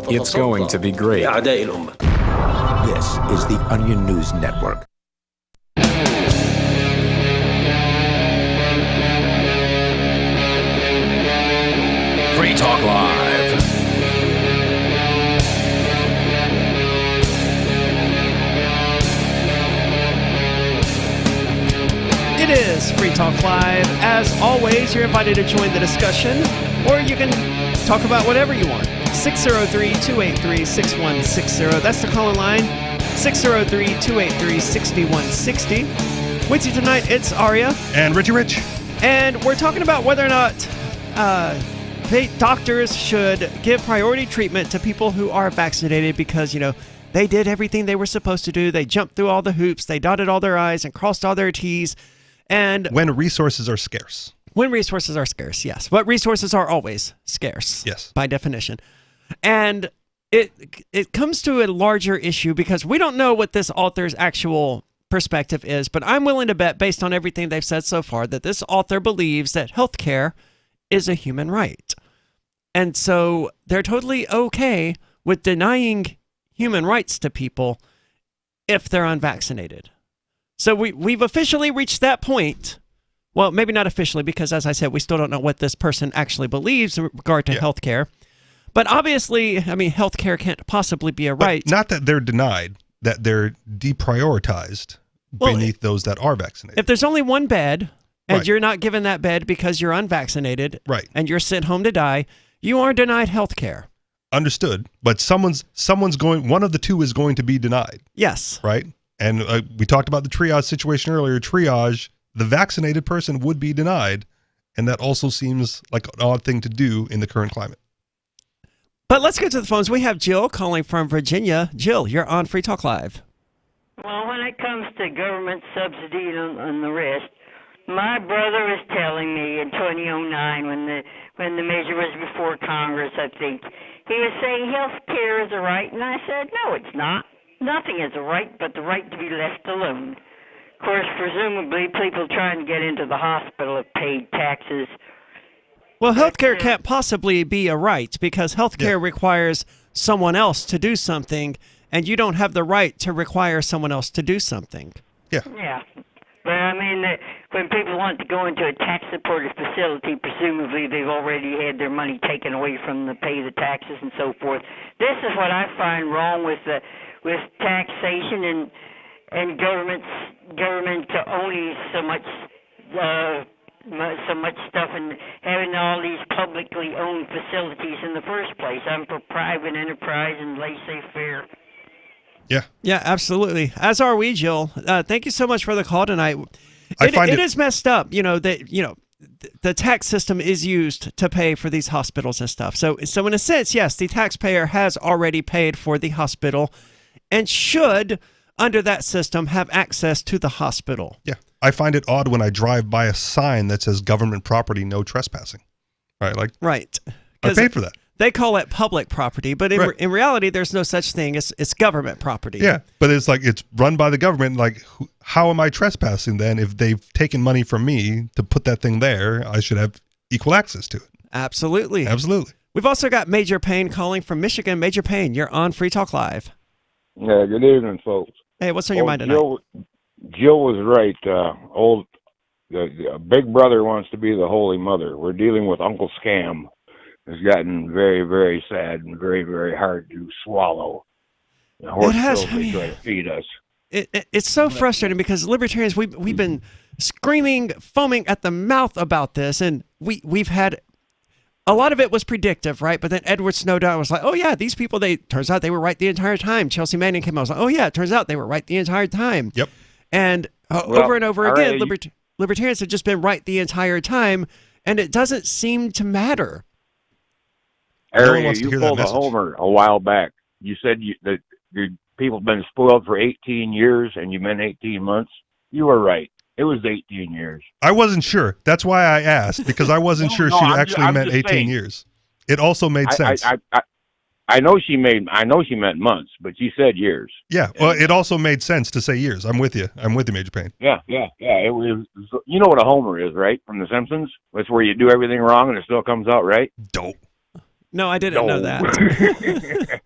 S23: It's going to be great.
S25: This is the Onion News Network.
S14: Free Talk Live.
S8: It is Free Talk Live. As always, you're invited to join the discussion, or you can talk about whatever you want. 603-283-6160. That's the call-in line. 603-283-6160. With you tonight, it's Aria.
S9: And Richie Rich.
S8: And we're talking about whether or not doctors should give priority treatment to people who are vaccinated because, they did everything they were supposed to do. They jumped through all the hoops. They dotted all their I's and crossed all their T's. And
S9: when resources are scarce.
S8: When resources are scarce, yes. But resources are always scarce.
S9: Yes.
S8: By definition. And it comes to a larger issue because we don't know what this author's actual perspective is, but I'm willing to bet, based on everything they've said so far, that this author believes that healthcare is a human right. And so they're totally okay with denying human rights to people if they're unvaccinated. So we've officially reached that point. Well, maybe not officially, because as I said, we still don't know what this person actually believes in regard to healthcare. But obviously, healthcare can't possibly be a right.
S9: Not that they're denied, that they're deprioritized beneath those that are vaccinated.
S8: If there's only one bed, and you're not given that bed because you're unvaccinated, and you're sent home to die, you are denied healthcare.
S9: Understood. But someone's going, one of the two is going to be denied.
S8: Yes.
S9: Right? And we talked about the triage situation earlier. Triage, the vaccinated person would be denied. And that also seems like an odd thing to do in the current climate.
S8: But let's get to the phones. We have Jill calling from Virginia. Jill, you're on Free Talk Live.
S10: Well, when it comes to government subsidy and the rest, my brother was telling me in 2009 when the measure was before Congress, I think, he was saying health care is a right, and I said, no, it's not. Nothing is a right but the right to be left alone. Of course, presumably people trying to get into the hospital have paid taxes.
S8: Well, healthcare can't possibly be a right because healthcare requires someone else to do something, and you don't have the right to require someone else to do something.
S9: Yeah.
S10: Yeah. But when people want to go into a tax-supported facility, presumably they've already had their money taken away from the pay the taxes and so forth. This is what I find wrong with taxation and government owning so much stuff and having all these publicly owned facilities in the first place. I'm for private enterprise and laissez-faire.
S9: Yeah.
S8: Yeah, absolutely. As are we, Jill. Thank you so much for the call tonight. It is messed up, that the tax system is used to pay for these hospitals and stuff. So in a sense, yes, the taxpayer has already paid for the hospital and should, under that system, have access to the hospital.
S9: Yeah. I find it odd when I drive by a sign that says government property, no trespassing. Right?
S8: Right.
S9: I paid for that.
S8: They call it public property, but in reality, there's no such thing. It's government property.
S9: Yeah, but it's like it's run by the government. Like, how am I trespassing then? If they've taken money from me to put that thing there, I should have equal access to it.
S8: Absolutely.
S9: Absolutely.
S8: We've also got Major Payne calling from Michigan. Major Payne, you're on Free Talk Live.
S12: Yeah, good evening, folks.
S8: Hey, what's on your mind tonight?
S12: Jill was right. The Big Brother wants to be the Holy Mother. We're dealing with Uncle Scam. It's gotten very, very sad and very, very hard to swallow.
S8: It has.
S12: They try to feed us.
S8: It's so frustrating because libertarians, we've been screaming, foaming at the mouth about this, and we've had a lot of it was predictive, right? But then Edward Snowden was like, oh yeah, these people, turns out they were right the entire time. Chelsea Manning came out and was like, oh yeah, it turns out they were right the entire time.
S9: Yep.
S8: And over and over again, libertarians have just been right the entire time, and it doesn't seem to matter.
S12: Area, you pulled a homer a while back. You said that your people have been spoiled for 18 years, and you meant 18 months. You were right. It was 18 years.
S9: I wasn't sure. That's why I asked, because I wasn't sure she actually meant 18 years. It also made sense.
S12: I know she meant months, but she said years.
S9: Yeah, well, it also made sense to say years. I'm with you. Major Payne.
S12: Yeah. It was. You know what a homer is, right? From The Simpsons. It's where you do everything wrong and it still comes out right.
S9: Dope.
S8: No, I didn't know that.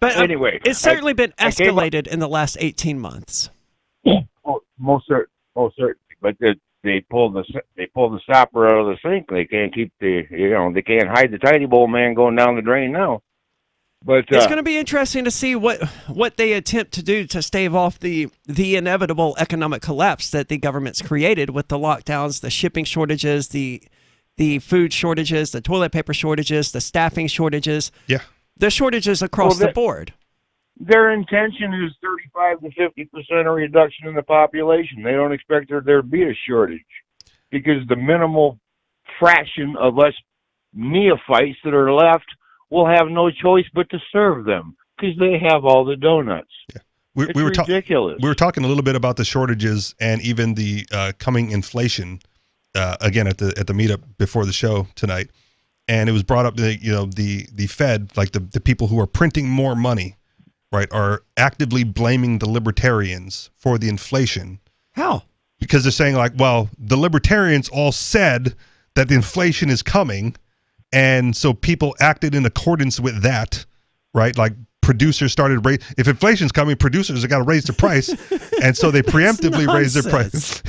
S8: But
S12: anyway,
S8: it's certainly been escalated in the last 18 months.
S12: Most certainly. But they pull the stopper out of the sink. They can't keep they can't hide the tiny bowl man going down the drain now. But
S8: it's going to be interesting to see what they attempt to do to stave off the inevitable economic collapse that the government's created with the lockdowns, the shipping shortages, the food shortages, the toilet paper shortages, the staffing shortages.
S9: Yeah.
S8: The shortages across the board.
S12: Their intention is 35 to 50% of reduction in the population. They don't expect there to be a shortage. because the minimal fraction of us neophytes that are left will have no choice but to serve them because they have all the donuts.
S9: Yeah.
S12: It's ridiculous.
S9: We were talking a little bit about the shortages and even the coming inflation again at the meetup before the show tonight, and it was brought up that the Fed, like the people who are printing more money, right, are actively blaming the libertarians for the inflation.
S8: How?
S9: Because they're saying like, well, the libertarians all said that the inflation is coming, and so people acted in accordance with that, right? Like producers started if inflation's coming, producers have got to raise the price, and so they preemptively raised their price.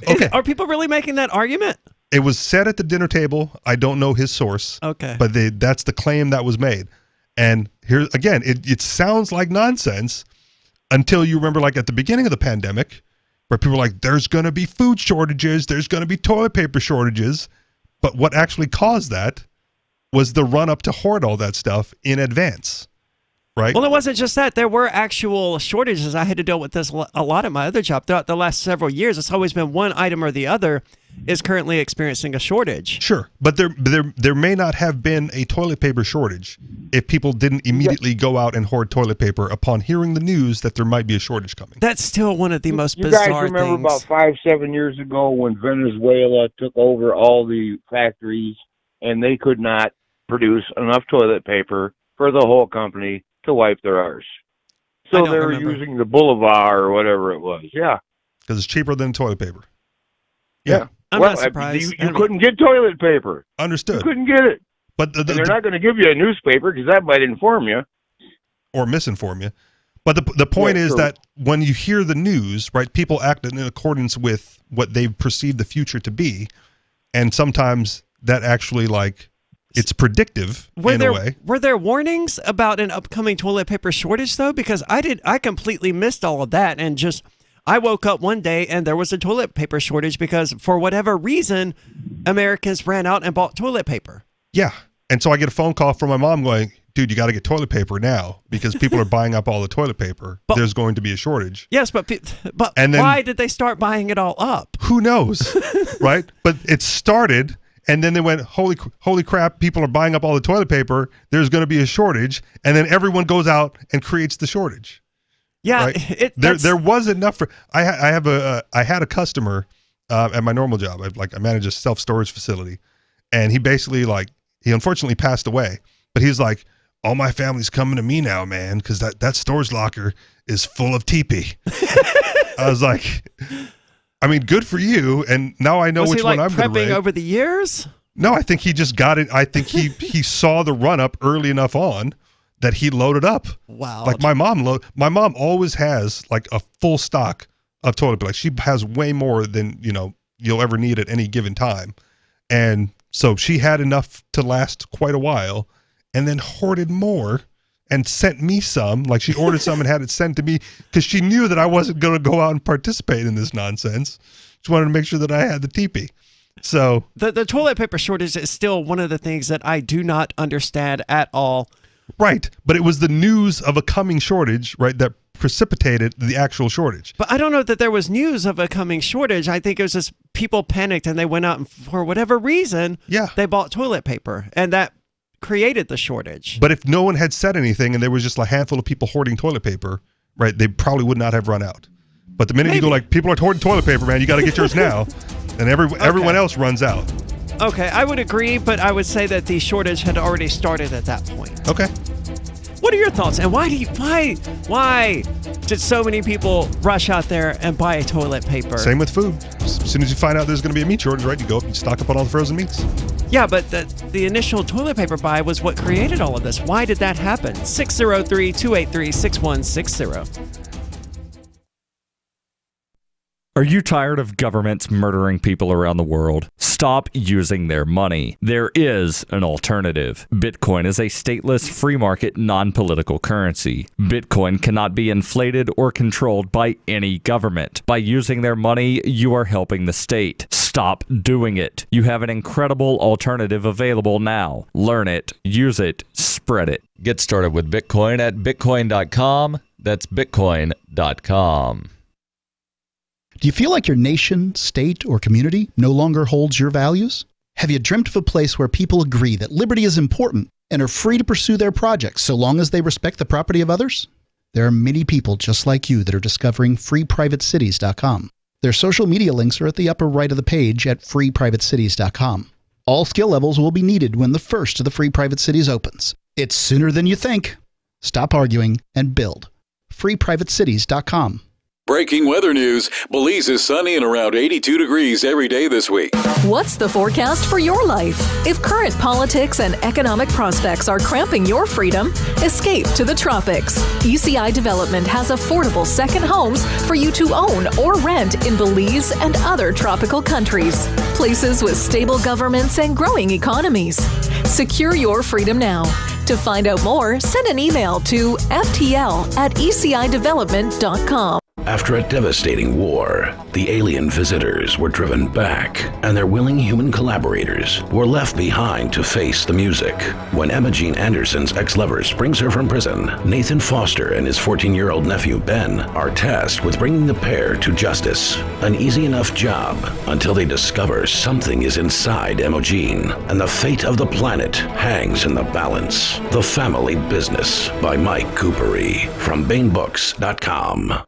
S9: Okay.
S8: Are people really making that argument?
S9: It was said at the dinner table. I don't know his source.
S8: Okay.
S9: But that's the claim that was made. And here again, it sounds like nonsense until you remember, like at the beginning of the pandemic, where people were like, there's going to be food shortages, there's going to be toilet paper shortages. But what actually caused that was the run up to hoard all that stuff in advance, right?
S8: Well, it wasn't just that. There were actual shortages. I had to deal with this a lot at my other job. Throughout the last several years, it's always been one item or the other is currently experiencing a shortage.
S9: Sure, but there may not have been a toilet paper shortage if people didn't immediately go out and hoard toilet paper upon hearing the news that there might be a shortage coming.
S8: That's still one of the most
S12: bizarre
S8: things.
S12: You guys remember about 5-7 years ago when Venezuela took over all the factories and they could not produce enough toilet paper for the whole company to wipe their arse. So they were using the Boulevard or whatever it was. Yeah.
S9: Because it's cheaper than toilet paper.
S12: Yeah.
S8: I'm not surprised.
S12: You couldn't get toilet paper.
S9: Understood.
S12: You couldn't get it.
S9: But
S12: they're not going to give you a newspaper because that might inform you.
S9: Or misinform you. But the point is that when you hear the news, right, people act in accordance with what they perceive the future to be. And sometimes that actually, like, it's predictive in a way.
S8: Were there warnings about an upcoming toilet paper shortage, though? Because I completely missed all of that and just... I woke up one day and there was a toilet paper shortage because for whatever reason, Americans ran out and bought toilet paper.
S9: Yeah. And so I get a phone call from my mom going, dude, you got to get toilet paper now because people are buying up all the toilet paper. There's going to be a shortage.
S8: Yes, but and then, why did they start buying it all up?
S9: Who knows, right? But it started and then they went, holy crap, people are buying up all the toilet paper. There's going to be a shortage. And then everyone goes out and creates the shortage.
S8: Yeah,
S9: right? There was enough for. I had a customer at my normal job. I manage a self-storage facility, and he basically he unfortunately passed away. But he's like, all my family's coming to me now, man, because that storage locker is full of teepee. I was like, I mean, good for you. And now I know which one I'm going to raid.
S8: Prepping over the years?
S9: No, I think he just got it. I think he saw the run up early enough on that he loaded up.
S8: Wow.
S9: Like my mom always has like a full stock of toilet paper. Like she has way more than, you'll ever need at any given time. And so she had enough to last quite a while and then hoarded more and sent me some. Like she ordered some and had it sent to me because she knew that I wasn't going to go out and participate in this nonsense. She wanted to make sure that I had the teepee. So
S8: the toilet paper shortage is still one of the things that I do not understand at all.
S9: Right. But it was the news of a coming shortage, right, that precipitated the actual shortage.
S8: But I don't know that there was news of a coming shortage. I think it was just people panicked and they went out and for whatever reason, they bought toilet paper and that created the shortage.
S9: But if no one had said anything and there was just a handful of people hoarding toilet paper, right, they probably would not have run out. But the minute you go like, people are hoarding toilet paper, man, you got to get yours now, and everyone else runs out.
S8: Okay, I would agree, but I would say that the shortage had already started at that point.
S9: Okay.
S8: What are your thoughts? And why did so many people rush out there and buy toilet paper?
S9: Same with food. As soon as you find out there's going to be a meat shortage, right, you go up and stock up on all the frozen meats.
S8: Yeah, but the initial toilet paper buy was what created all of this. Why did that happen? 603-283-6160.
S4: Are you tired of governments murdering people around the world? Stop using their money. There is an alternative. Bitcoin is a stateless, free market, non-political currency. Bitcoin cannot be inflated or controlled by any government. By using their money, you are helping the state. Stop doing it. You have an incredible alternative available now. Learn it, use it, spread it.
S7: Get started with Bitcoin at bitcoin.com. That's bitcoin.com.
S5: Do you feel like your nation, state, or community no longer holds your values? Have you dreamt of a place where people agree that liberty is important and are free to pursue their projects so long as they respect the property of others? There are many people just like you that are discovering freeprivatecities.com. Their social media links are at the upper right of the page at freeprivatecities.com. All skill levels will be needed when the first of the Free Private Cities opens. It's sooner than you think. Stop arguing and build. freeprivatecities.com.
S7: Breaking weather news. Belize is sunny and around 82 degrees every day this week.
S13: What's the forecast for your life? If current politics and economic prospects are cramping your freedom, escape to the tropics. ECI Development has affordable second homes for you to own or rent in Belize and other tropical countries. Places with stable governments and growing economies. Secure your freedom now. To find out more, send an email to ftl@ecidevelopment.com.
S14: After a devastating war, the alien visitors were driven back, and their willing human collaborators were left behind to face the music. When Emma Jean Anderson's ex-lover brings her from prison, Nathan Foster and his 14-year-old nephew Ben are tasked with bringing the pair to justice. An easy enough job until they discover something is inside Emma Jean, and the fate of the planet hangs in the balance. The Family Business by Mike Coopery from BaneBooks.com.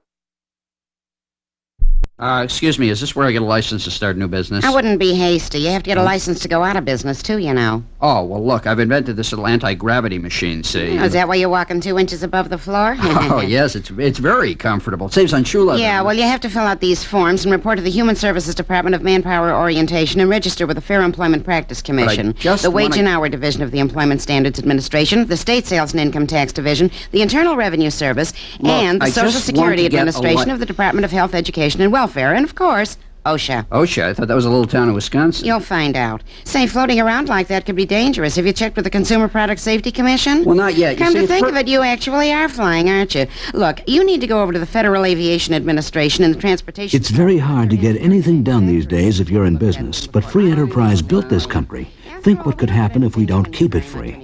S16: Excuse me, is this where I get a license to start a new business?
S17: I wouldn't be hasty. You have to get a license to go out of business, too, you know.
S16: Oh, well, look, I've invented this little anti-gravity machine, see?
S17: Oh, is that why you're walking 2 inches above the floor?
S16: Oh, yes, it's very comfortable. It saves on shoe leather.
S17: Yeah, well, you have to fill out these forms and report to the Human Services Department of Manpower Orientation and register with the Fair Employment Practice Commission, the Wage and Hour Division of the Employment Standards Administration, the State Sales and Income Tax Division, the Internal Revenue Service, and the Social Security Administration of the Department of Health, Education, and Welfare, and, of course, OSHA.
S16: OSHA? I thought that was a little town in Wisconsin.
S17: You'll find out. Say, floating around like that could be dangerous. Have you checked with the Consumer Product Safety Commission?
S16: Well, not yet.
S17: Come to think of it, you actually are flying, aren't you? Look, you need to go over to the Federal Aviation Administration and the Transportation...
S26: It's very hard to get anything done these days if you're in business, but free enterprise built this country. Think what could happen if we don't keep it free.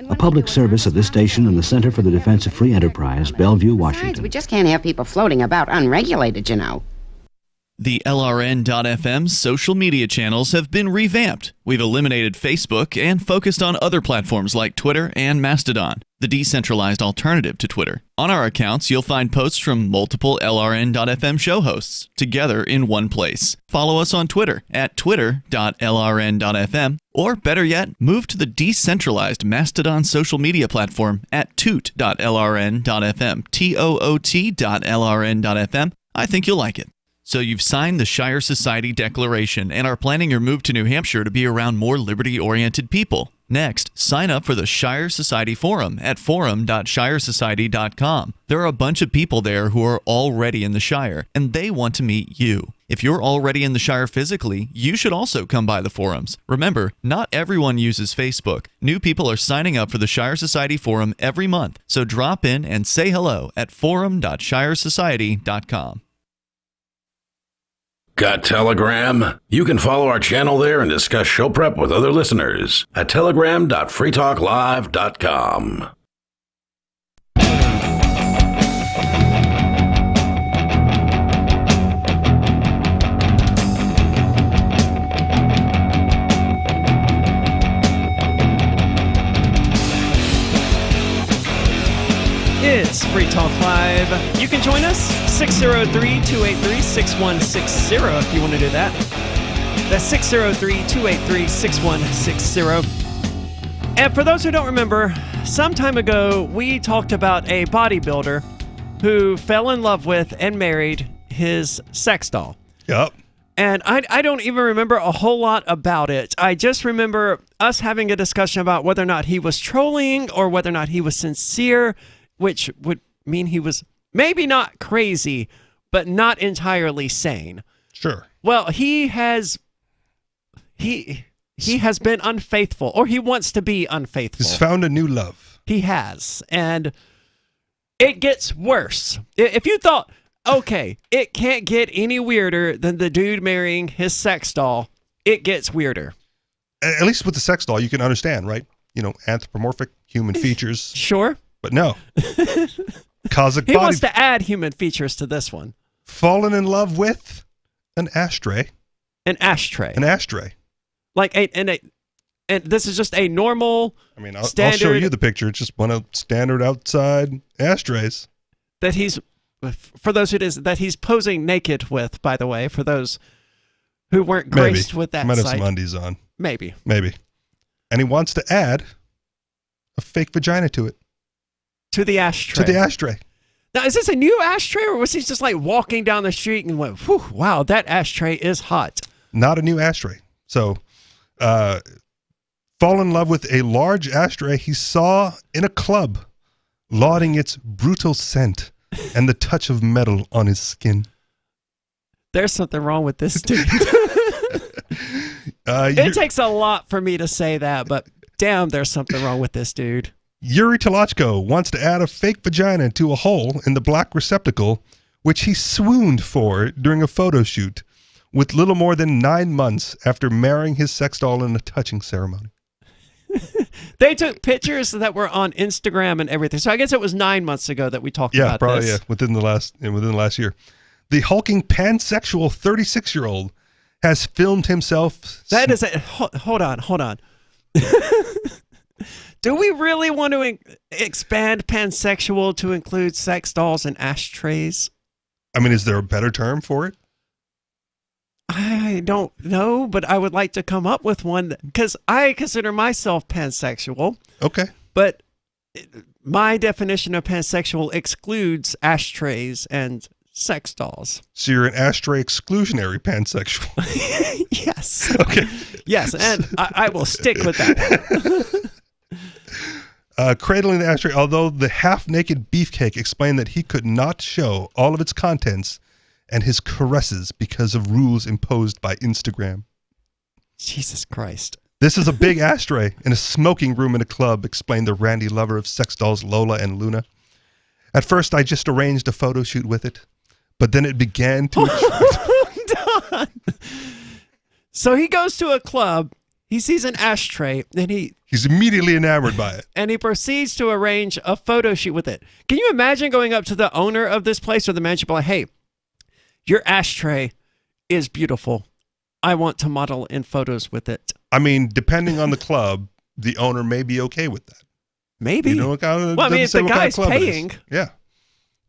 S26: A public service of this station and the Center for the Defense of Free Enterprise, Bellevue, Washington.
S17: We just can't have people floating about unregulated, you know.
S18: The LRN.FM social media channels have been revamped. We've eliminated Facebook and focused on other platforms like Twitter and Mastodon, the decentralized alternative to Twitter. On our accounts, you'll find posts from multiple LRN.FM show hosts together in one place. Follow us on Twitter at twitter.lrn.fm, or better yet, move to the decentralized Mastodon social media platform at toot.lrn.fm, toot.lrn.fm. I think you'll like it. So you've signed the Shire Society Declaration and are planning your move to New Hampshire to be around more liberty-oriented people. Next, sign up for the Shire Society Forum at forum.shiresociety.com. There are a bunch of people there who are already in the Shire, and they want to meet you. If you're already in the Shire physically, you should also come by the forums. Remember, not everyone uses Facebook. New people are signing up for the Shire Society Forum every month, so drop in and say hello at forum.shiresociety.com.
S14: Got Telegram? You can follow our channel there and discuss show prep with other listeners at telegram.freetalklive.com.
S8: It's Free Talk Live. You can join us, 603-283-6160 if you want to do that. That's 603-283-6160. And for those who don't remember, some time ago, we talked about a bodybuilder who fell in love with and married his sex doll.
S9: Yep.
S8: And I don't even remember a whole lot about it. I just remember us having a discussion about whether or not he was trolling or whether or not he was sincere, which would mean he was maybe not crazy, but not entirely sane.
S9: Sure.
S8: Well, he has been unfaithful, or he wants to be unfaithful.
S9: He's found a new love.
S8: He has, and it gets worse. If you thought, okay, it can't get any weirder than the dude marrying his sex doll, it gets weirder.
S9: At least with the sex doll, you can understand, right? You know, anthropomorphic human features.
S8: Sure.
S9: But no. Cosmic
S8: he
S9: body.
S8: wants to add human features to this one.
S9: Fallen in love with An ashtray.
S8: An ashtray.
S9: An ashtray.
S8: Like and this is just a normal.
S9: I mean, I'll show you the picture. It's just one of standard outside ashtrays
S8: that he's, for those who is that he's posing naked with. By the way, for those who weren't graced with that,
S9: he might have
S8: sight.
S9: some undies on.
S8: Maybe.
S9: And he wants to add a fake vagina to it.
S8: To the ashtray. Now, is this a new ashtray, or was he just like walking down the street and went, "Whew, wow, that ashtray is hot"?
S9: Not a new ashtray. So, fall in love with a large ashtray he saw in a club, lauding its brutal scent and the touch of metal on his skin.
S8: There's something wrong with this dude. It takes a lot for me to say that, but damn, there's something wrong with this dude.
S9: Yuri Tolochko wants to add a fake vagina to a hole in the black receptacle, which he swooned for during a photo shoot with little more than 9 months after marrying his sex doll in a touching ceremony.
S8: They took pictures that were on Instagram and everything. So I guess it was 9 months ago that we talked about
S9: probably,
S8: this.
S9: Yeah, within the last year. The hulking pansexual 36-year-old has filmed himself.
S8: That is a hold on. Do we really want to expand pansexual to include sex dolls and ashtrays?
S9: I mean, is there a better term for it?
S8: I don't know, but I would like to come up with one because I consider myself pansexual.
S9: Okay.
S8: But my definition of pansexual excludes ashtrays and sex dolls.
S9: So you're an ashtray exclusionary pansexual.
S8: Yes.
S9: Okay.
S8: Yes, and I will stick with that one.
S9: Cradling the ashtray, although the half-naked beefcake explained that he could not show all of its contents and his caresses because of rules imposed by Instagram.
S8: Jesus Christ.
S9: This is a big ashtray in a smoking room in a club, explained the randy lover of sex dolls Lola and Luna. At first, I just arranged a photo shoot with it, but then it began to attract...
S8: So he goes to a club, he sees an ashtray, and
S9: he's immediately enamored by it.
S8: And he proceeds to arrange a photo shoot with it. Can you imagine going up to the owner of this place or the manager, like, hey, your ashtray is beautiful. I want to model in photos with it.
S9: I mean, depending on the club, the owner may be okay with that.
S8: Maybe.
S9: You know what kind of,
S8: well, I mean, if the guy's paying.
S9: Yeah.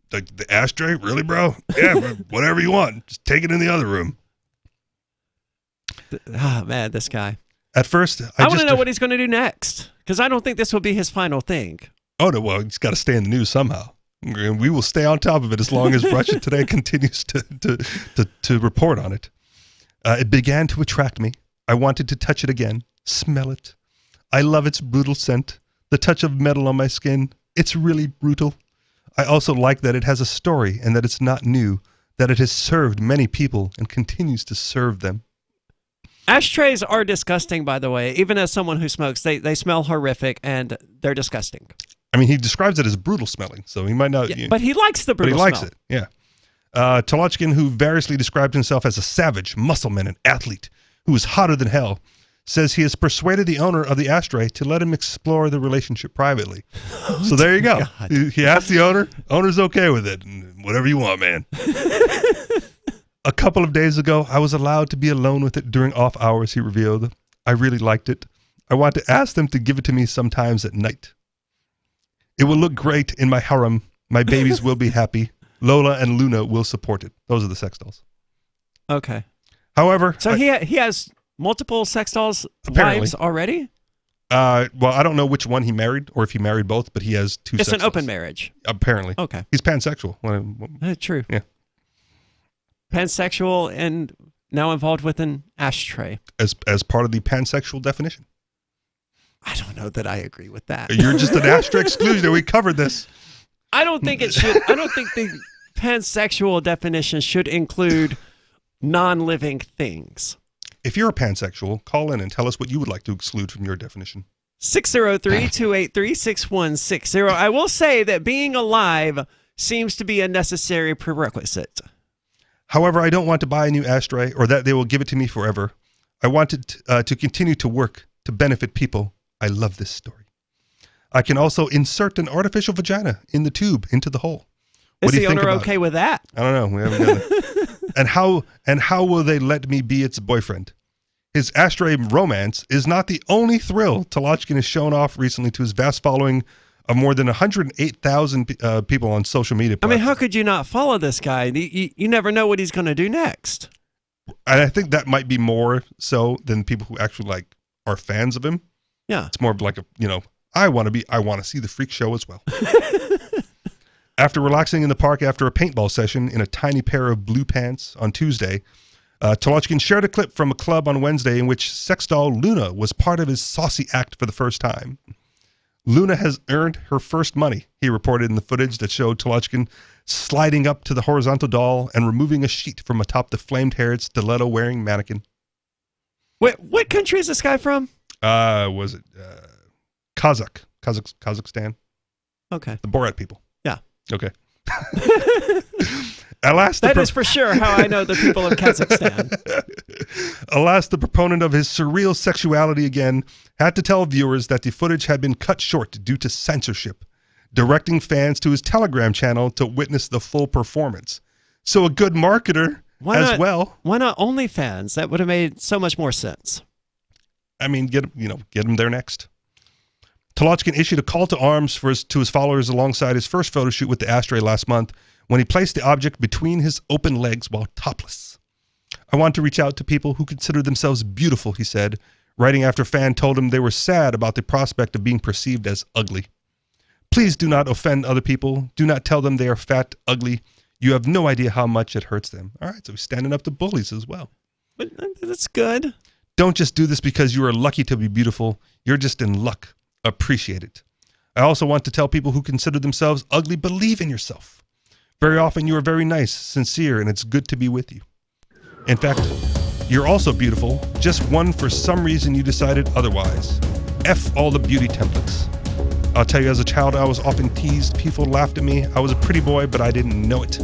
S9: The ashtray? Really, bro? Yeah, whatever you want. Just take it in the other room.
S8: Oh, man, this guy.
S9: At first,
S8: I want to know what he's going to do next, because I don't think this will be his final thing.
S9: Oh, no, well, he's got to stay in the news somehow. And we will stay on top of it as long as Russia Today continues to report on it. It began to attract me. I wanted to touch it again, smell it. I love its brutal scent, the touch of metal on my skin. It's really brutal. I also like that it has a story and that it's not new, that it has served many people and continues to serve them.
S8: Ashtrays are disgusting, by the way. Even as someone who smokes, they smell horrific and they're disgusting.
S9: I mean, he describes it as brutal smelling, so he might not...
S8: but he likes the brutal smell.
S9: But he likes it, yeah. Tolochkin, who variously described himself as a savage, muscleman, and athlete who is hotter than hell, says he has persuaded the owner of the ashtray to let him explore the relationship privately. So there you go. He asked the owner. Owner's okay with it. Whatever you want, man. A couple of days ago, I was allowed to be alone with it during off hours, he revealed. I really liked it. I want to ask them to give it to me sometimes at night. It will look great in my harem. My babies will be happy. Lola and Luna will support it. Those are the sex dolls.
S8: Okay.
S9: However...
S8: So he has multiple sex dolls wives already?
S9: Well, I don't know which one he married or if he married both, but he has two sex dolls.
S8: It's an open marriage.
S9: Apparently.
S8: Okay.
S9: He's pansexual.
S8: True.
S9: Yeah.
S8: Pansexual and now involved with an ashtray.
S9: As part of the pansexual definition.
S8: I don't know that I agree with that.
S9: You're just an ashtray exclusion. We covered this.
S8: I don't think it should. I don't think the pansexual definition should include non-living things.
S9: If you're a pansexual, call in and tell us what you would like to exclude from your definition.
S8: 603-283-6160. I will say that being alive seems to be a necessary prerequisite.
S9: However, I don't want to buy a new ashtray or that they will give it to me forever. I want it to continue to work to benefit people. I love this story. I can also insert an artificial vagina in the tube into the hole.
S8: Is the owner okay with that?
S9: I don't know. We haven't done And how will they let me be its boyfriend? His ashtray romance is not the only thrill Tolochkin has shown off recently to his vast following of more than 108,000 people on social media platforms.
S8: I mean, how could you not follow this guy? You never know what he's going to do next.
S9: And I think that might be more so than people who actually like are fans of him.
S8: Yeah.
S9: It's more of like I want to see the freak show as well. After relaxing in the park after a paintball session in a tiny pair of blue pants on Tuesday, Tolochkin shared a clip from a club on Wednesday in which sex doll Luna was part of his saucy act for the first time. Luna has earned her first money, he reported in the footage that showed Tolochkin sliding up to the horizontal doll and removing a sheet from atop the flamed-haired stiletto-wearing mannequin.
S8: Wait, what country is this guy from?
S9: Was it Kazakhstan?
S8: Okay.
S9: The Borat people.
S8: Yeah.
S9: Okay. Alas,
S8: that is for sure how I know the people of Kazakhstan.
S9: Alas, the proponent of his surreal sexuality again had to tell viewers that the footage had been cut short due to censorship, directing fans to his Telegram channel to witness the full performance. So a good marketer well.
S8: Why not OnlyFans? That would have made so much more sense.
S9: I mean, get him there next. Tolochkin issued a call to arms to his followers alongside his first photo shoot with the ashtray last month when he placed the object between his open legs while topless. I want to reach out to people who consider themselves beautiful, he said, writing after a fan told him they were sad about the prospect of being perceived as ugly. Please do not offend other people. Do not tell them they are fat, ugly. You have no idea how much it hurts them. All right, so he's standing up to bullies as well.
S8: But that's good.
S9: Don't just do this because you are lucky to be beautiful. You're just in luck. Appreciate it. I also want to tell people who consider themselves ugly, believe in yourself. Very often you are very nice, sincere, and it's good to be with you. In fact, you're also beautiful, just one for some reason you decided otherwise. F all the beauty templates. I'll tell you, as a child, I was often teased. People laughed at me. I was a pretty boy, but I didn't know it.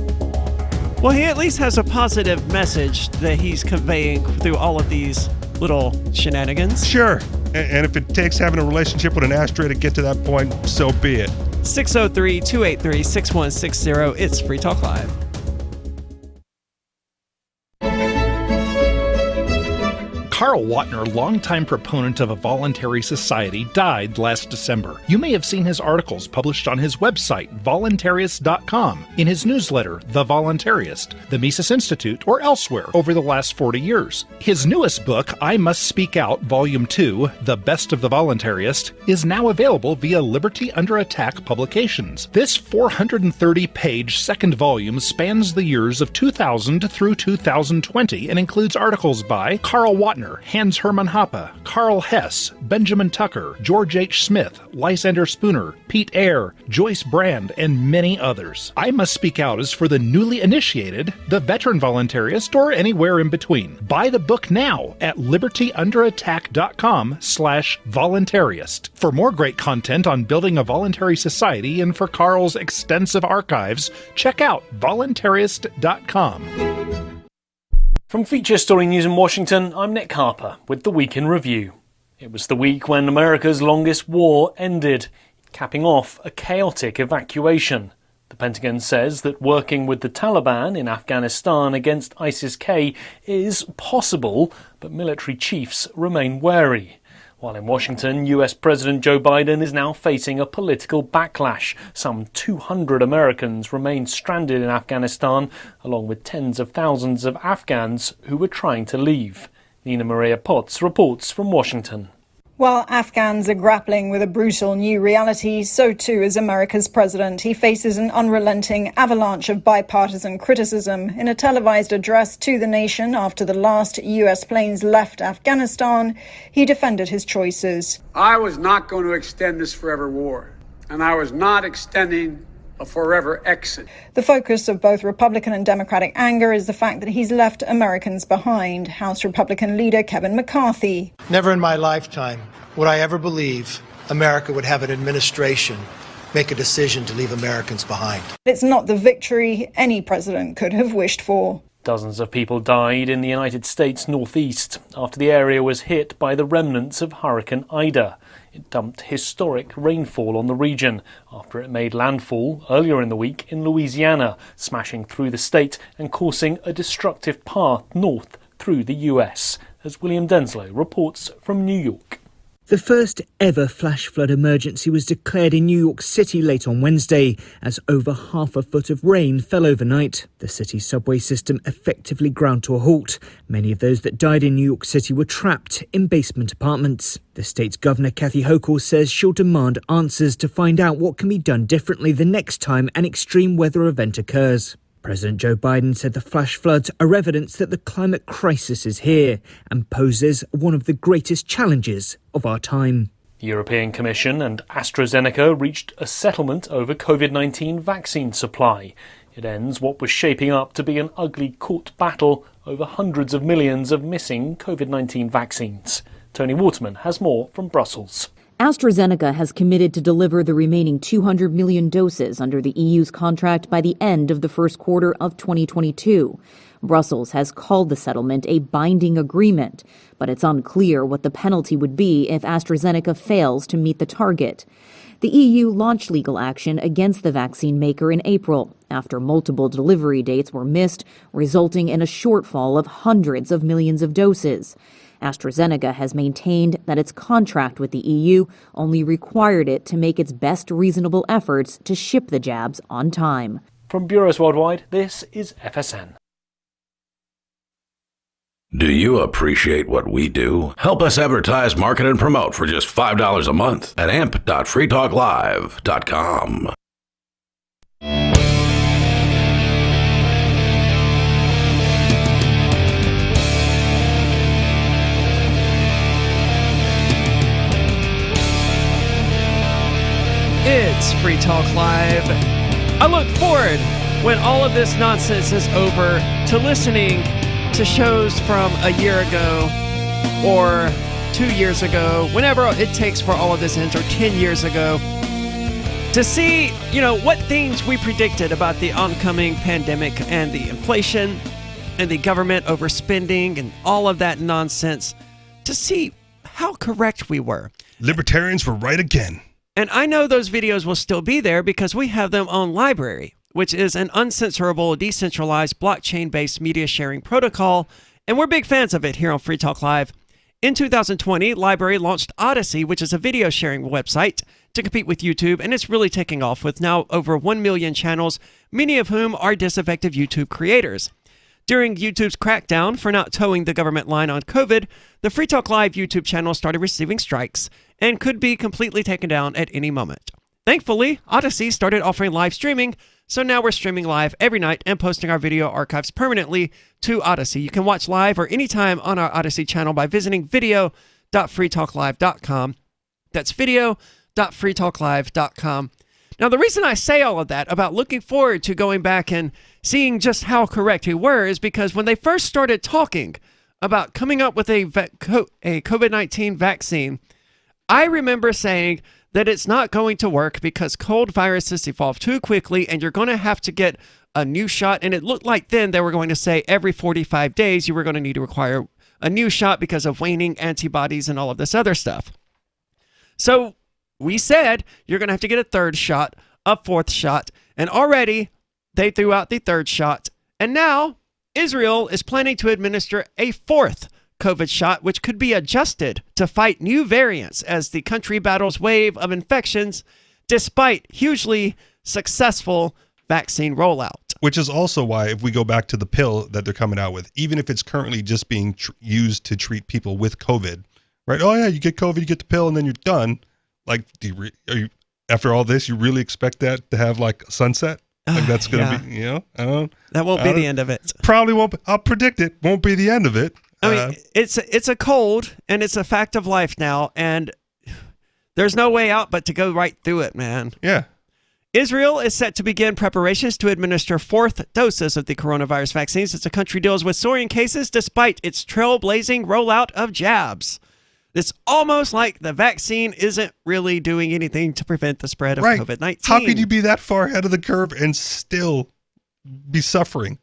S8: Well, he at least has a positive message that he's conveying through all of these little shenanigans.
S9: Sure. And if it takes having a relationship with an ashtray to get to that point, so be it.
S8: 603-283-6160. It's Free Talk Live.
S2: Carl Watner, longtime proponent of a voluntary society, died last December. You may have seen his articles published on his website, voluntarist.com, in his newsletter, The Voluntarist, the Mises Institute, or elsewhere over the last 40 years. His newest book, I Must Speak Out, Volume 2, The Best of the Voluntarist, is now available via Liberty Under Attack Publications. This 430-page second volume spans the years of 2000 through 2020 and includes articles by Carl Watner, Hans Hermann Hoppe, Carl Hess, Benjamin Tucker, George H. Smith, Lysander Spooner, Pete Eyre, Joyce Brand, and many others. I Must Speak Out is for the newly initiated, the veteran voluntarist, or anywhere in between. Buy the book now at libertyunderattack.com/voluntarist. For more great content on building a voluntary society and for Carl's extensive archives, check out voluntarist.com.
S3: From Feature Story News in Washington, I'm Nick Harper with the Week in Review. It was the week when America's longest war ended, capping off a chaotic evacuation. The Pentagon says that working with the Taliban in Afghanistan against ISIS-K is possible, but military chiefs remain wary. While in Washington, US President Joe Biden is now facing a political backlash. Some 200 Americans remain stranded in Afghanistan, along with tens of thousands of Afghans who were trying to leave. Nina Maria Potts reports from Washington.
S11: While Afghans are grappling with a brutal new reality, so too is America's president. He faces an unrelenting avalanche of bipartisan criticism. In a televised address to the nation after the last U.S. planes left Afghanistan, he defended his choices.
S19: I was not going to extend this forever war, and I was not extending a forever exit.
S11: The focus of both Republican and Democratic anger is the fact that he's left Americans behind. House Republican leader Kevin McCarthy.
S20: Never in my lifetime would I ever believe America would have an administration make a decision to leave Americans behind.
S11: It's not the victory any president could have wished for.
S3: Dozens of people died in the United States Northeast after the area was hit by the remnants of Hurricane Ida. It dumped historic rainfall on the region after it made landfall earlier in the week in Louisiana, smashing through the state and causing a destructive path north through the US, as William Denslow reports from New York.
S1: The first ever flash flood emergency was declared in New York City late on Wednesday as over half a foot of rain fell overnight. The city's subway system effectively ground to a halt. Many of those that died in New York City were trapped in basement apartments. The state's governor, Kathy Hochul, says she'll demand answers to find out what can be done differently the next time an extreme weather event occurs. President Joe Biden said the flash floods are evidence that the climate crisis is here and poses one of the greatest challenges of our time.
S3: The European Commission and AstraZeneca reached a settlement over COVID-19 vaccine supply. It ends what was shaping up to be an ugly court battle over hundreds of millions of missing COVID-19 vaccines. Tony Waterman has more from Brussels.
S6: AstraZeneca has committed to deliver the remaining 200 million doses under the EU's contract by the end of the first quarter of 2022. Brussels has called the settlement a binding agreement, but it's unclear what the penalty would be if AstraZeneca fails to meet the target. The EU launched legal action against the vaccine maker in April after multiple delivery dates were missed, resulting in a shortfall of hundreds of millions of doses. AstraZeneca has maintained that its contract with the EU only required it to make its best reasonable efforts to ship the jabs on time.
S3: From bureaus worldwide, this is FSN.
S14: Do you appreciate what we do? Help us advertise, market, and promote for just $5 a month at amp.freetalklive.com.
S8: It's Free Talk Live. I look forward, when all of this nonsense is over, to listening to shows from a year ago or 2 years ago, whenever it takes for all of this ends, or 10 years ago, to see, what things we predicted about the oncoming pandemic and the inflation and the government overspending and all of that nonsense, to see how correct we were.
S9: Libertarians were right again.
S8: And I know those videos will still be there because we have them on Library, which is an uncensorable, decentralized, blockchain-based media sharing protocol, and we're big fans of it here on Free Talk Live. In 2020, Library launched Odyssey, which is a video sharing website, to compete with YouTube, and it's really taking off with now over 1 million channels, many of whom are disaffected YouTube creators. During YouTube's crackdown for not towing the government line on COVID, the Free Talk Live YouTube channel started receiving strikes and could be completely taken down at any moment. Thankfully, Odyssey started offering live streaming, so now we're streaming live every night and posting our video archives permanently to Odyssey. You can watch live or anytime on our Odyssey channel by visiting video.freetalklive.com. That's video.freetalklive.com. Now, the reason I say all of that about looking forward to going back and seeing just how correct we were is because when they first started talking about coming up with a COVID-19 vaccine, I remember saying that it's not going to work because cold viruses evolve too quickly and you're going to have to get a new shot. And it looked like then they were going to say every 45 days you were going to need to require a new shot because of waning antibodies and all of this other stuff. So we said you're going to have to get a third shot, a fourth shot, and already they threw out the third shot. And now Israel is planning to administer a fourth COVID shot, which could be adjusted to fight new variants as the country battles wave of infections despite hugely successful vaccine rollout.
S9: Which is also why, if we go back to the pill that they're coming out with, even if it's currently just being used to treat people with COVID, right? Oh yeah, you get COVID, you get the pill, and then you're done. Like, are you after all this, you really expect that to have like a sunset? Like that's going to be,
S8: that won't be the end of it.
S9: Probably won't. I'll predict it won't be the end of it.
S8: I mean, it's a cold, and it's a fact of life now, and there's no way out but to go right through it, man.
S9: Yeah.
S8: Israel is set to begin preparations to administer fourth doses of the coronavirus vaccines as the country deals with soaring cases despite its trailblazing rollout of jabs. It's almost like the vaccine isn't really doing anything to prevent the spread of COVID-19.
S9: How could you be that far ahead of the curve and still be suffering?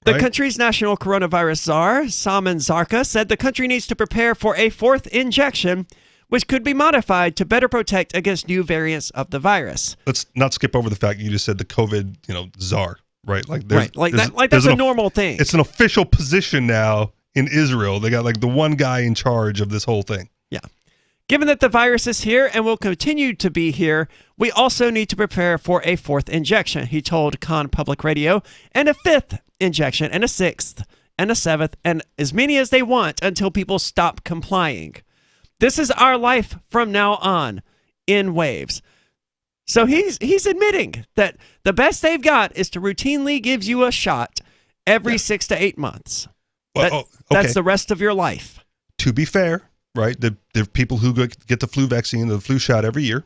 S8: The
S9: right?
S8: country's national coronavirus czar, Salman Zarka, said the country needs to prepare for a fourth injection, which could be modified to better protect against new variants of the virus.
S9: Let's not skip over the fact you just said the COVID, czar, right? Like,
S8: that's a normal thing.
S9: It's an official position now in Israel. They got like the one guy in charge of this whole thing.
S8: Yeah. Given that the virus is here and will continue to be here, we also need to prepare for a fourth injection, he told Khan Public Radio, and a fifth injection, and a sixth, and a seventh, and as many as they want until people stop complying. This is our life from now on, in waves. So he's admitting that the best they've got is to routinely give you a shot every 6 to 8 months. That's the rest of your life.
S9: To be fair, right? There are people who get the flu vaccine, the flu shot every year,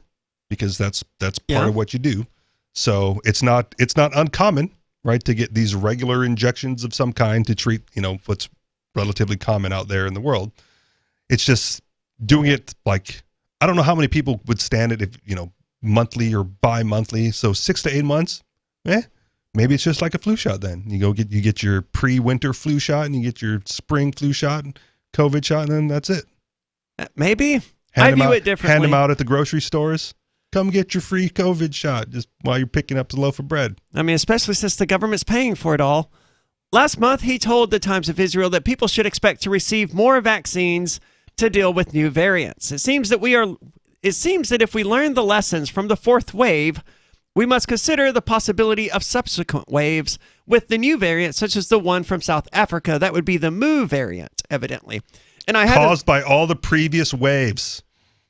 S9: because that's part of what you do. So it's not uncommon, right, to get these regular injections of some kind to treat, what's relatively common out there in the world. It's just doing it like, I don't know how many people would stand it if, monthly or bi-monthly. So 6 to 8 months, maybe it's just like a flu shot then. You get your pre-winter flu shot and you get your spring flu shot and COVID shot, and then that's it.
S8: Maybe. I view it differently.
S9: Hand them out at the grocery stores. Come get your free COVID shot just while you're picking up the loaf of bread.
S8: I mean, especially since the government's paying for it all. Last month, he told the Times of Israel that people should expect to receive more vaccines to deal with new variants. It seems that if we learn the lessons from the fourth wave, we must consider the possibility of subsequent waves with the new variant, such as the one from South Africa. That would be the Mu variant, evidently. And
S9: caused by all the previous waves.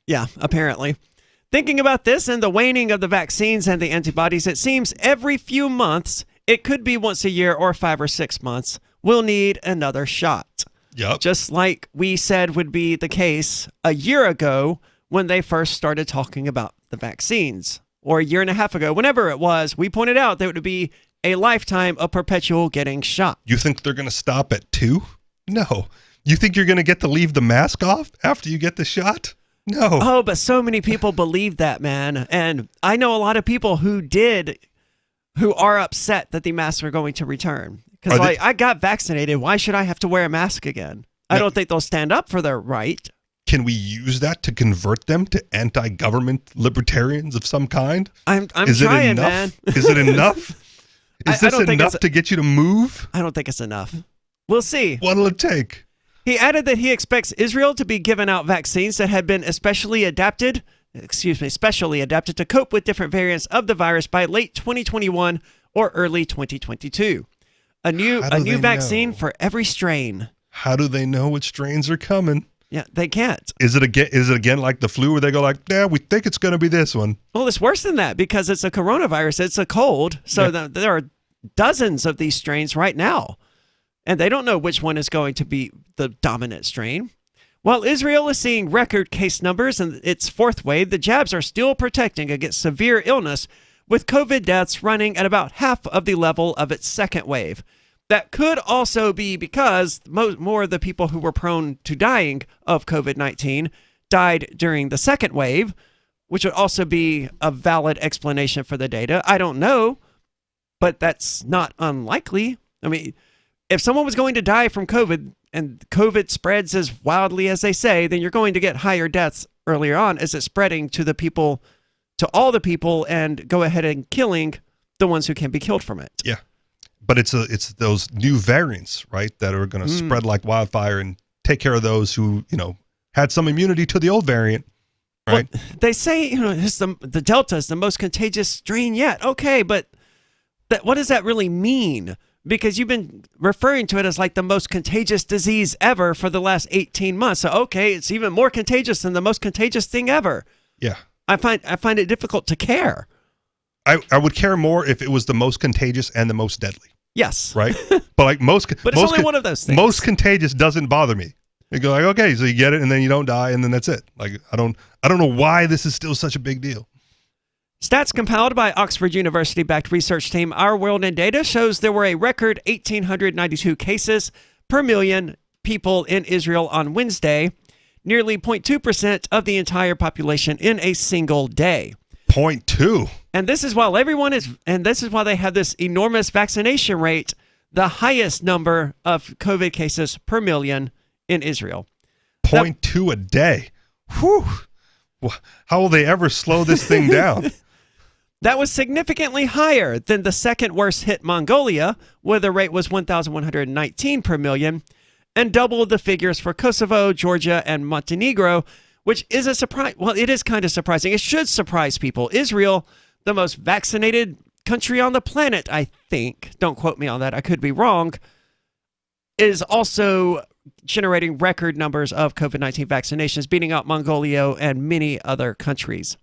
S8: Yeah, apparently. Thinking about this and the waning of the vaccines and the antibodies, it seems every few months, it could be once a year or 5 or 6 months, we'll need another shot.
S9: Yep.
S8: Just like we said would be the case a year ago when they first started talking about the vaccines, or a year and a half ago, whenever it was, we pointed out that it would be a lifetime of perpetual getting shot.
S9: You think they're going to stop at 2? No. You think you're going to get to leave the mask off after you get the shot? No.
S8: Oh, but so many people believe that, man. And I know a lot of people who are upset that the masks are going to return. Because I got vaccinated. Why should I have to wear a mask again? I don't think they'll stand up for their right.
S9: Can we use that to convert them to anti-government libertarians of some kind?
S8: I'm trying, man.
S9: Is it enough? Is this enough to get you to move?
S8: I don't think it's enough. We'll see.
S9: What'll it take?
S8: He added that he expects Israel to be giving out vaccines that have been specially adapted to cope with different variants of the virus by late 2021 or early 2022. A new vaccine for every strain.
S9: How do they know what strains are coming?
S8: Yeah, they can't.
S9: Is it again like the flu where they go like, yeah, we think it's going to be this one?
S8: Well, it's worse than that because it's a coronavirus. It's a cold. So there are dozens of these strains right now. And they don't know which one is going to be the dominant strain. While Israel is seeing record case numbers in its fourth wave, the jabs are still protecting against severe illness, with COVID deaths running at about half of the level of its second wave. That could also be because more of the people who were prone to dying of COVID-19 died during the second wave, which would also be a valid explanation for the data. I don't know, but that's not unlikely. I mean, if someone was going to die from COVID and COVID spreads as wildly as they say, then you're going to get higher deaths earlier on as it's spreading to all the people and go ahead and killing the ones who can be killed from it.
S9: Yeah. But it's those new variants, right, that are going to spread like wildfire and take care of those who, had some immunity to the old variant, right?
S8: Well, they say, the Delta is the most contagious strain yet. Okay, but what does that really mean? Because you've been referring to it as like the most contagious disease ever for the last 18 months. So, okay, it's even more contagious than the most contagious thing ever.
S9: Yeah.
S8: I find it difficult to care.
S9: I would care more if it was the most contagious and the most deadly.
S8: Yes.
S9: Right? But
S8: it's only one of those things.
S9: Most contagious doesn't bother me. You go like, okay, so you get it and then you don't die and then that's it. Like I don't know why this is still such a big deal.
S8: Stats compiled by Oxford University-backed research team Our World in Data shows there were a record 1,892 cases per million people in Israel on Wednesday, nearly 0.2% of the entire population in a single day.
S9: 0.2.
S8: And this is while they have this enormous vaccination rate the highest number of COVID cases per million in Israel.
S9: 0.2 a day. Whew. How will they ever slow this thing down?
S8: That was significantly higher than the second worst hit Mongolia, where the rate was 1,119 per million, and double the figures for Kosovo, Georgia, and Montenegro, which is a surprise. Well, it is kind of surprising. It should surprise people. Israel, the most vaccinated country on the planet, I think, don't quote me on that, I could be wrong, is also generating record numbers of COVID-19 vaccinations, beating out Mongolia and many other countries.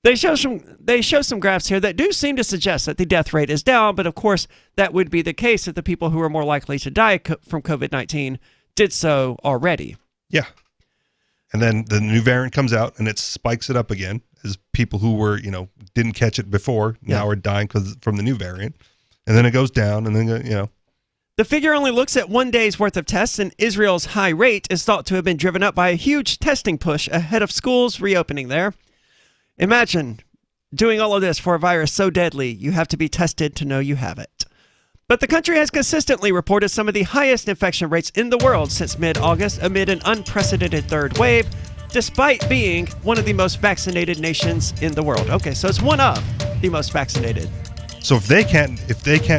S8: They show some graphs here that do seem to suggest that the death rate is down, but of course that would be the case if the people who are more likely to die from COVID-19 did so already.
S9: Yeah. And then the new variant comes out and it spikes it up again, as people who were, didn't catch it before now are dying from the new variant. And then it goes down and then,
S8: The figure only looks at 1 day's worth of tests, and Israel's high rate is thought to have been driven up by a huge testing push ahead of schools reopening there. Imagine doing all of this for a virus so deadly you have to be tested to know you have it. But the country has consistently reported some of the highest infection rates in the world since mid-August amid an unprecedented third wave, despite being one of the most vaccinated nations in the world. Okay, so it's one of the most vaccinated.
S9: So if they can't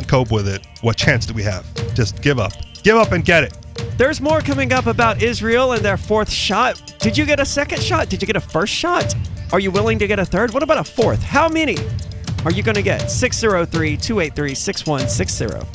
S9: cope with it, what chance do we have? Just give up. Give up and get it.
S8: There's more coming up about Israel and their fourth shot. Did you get a second shot? Did you get a first shot? Are you willing to get a third? What about a fourth? How many are you going to get? 603-283-6160.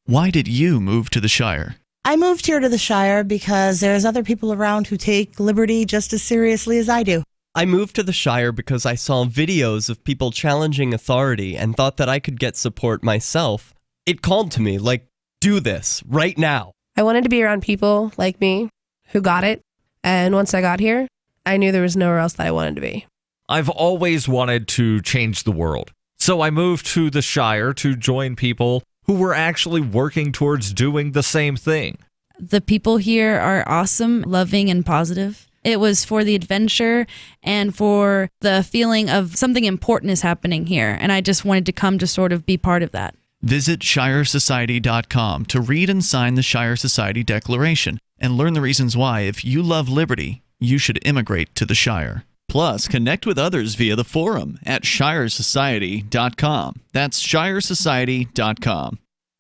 S18: Why did you move to the Shire?
S15: I moved here to the Shire because there's other people around who take liberty just as seriously as I do.
S21: I moved to the Shire because I saw videos of people challenging authority and thought that I could get support myself. It called to me, like, do this, right now.
S22: I wanted to be around people like me who got it, and once I got here, I knew there was nowhere else that I wanted to be.
S4: I've always wanted to change the world, so I moved to the Shire to join people who were actually working towards doing the same thing.
S23: The people here are awesome, loving, and positive. It was for the adventure and for the feeling of something important is happening here. And I just wanted to come to sort of be part of that.
S18: Visit ShireSociety.com to read and sign the Shire Society Declaration and learn the reasons why, if you love liberty, you should immigrate to the Shire. Plus, connect with others via the forum at ShireSociety.com. That's ShireSociety.com.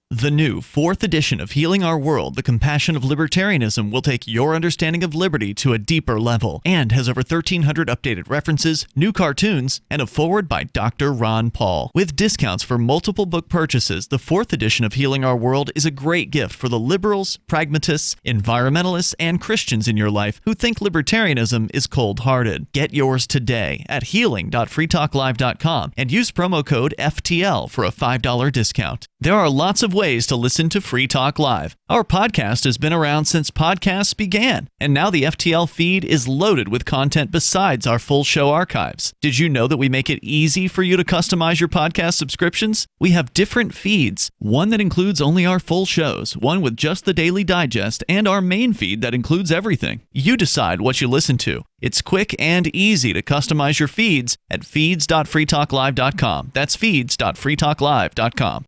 S18: The new 4th edition of Healing Our World, The Compassion of Libertarianism will take your understanding of liberty to a deeper level and has over 1,300 updated references, new cartoons, and a foreword by Dr. Ron Paul. With discounts for multiple book purchases, the 4th edition of Healing Our World is a great gift for the liberals, pragmatists, environmentalists, and Christians in your life who think libertarianism is cold-hearted. Get yours today at healing.freetalklive.com and use promo code FTL for a $5 discount. There are lots of ways to listen to Free Talk Live. Our podcast has been around since podcasts began, and now the FTL feed is loaded with content besides our full show archives. Did you know that we make it easy for you to customize your podcast subscriptions? We have different feeds, one that includes only our full shows, one with just the Daily Digest, and our main feed that includes everything. You decide what you listen to. It's quick and easy to customize your feeds at feeds.freetalklive.com. That's feeds.freetalklive.com.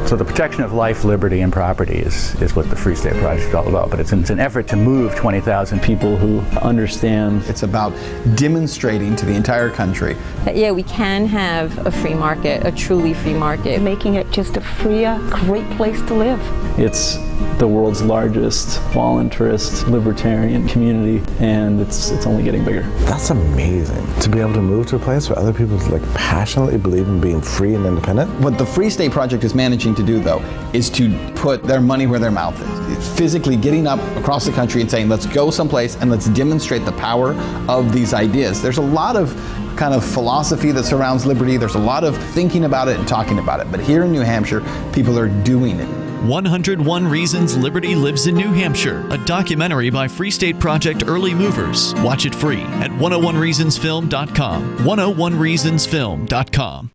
S24: So the protection of life, liberty, and property is what the Free State Project is all about. But it's an effort to move 20,000 people who understand.
S25: It's about demonstrating to the entire country
S27: that, yeah, we can have a free market, a truly free market. Making it just a freer, great place to live.
S28: It's the world's largest voluntarist libertarian community, and it's only getting bigger.
S29: That's amazing, to be able to move to a place where other people passionately believe in being free and independent.
S25: What the Free State Project is managing to do, though, is to put their money where their mouth is. It's physically getting up across the country and saying, let's go someplace and let's demonstrate the power of these ideas. There's a lot of kind of philosophy that surrounds liberty. There's a lot of thinking about it and talking about it. But here in New Hampshire, people are doing it.
S18: 101 Reasons Liberty Lives in New Hampshire, a documentary by Free State Project Early Movers. Watch it free at 101reasonsfilm.com. 101reasonsfilm.com.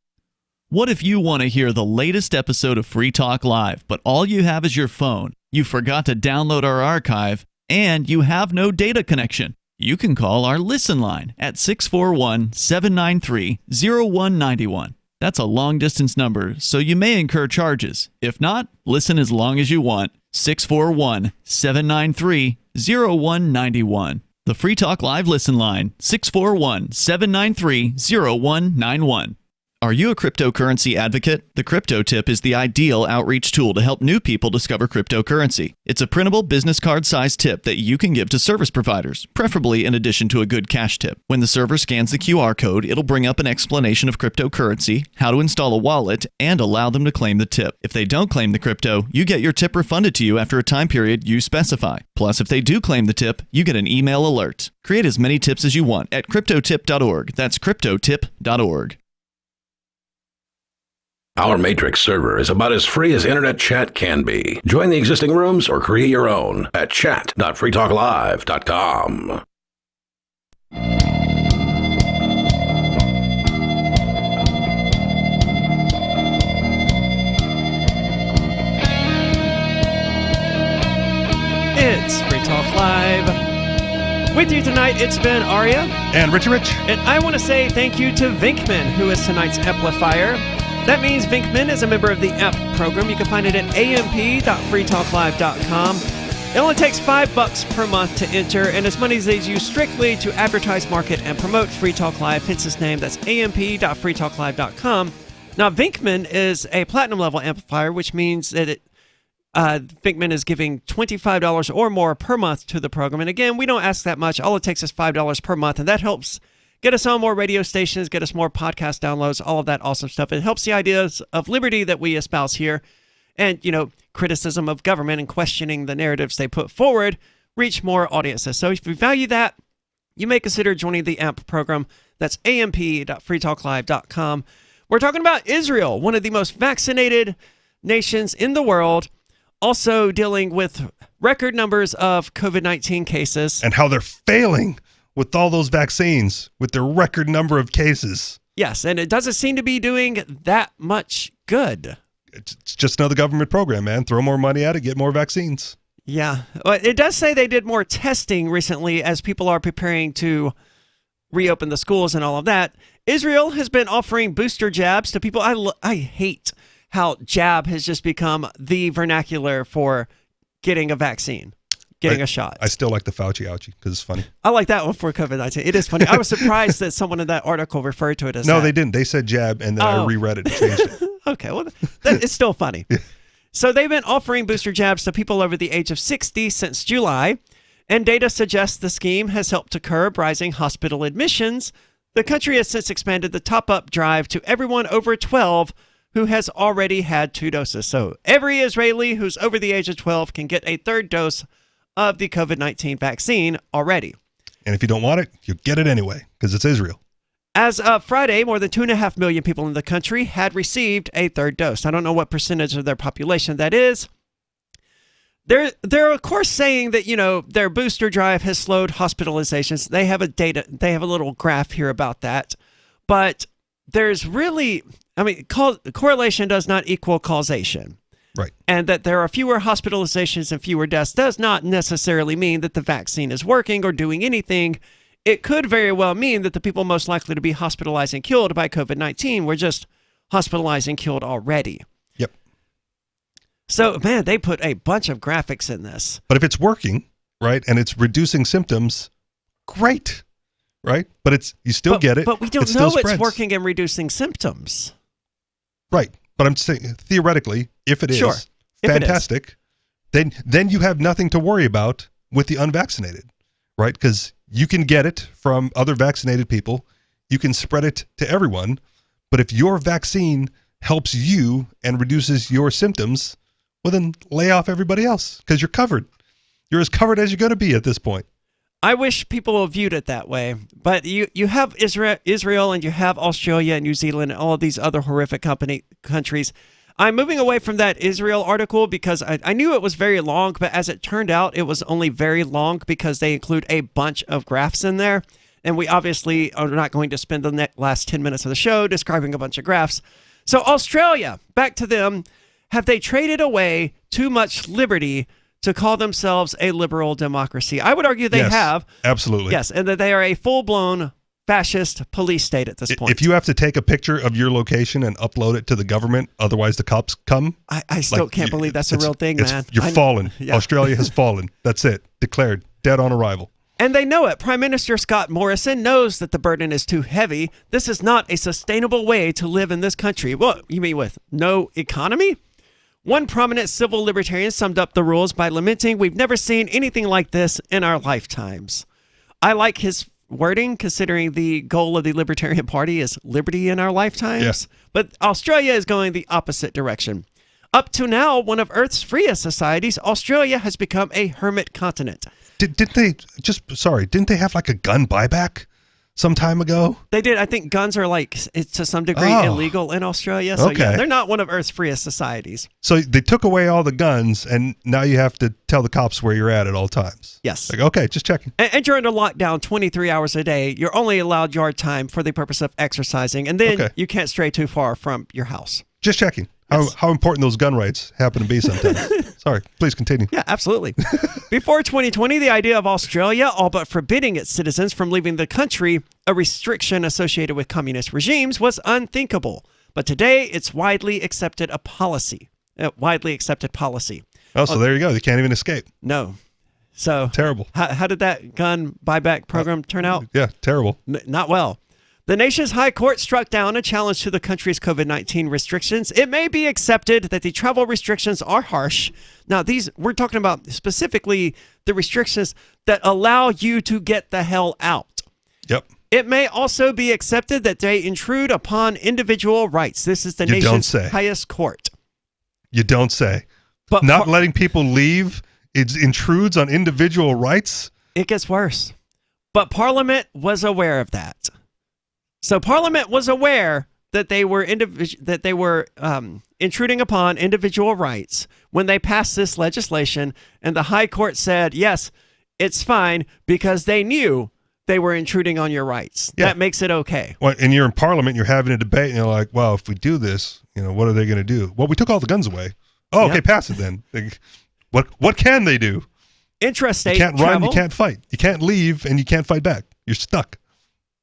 S18: What if you want to hear the latest episode of Free Talk Live, but all you have is your phone, you forgot to download our archive, and you have no data connection? You can call our Listen line at 641-793-0191. That's a long-distance number, so you may incur charges. If not, listen as long as you want. 641-793-0191. The Free Talk Live Listen line, 641-793-0191. Are you a cryptocurrency advocate? The Crypto Tip is the ideal outreach tool to help new people discover cryptocurrency. It's a printable business card-sized tip that you can give to service providers, preferably in addition to a good cash tip. When the server scans the QR code, it'll bring up an explanation of cryptocurrency, how to install a wallet, and allow them to claim the tip. If they don't claim the crypto, you get your tip refunded to you after a time period you specify. Plus, if they do claim the tip, you get an email alert. Create as many tips as you want at cryptotip.org. That's cryptotip.org.
S14: Our Matrix server is about as free as internet chat can be. Join the existing rooms or create your own at chat.freetalklive.com.
S8: It's Free Talk Live. With you tonight, it's been Aria.
S9: And Richie Rich.
S8: And I want to say thank you to Vinkman, who is tonight's amplifier. That means Vinkman is a member of the AMP program. You can find it at amp.freetalklive.com. It only takes $5 per month to enter, and this money is used strictly to advertise, market, and promote Free Talk Live, hence its name. That's amp.freetalklive.com. Now, Vinkman is a platinum level amplifier, which means that Vinkman is giving $25 or more per month to the program. And again, we don't ask that much. All it takes is $5 per month, and that helps get us on more radio stations, get us more podcast downloads, all of that awesome stuff. It helps the ideas of liberty that we espouse here and, criticism of government and questioning the narratives they put forward reach more audiences. So if you value that, you may consider joining the AMP program. That's amp.freetalklive.com. We're talking about Israel, one of the most vaccinated nations in the world, also dealing with record numbers of COVID-19 cases.
S9: And how they're failing with all those vaccines, with their record number of cases.
S8: Yes, and it doesn't seem to be doing that much good.
S9: It's just another government program, man. Throw more money at it, get more vaccines.
S8: Yeah, well, it does say they did more testing recently as people are preparing to reopen the schools and all of that. Israel has been offering booster jabs to people. I hate how jab has just become the vernacular for getting a vaccine. Getting a shot.
S9: I still like the Fauci ouchie because it's funny.
S8: I like that one for COVID-19. It is funny. I was surprised that someone in that article referred to it as
S9: No,
S8: that.
S9: they didn't. They said jab, and then I reread it and changed it.
S8: Okay, well, it's still funny. So they've been offering booster jabs to people over the age of 60 since July, and data suggests the scheme has helped to curb rising hospital admissions. The country has since expanded the top-up drive to everyone over 12 who has already had 2 doses. So every Israeli who's over the age of 12 can get a 3rd dose of the COVID-19 vaccine already.
S9: And if you don't want it, you get it anyway, because it's Israel.
S8: As of Friday, more than 2.5 million people in the country had received a 3rd dose. I don't know what percentage of their population that is. They're of course saying that, their booster drive has slowed hospitalizations. They have a little graph here about that. But there's really, correlation does not equal causation.
S9: Right.
S8: And that there are fewer hospitalizations and fewer deaths does not necessarily mean that the vaccine is working or doing anything. It could very well mean that the people most likely to be hospitalized and killed by COVID-19 were just hospitalized and killed already.
S9: Yep.
S8: So, man, they put a bunch of graphics in this.
S9: But if it's working, right, and it's reducing symptoms, great, right? But you still get it.
S8: But we don't know it's working and reducing symptoms.
S9: Right. But I'm saying, theoretically, if it is fantastic, then you have nothing to worry about with the unvaccinated, right? Because you can get it from other vaccinated people. You can spread it to everyone. But if your vaccine helps you and reduces your symptoms, well, then lay off everybody else because you're covered. You're as covered as you're going to be at this point.
S8: I wish people viewed it that way. But you have Israel and you have Australia and New Zealand and all of these other horrific countries. I'm moving away from that Israel article because I knew it was very long, but as it turned out, it was only very long because they include a bunch of graphs in there. And we obviously are not going to spend the last 10 minutes of the show describing a bunch of graphs. So Australia, back to them. Have they traded away too much liberty to call themselves a liberal democracy. I would argue they have.
S9: Absolutely.
S8: Yes, and that they are a full-blown fascist police state at this point.
S9: If you have to take a picture of your location and upload it to the government, otherwise the cops come.
S8: I still can't believe that's a real thing, man.
S9: You're fallen. Yeah. Australia has fallen. That's it. Declared. Dead on arrival.
S8: And they know it. Prime Minister Scott Morrison knows that the burden is too heavy. This is not a sustainable way to live in this country. What, you mean with no economy? One prominent civil libertarian summed up the rules by lamenting, "We've never seen anything like this in our lifetimes." I like his wording, considering the goal of the Libertarian Party is liberty in our lifetimes.
S9: Yes.
S8: But Australia is going the opposite direction. Up to now, one of Earth's freest societies, Australia has become a hermit continent.
S9: Didn't they have like a gun buyback some time ago?
S8: They did. I think guns are to some degree illegal in Australia. So
S9: okay.
S8: Yeah, they're not one of Earth's freest societies.
S9: So they took away all the guns, and now you have to tell the cops where you're at all times.
S8: Yes.
S9: Like, okay, just checking.
S8: And you're under lockdown 23 hours a day. You're only allowed yard time for the purpose of exercising, and then you can't stray too far from your house.
S9: Just checking.
S8: Yes.
S9: How important those gun rights happen to be sometimes. Sorry, please continue.
S8: Yeah, absolutely. Before 2020, the idea of Australia all but forbidding its citizens from leaving the country, a restriction associated with communist regimes, was unthinkable. But today, it's widely accepted policy. Oh,
S9: so there you go. They can't even escape.
S8: No. So
S9: terrible.
S8: How did that gun buyback program turn out?
S9: Yeah, terrible.
S8: Not well. The nation's high court struck down a challenge to the country's COVID-19 restrictions. It may be accepted that the travel restrictions are harsh. Now, we're talking about specifically the restrictions that allow you to get the hell out.
S9: Yep.
S8: It may also be accepted that they intrude upon individual rights. This is the nation's highest court.
S9: You don't say. But not letting people leave, it intrudes on individual rights?
S8: It gets worse. But Parliament was aware of that. So Parliament was aware that they were intruding upon individual rights when they passed this legislation, and the High Court said, yes, it's fine because they knew they were intruding on your rights. Yeah. That makes it okay.
S9: Well, and you're in Parliament, you're having a debate, and you're like, well, if we do this, what are they going to do? Well, we took all the guns away. Oh, okay, pass it then. What can they do?
S8: Intrastate
S9: You can't
S8: travel.
S9: run, you can't fight. You can't leave, and you can't fight back. You're stuck.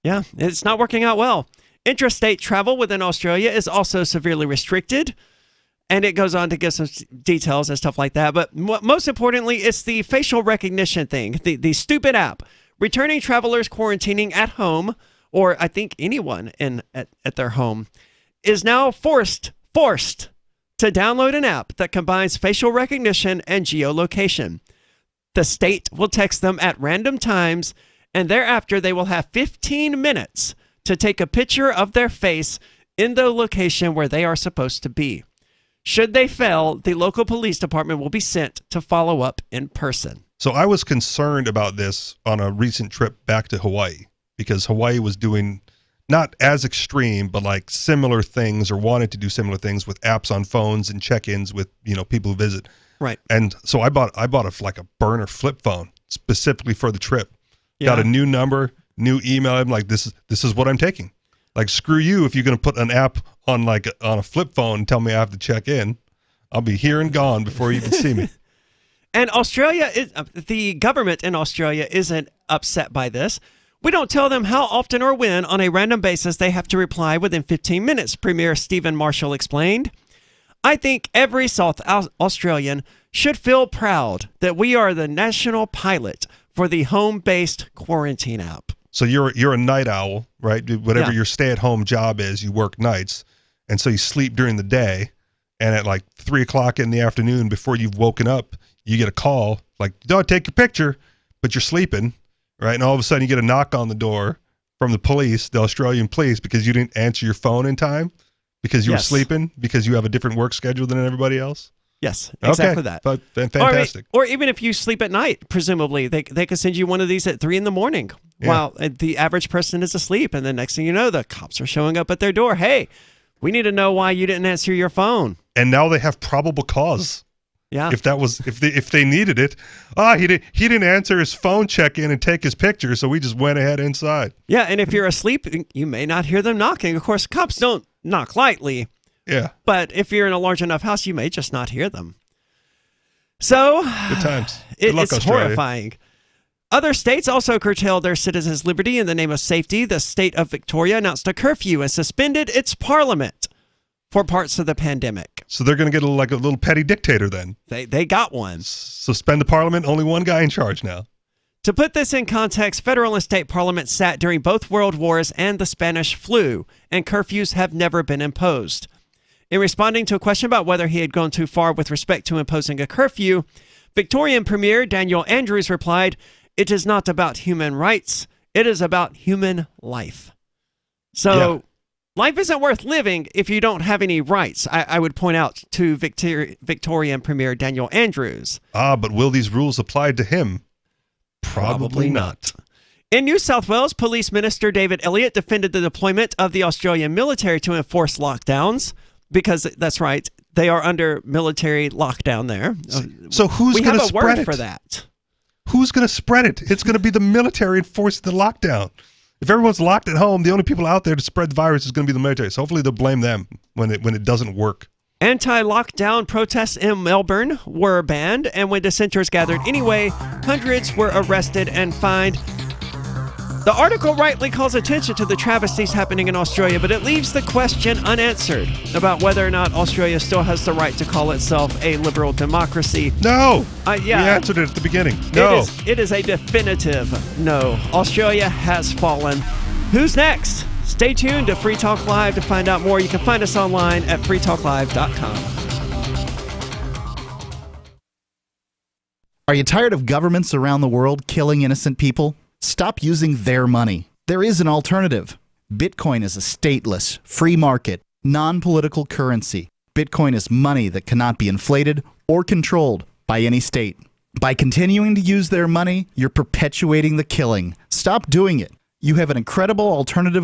S8: Yeah, it's not working out well. Intrastate travel within Australia is also severely restricted, and it goes on to give some details and stuff like that. But most importantly, it's the facial recognition thing, the stupid app. Returning travelers quarantining at home, or I think anyone at their home, is now forced to download an app that combines facial recognition and geolocation. The state will text them at random times, and thereafter, they will have 15 minutes to take a picture of their face in the location where they are supposed to be. Should they fail, the local police department will be sent to follow up in person.
S9: So I was concerned about this on a recent trip back to Hawaii, because Hawaii was doing not as extreme, but like similar things, or wanted to do similar things with apps on phones and check-ins with people who visit.
S8: Right.
S9: And so I bought a burner flip phone specifically for the trip. Got a new number, new email. I'm like, this is what I'm taking. Like, screw you if you're going to put an app on a flip phone and tell me I have to check in. I'll be here and gone before you can see me.
S8: And the government in Australia isn't upset by this. We don't tell them how often or when on a random basis they have to reply within 15 minutes, Premier Stephen Marshall explained. I think every South Australian should feel proud that we are the national pilot for the home-based quarantine app.
S9: So you're a night owl, right? Whatever your stay-at-home job is, you work nights, and so you sleep during the day, and at like 3 o'clock in the afternoon, before you've woken up, you get a call like, "Don't take your picture," but you're sleeping, right? And all of a sudden, you get a knock on the door from the police, the Australian police, because you didn't answer your phone in time, because you were sleeping, because you have a different work schedule than everybody else.
S8: Yes, exactly that.
S9: Fantastic.
S8: Or even if you sleep at night, presumably, they could send you one of these at 3 a.m. while the average person is asleep. And then next thing you know, the cops are showing up at their door. Hey, we need to know why you didn't answer your phone.
S9: And now they have probable cause.
S8: Yeah.
S9: If they needed it. He didn't answer his phone check-in and take his picture, so we just went ahead inside.
S8: Yeah, and if you're asleep, you may not hear them knocking. Of course, cops don't knock lightly.
S9: Yeah.
S8: But if you're in a large enough house, you may just not hear them. So,
S9: good times. Good luck,
S8: it's
S9: Australia.
S8: horrifying. Other states also curtailed their citizens' liberty in the name of safety. The state of Victoria announced a curfew and suspended its parliament for parts of the pandemic.
S9: So they're going to get a little petty dictator then.
S8: They got one.
S9: Suspend the parliament, only one guy in charge now.
S8: To put this in context, federal and state parliaments sat during both world wars and the Spanish flu, and curfews have never been imposed. In responding to a question about whether he had gone too far with respect to imposing a curfew, Victorian Premier Daniel Andrews replied, "It is not about human rights. It is about human life." So life isn't worth living if you don't have any rights, I would point out to Victorian Premier Daniel Andrews.
S9: But will these rules apply to him? Probably not.
S8: In New South Wales, Police Minister David Elliott defended the deployment of the Australian military to enforce lockdowns because, that's right, they are under military lockdown there.
S9: So who's going to spread it?
S8: For that?
S9: Who's going to spread it? It's going to be the military enforcing the lockdown. If everyone's locked at home, the only people out there to spread the virus is going to be the military. So hopefully they'll blame them when it doesn't work.
S8: Anti-lockdown protests in Melbourne were banned, and when dissenters gathered anyway, hundreds were arrested and fined. The article rightly calls attention to the travesties happening in Australia, but it leaves the question unanswered about whether or not Australia still has the right to call itself a liberal democracy.
S9: No!
S8: Yeah.
S9: We answered it at the beginning. No.
S8: It is a definitive no. Australia has fallen. Who's next? Stay tuned to Free Talk Live to find out more. You can find us online at freetalklive.com.
S2: Are you tired of governments around the world killing innocent people? Stop using their money. There is an alternative. Bitcoin is a stateless, free market, non-political currency. Bitcoin is money that cannot be inflated or controlled by any state. By continuing to use their money, you're perpetuating the killing. Stop doing it. You have an incredible alternative